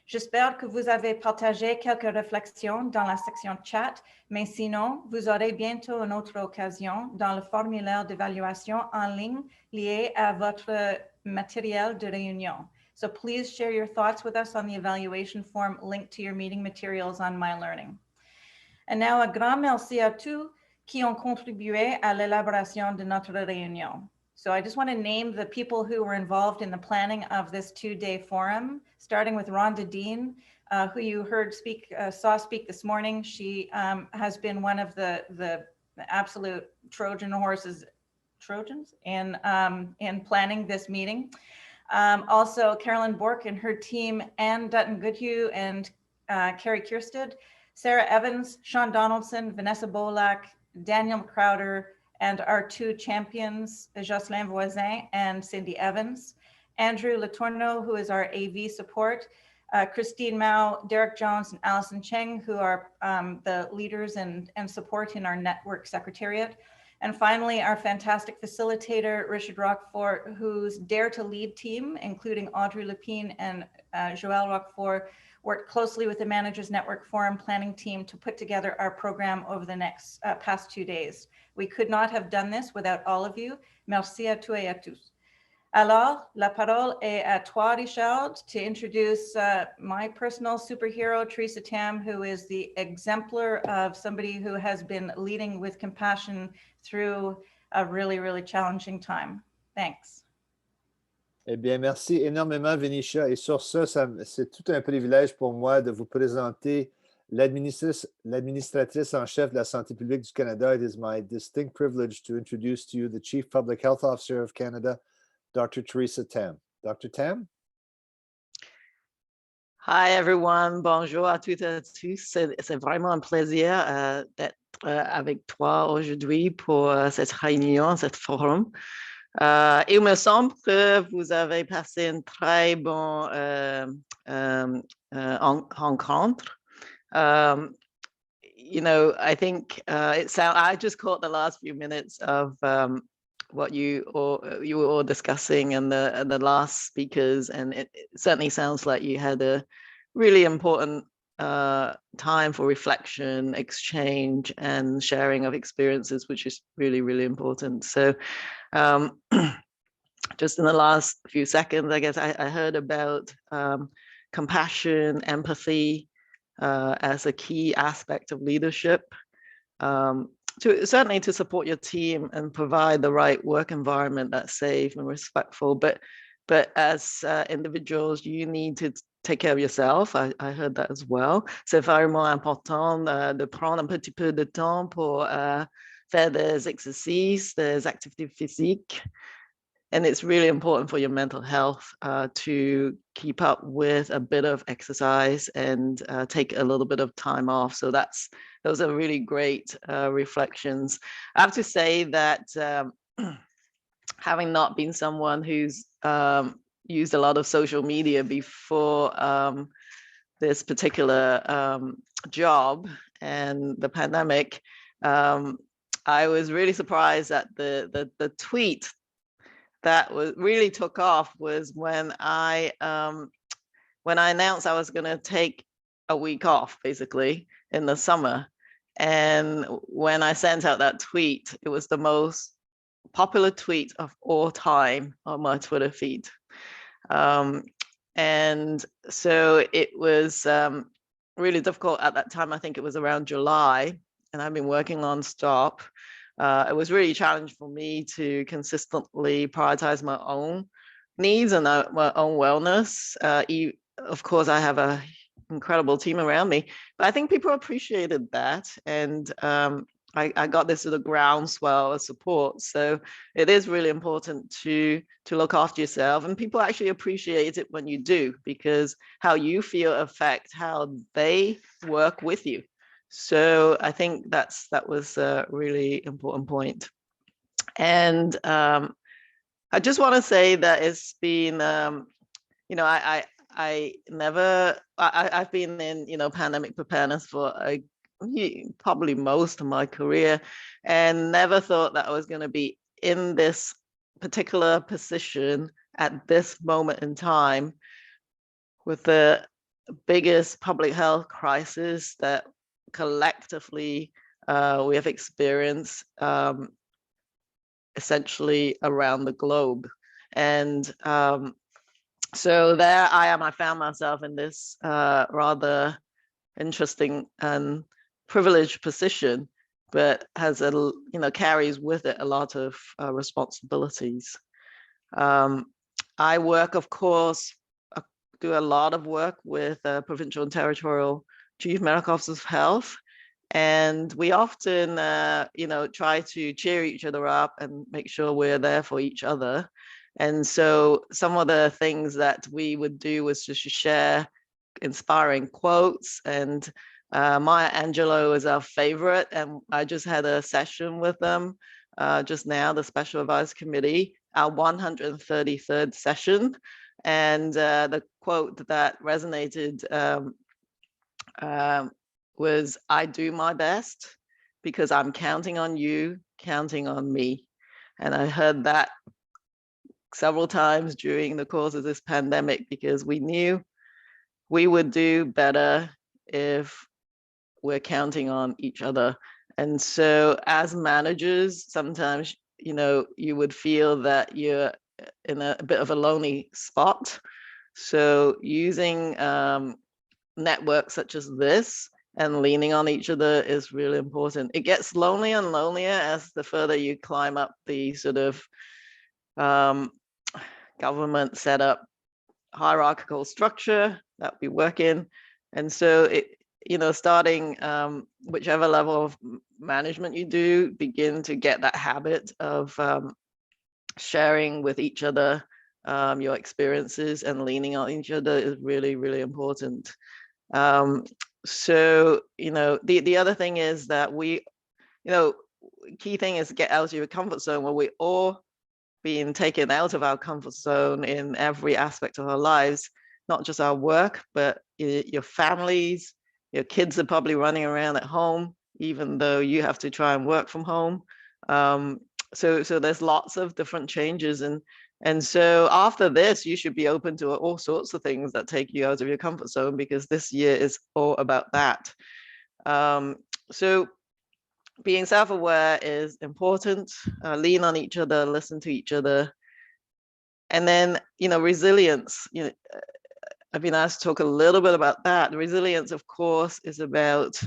J'espère que vous avez partagé quelques réflexions dans la section chat, mais sinon, vous aurez bientôt une autre occasion dans le formulaire d'évaluation en ligne lié à votre matériel de réunion. So please share your thoughts with us on the evaluation form linked to your meeting materials on My Learning. And now, un grand merci à tous qui ont contribué à l'élaboration de notre réunion. So I just want to name the people who were involved in the planning of this 2-day forum, starting with Rhonda Dean, who you heard saw speak this morning. She has been one of the absolute Trojans in planning this meeting. Also, Carolyn Bork and her team, and Dutin-Goodhew and Carrie Kierstead, Sarah Evans, Sean Donaldson, Vanessa Bolak, Daniel Crowder, and our 2 champions, Jocelyn Voisin and Cindy Evans, Andrew Letourneau, who is our AV support, Christine Mao, Derek Jones, and Allison Cheng, who are the leaders and support in our network secretariat. And finally, our fantastic facilitator, Richard Roquefort, whose Dare to Lead team, including Audrey Lepine and Joël Roquefort, worked closely with the Managers Network Forum planning team to put together our program over the next past 2 days. We could not have done this without all of you. Merci à tous et à tous. Alors, la parole est à toi, Richard, to introduce my personal superhero, Teresa Tam, who is the exemplar of somebody who has been leading with compassion through a really, really challenging time. Thanks. Eh bien, merci énormément, Venetia. Et sur ça, c'est tout un privilège pour moi de vous présenter l'administratrice en chef de la santé publique du Canada. It is my distinct privilege to introduce to you the Chief Public Health Officer of Canada, Dr. Teresa Tam. Dr. Tam? Hi everyone, bonjour à toutes et à tous. C'est vraiment un plaisir d'être avec toi aujourd'hui pour cette réunion, cet forum. Il me semble que vous avez passé une très bonne rencontre. You know, I think I just caught the last few minutes of what you were all discussing and the last speakers, and it certainly sounds like you had a really important time for reflection, exchange, and sharing of experiences, which is really, really important. So just in the last few seconds, I guess I heard about compassion, empathy as a key aspect of leadership. Certainly to support your team and provide the right work environment that's safe and respectful, but as individuals, you need to take care of yourself. I heard that as well. C'est vraiment important de prendre un petit peu de temps pour faire des exercices, des activités physiques. And it's really important for your mental health to keep up with a bit of exercise and take a little bit of time off. So those are really great reflections. I have to say that having not been someone who's used a lot of social media before this particular job and the pandemic, I was really surprised at the tweet that really took off was when I announced I was going to take a week off, basically, in the summer. And when I sent out that tweet, it was the most popular tweet of all time on my Twitter feed. And so it was really difficult at that time. I think it was around July, and I've been working non-stop. It was really challenging for me to consistently prioritize my own needs and my own wellness. Of course, I have an incredible team around me, but I think people appreciated that. And I got this sort of groundswell of support. So it is really important to look after yourself, and people actually appreciate it when you do, because how you feel affects how they work with you. So I think that was a really important point. And I just want to say that it's been, you know, I've been in, you know, pandemic preparedness for probably most of my career, and never thought that I was going to be in this particular position at this moment in time with the biggest public health crisis that collectively we have experienced essentially around the globe. And so there I am, I found myself in this rather interesting and privileged position, but has carries with it a lot of responsibilities. I work, of course, do a lot of work with provincial and territorial chief medical officers of health, and we often try to cheer each other up and make sure we're there for each other. And so some of the things that we would do was just to share inspiring quotes, and Maya Angelou is our favorite, and I just had a session with them just now, the Special Advisory Committee, our 133rd session, and the quote that resonated was, "I do my best because I'm counting on you, counting on me." And I heard that several times during the course of this pandemic, because we knew we would do better if we're counting on each other. And so as managers, sometimes, you know, you would feel that you're in a bit of a lonely spot. So using networks such as this and leaning on each other is really important. It gets lonelier and lonelier as the further you climb up the sort of government set up hierarchical structure that we work in. And so it, starting whichever level of management you do, begin to get that habit of sharing with each other your experiences and leaning on each other is really, really important. So, the other thing is that we, key thing is to get out of your comfort zone. Well, we all being taken out of our comfort zone in every aspect of our lives, not just our work, but your families. Your kids are probably running around at home, even though you have to try and work from home. So there's lots of different changes. And so after this, you should be open to all sorts of things that take you out of your comfort zone, because this year is all about that. So being self-aware is important. Lean on each other, listen to each other. And then, resilience. I've been asked to talk a little bit about that. Resilience, of course, is about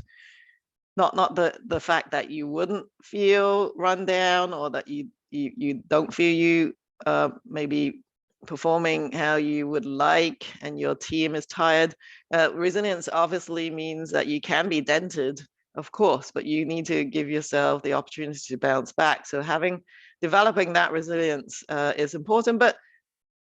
not the fact that you wouldn't feel run down, or that you don't feel you maybe performing how you would like and your team is tired. Resilience obviously means that you can be dented, of course, but you need to give yourself the opportunity to bounce back. So developing that resilience is important, but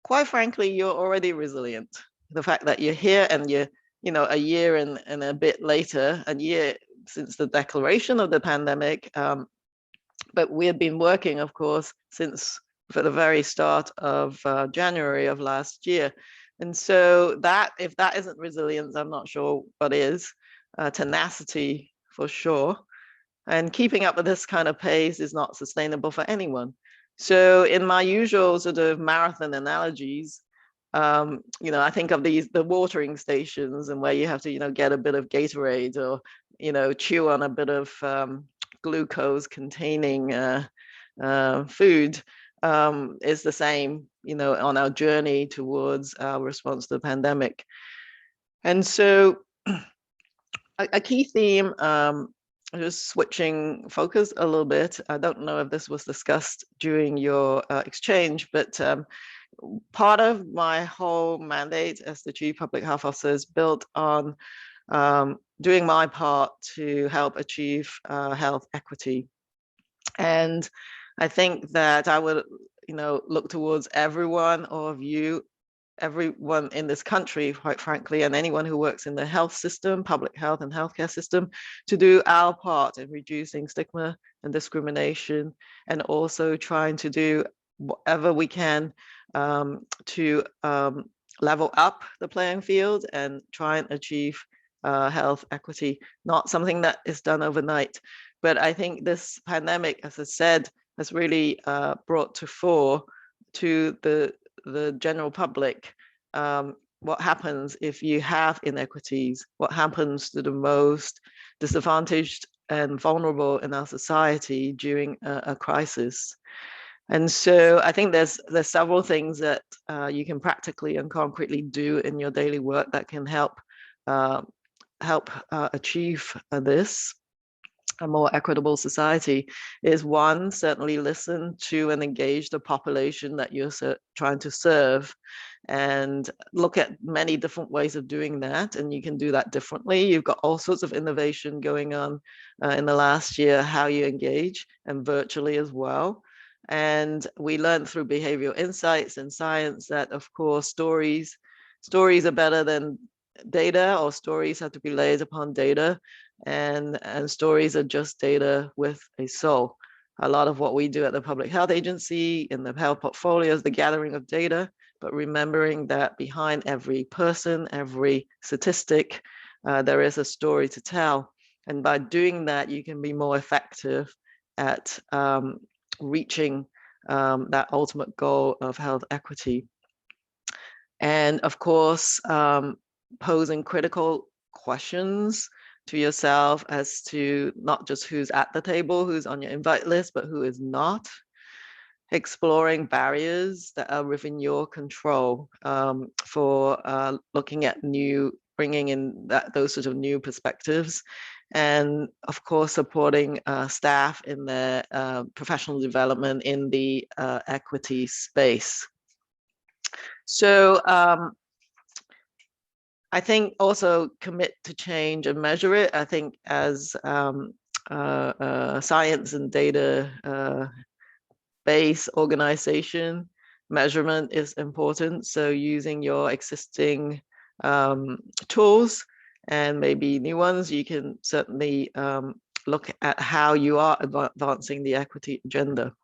quite frankly, you're already resilient. The fact that you're here and you're, a year and a bit later, a year since the declaration of the pandemic, but we had been working, of course, since for the very start of January of last year. And so that, if that isn't resilience, I'm not sure what is. Tenacity, for sure. And keeping up with this kind of pace is not sustainable for anyone. So in my usual sort of marathon analogies, I think of the watering stations, and where you have to, get a bit of Gatorade, or, chew on a bit of glucose containing food, is the same, on our journey towards our response to the pandemic. And so a key theme, just switching focus a little bit. I don't know if this was discussed during your exchange, but part of my whole mandate as the Chief Public Health Officer is built on doing my part to help achieve health equity. And I think that I would, look towards everyone, all of you, everyone in this country, quite frankly, and anyone who works in the health system, public health and healthcare system, to do our part in reducing stigma and discrimination, and also trying to do whatever we can to level up the playing field and try and achieve health equity. Not something that is done overnight, but I think this pandemic, as I said, has really brought to fore to the general public what happens if you have inequities, what happens to the most disadvantaged and vulnerable in our society during a crisis. And so I think there's several things that you can practically and concretely do in your daily work that can help achieve this. A more equitable society is one, certainly listen to and engage the population that you're trying to serve, and look at many different ways of doing that. And you can do that differently. You've got all sorts of innovation going on in the last year, how you engage, and virtually as well. And we learned through behavioral insights and science that, of course, stories are better than data, or stories have to be layered upon data. And stories are just data with a soul. A lot of what we do at the Public Health Agency in the health portfolio is the gathering of data, but remembering that behind every person, every statistic, there is a story to tell. And by doing that, you can be more effective at reaching that ultimate goal of health equity. And of course, posing critical questions to yourself as to not just who's at the table, who's on your invite list, but who is not. exploring barriers that are within your control, for looking at bringing in those sort of new perspectives, and of course supporting staff in their professional development in the equity space. So I think also commit to change and measure it. I think as science and data based organization, measurement is important. So using your existing tools and maybe new ones, you can certainly look at how you are advancing the equity agenda.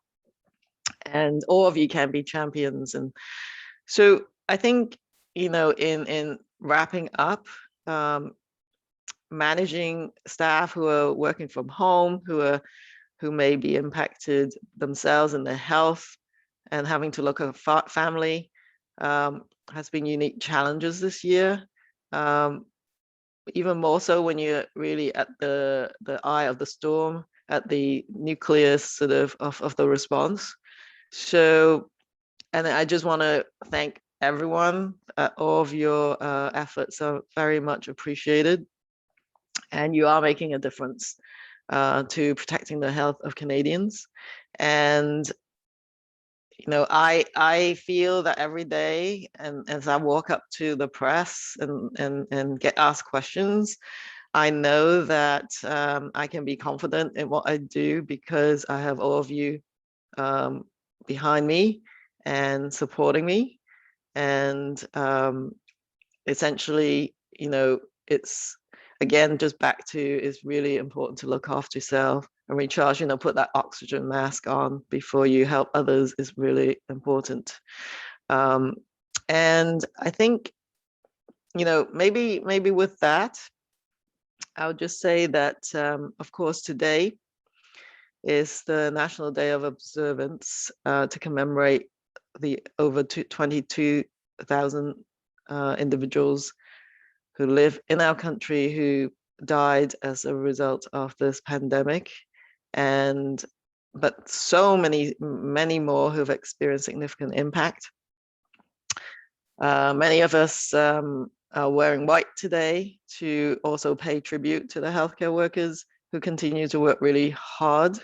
And all of you can be champions. And so I think, you know, in wrapping up, managing staff who are working from home, who may be impacted themselves in their health and having to look at family, has been unique challenges this year. Even more so when you're really at the eye of the storm, at the nucleus sort of the response. So, and I just want to thank everyone. All of your efforts are very much appreciated, and you are making a difference to protecting the health of Canadians. And you know, I feel that every day, and as I walk up to the press and get asked questions, I know that I can be confident in what I do because I have all of you behind me and supporting me. And essentially, you know, it's again just back to, it's really important to look after yourself and recharge. You know, put that oxygen mask on before you help others is really important. And I think, you know, maybe with that, I'll just say that of course today is the National Day of Observance to commemorate the over 22,000 individuals who live in our country who died as a result of this pandemic, but so many more who've experienced significant impact. Many of us are wearing white today to also pay tribute to the healthcare workers who continue to work really hard,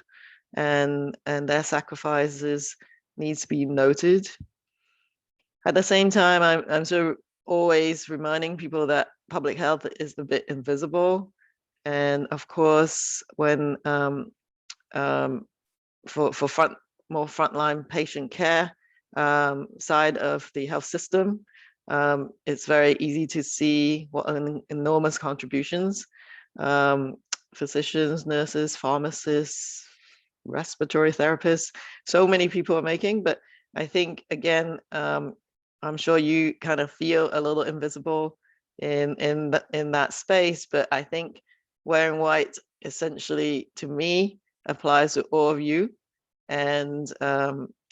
and their sacrifices needs to be noted. At the same time, I'm sort of always reminding people that public health is a bit invisible. And of course, when for more frontline patient care side of the health system, it's very easy to see what enormous contributions physicians, nurses, pharmacists, respiratory therapists, so many people are making. But I think, again, I'm sure you kind of feel a little invisible in that space, but I think wearing white essentially, to me, applies to all of you. And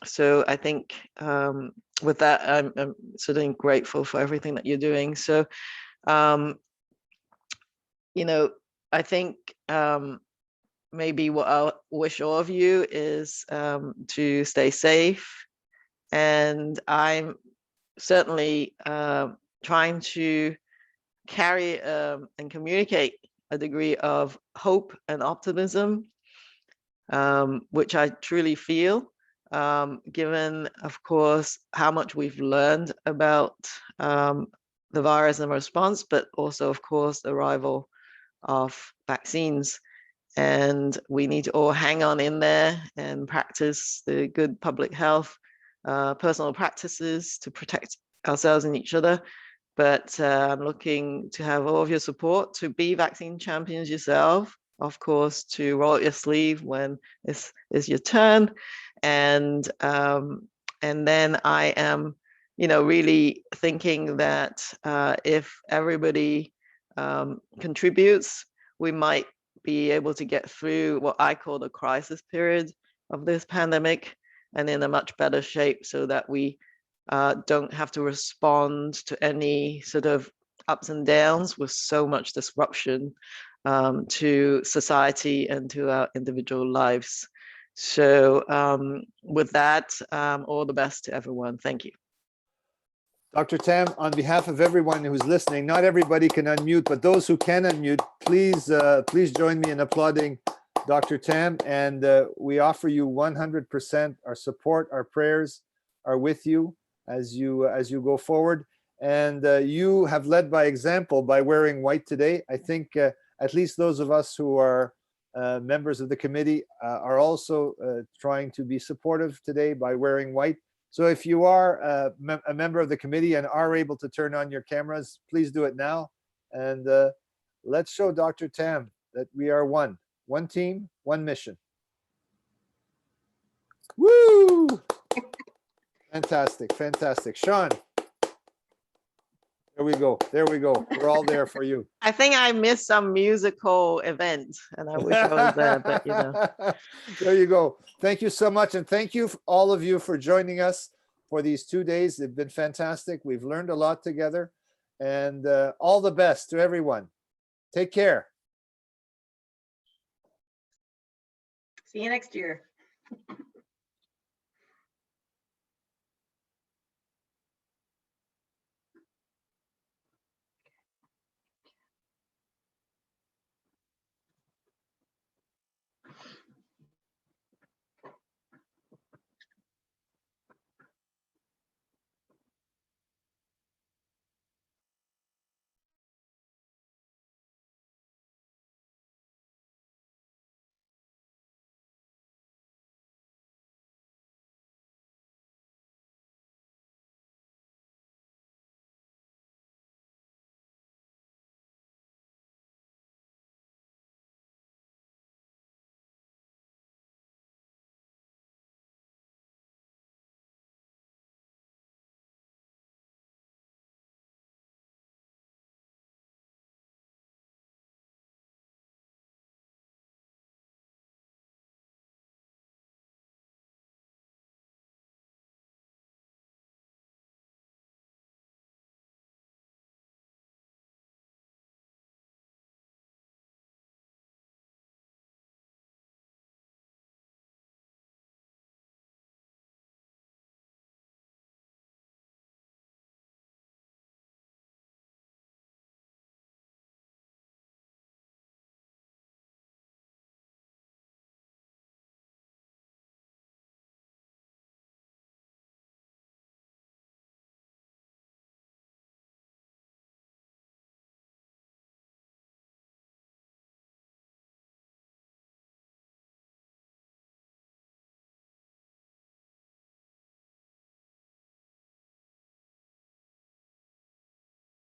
so I think with that, I'm certainly grateful for everything that you're doing. So, you know, I think maybe what I'll wish all of you is to stay safe. And I'm certainly trying to carry and communicate a degree of hope and optimism, which I truly feel, given, of course, how much we've learned about the virus and response, but also, of course, the arrival of vaccines. And we need to all hang on in there and practice the good public health personal practices to protect ourselves and each other. But I'm looking to have all of your support to be vaccine champions yourself, of course, to roll up your sleeve when it's your turn. And then I am, you know, really thinking that if everybody contributes, we might be able to get through what I call the crisis period of this pandemic and in a much better shape, so that we don't have to respond to any sort of ups and downs with so much disruption to society and to our individual lives. So with that, all the best to everyone. Thank you. Dr. Tam, on behalf of everyone who's listening, not everybody can unmute, but those who can unmute, please, please join me in applauding Dr. Tam. And we offer you 100% our support, our prayers are with you as you go forward. And you have led by example by wearing white today. I think at least those of us who are members of the committee are also trying to be supportive today by wearing white. So if you are a member of the committee and are able to turn on your cameras, please do it now. And let's show Dr. Tam that we are one team, one mission. Woo! Fantastic, fantastic. Sean, there we go. There we go. We're all there for you. I think I missed some musical event and I wish I was there, but you know. There you go. Thank you so much. And thank you all of you for joining us for these 2 days. They've been fantastic. We've learned a lot together, and all the best to everyone. Take care. See you next year.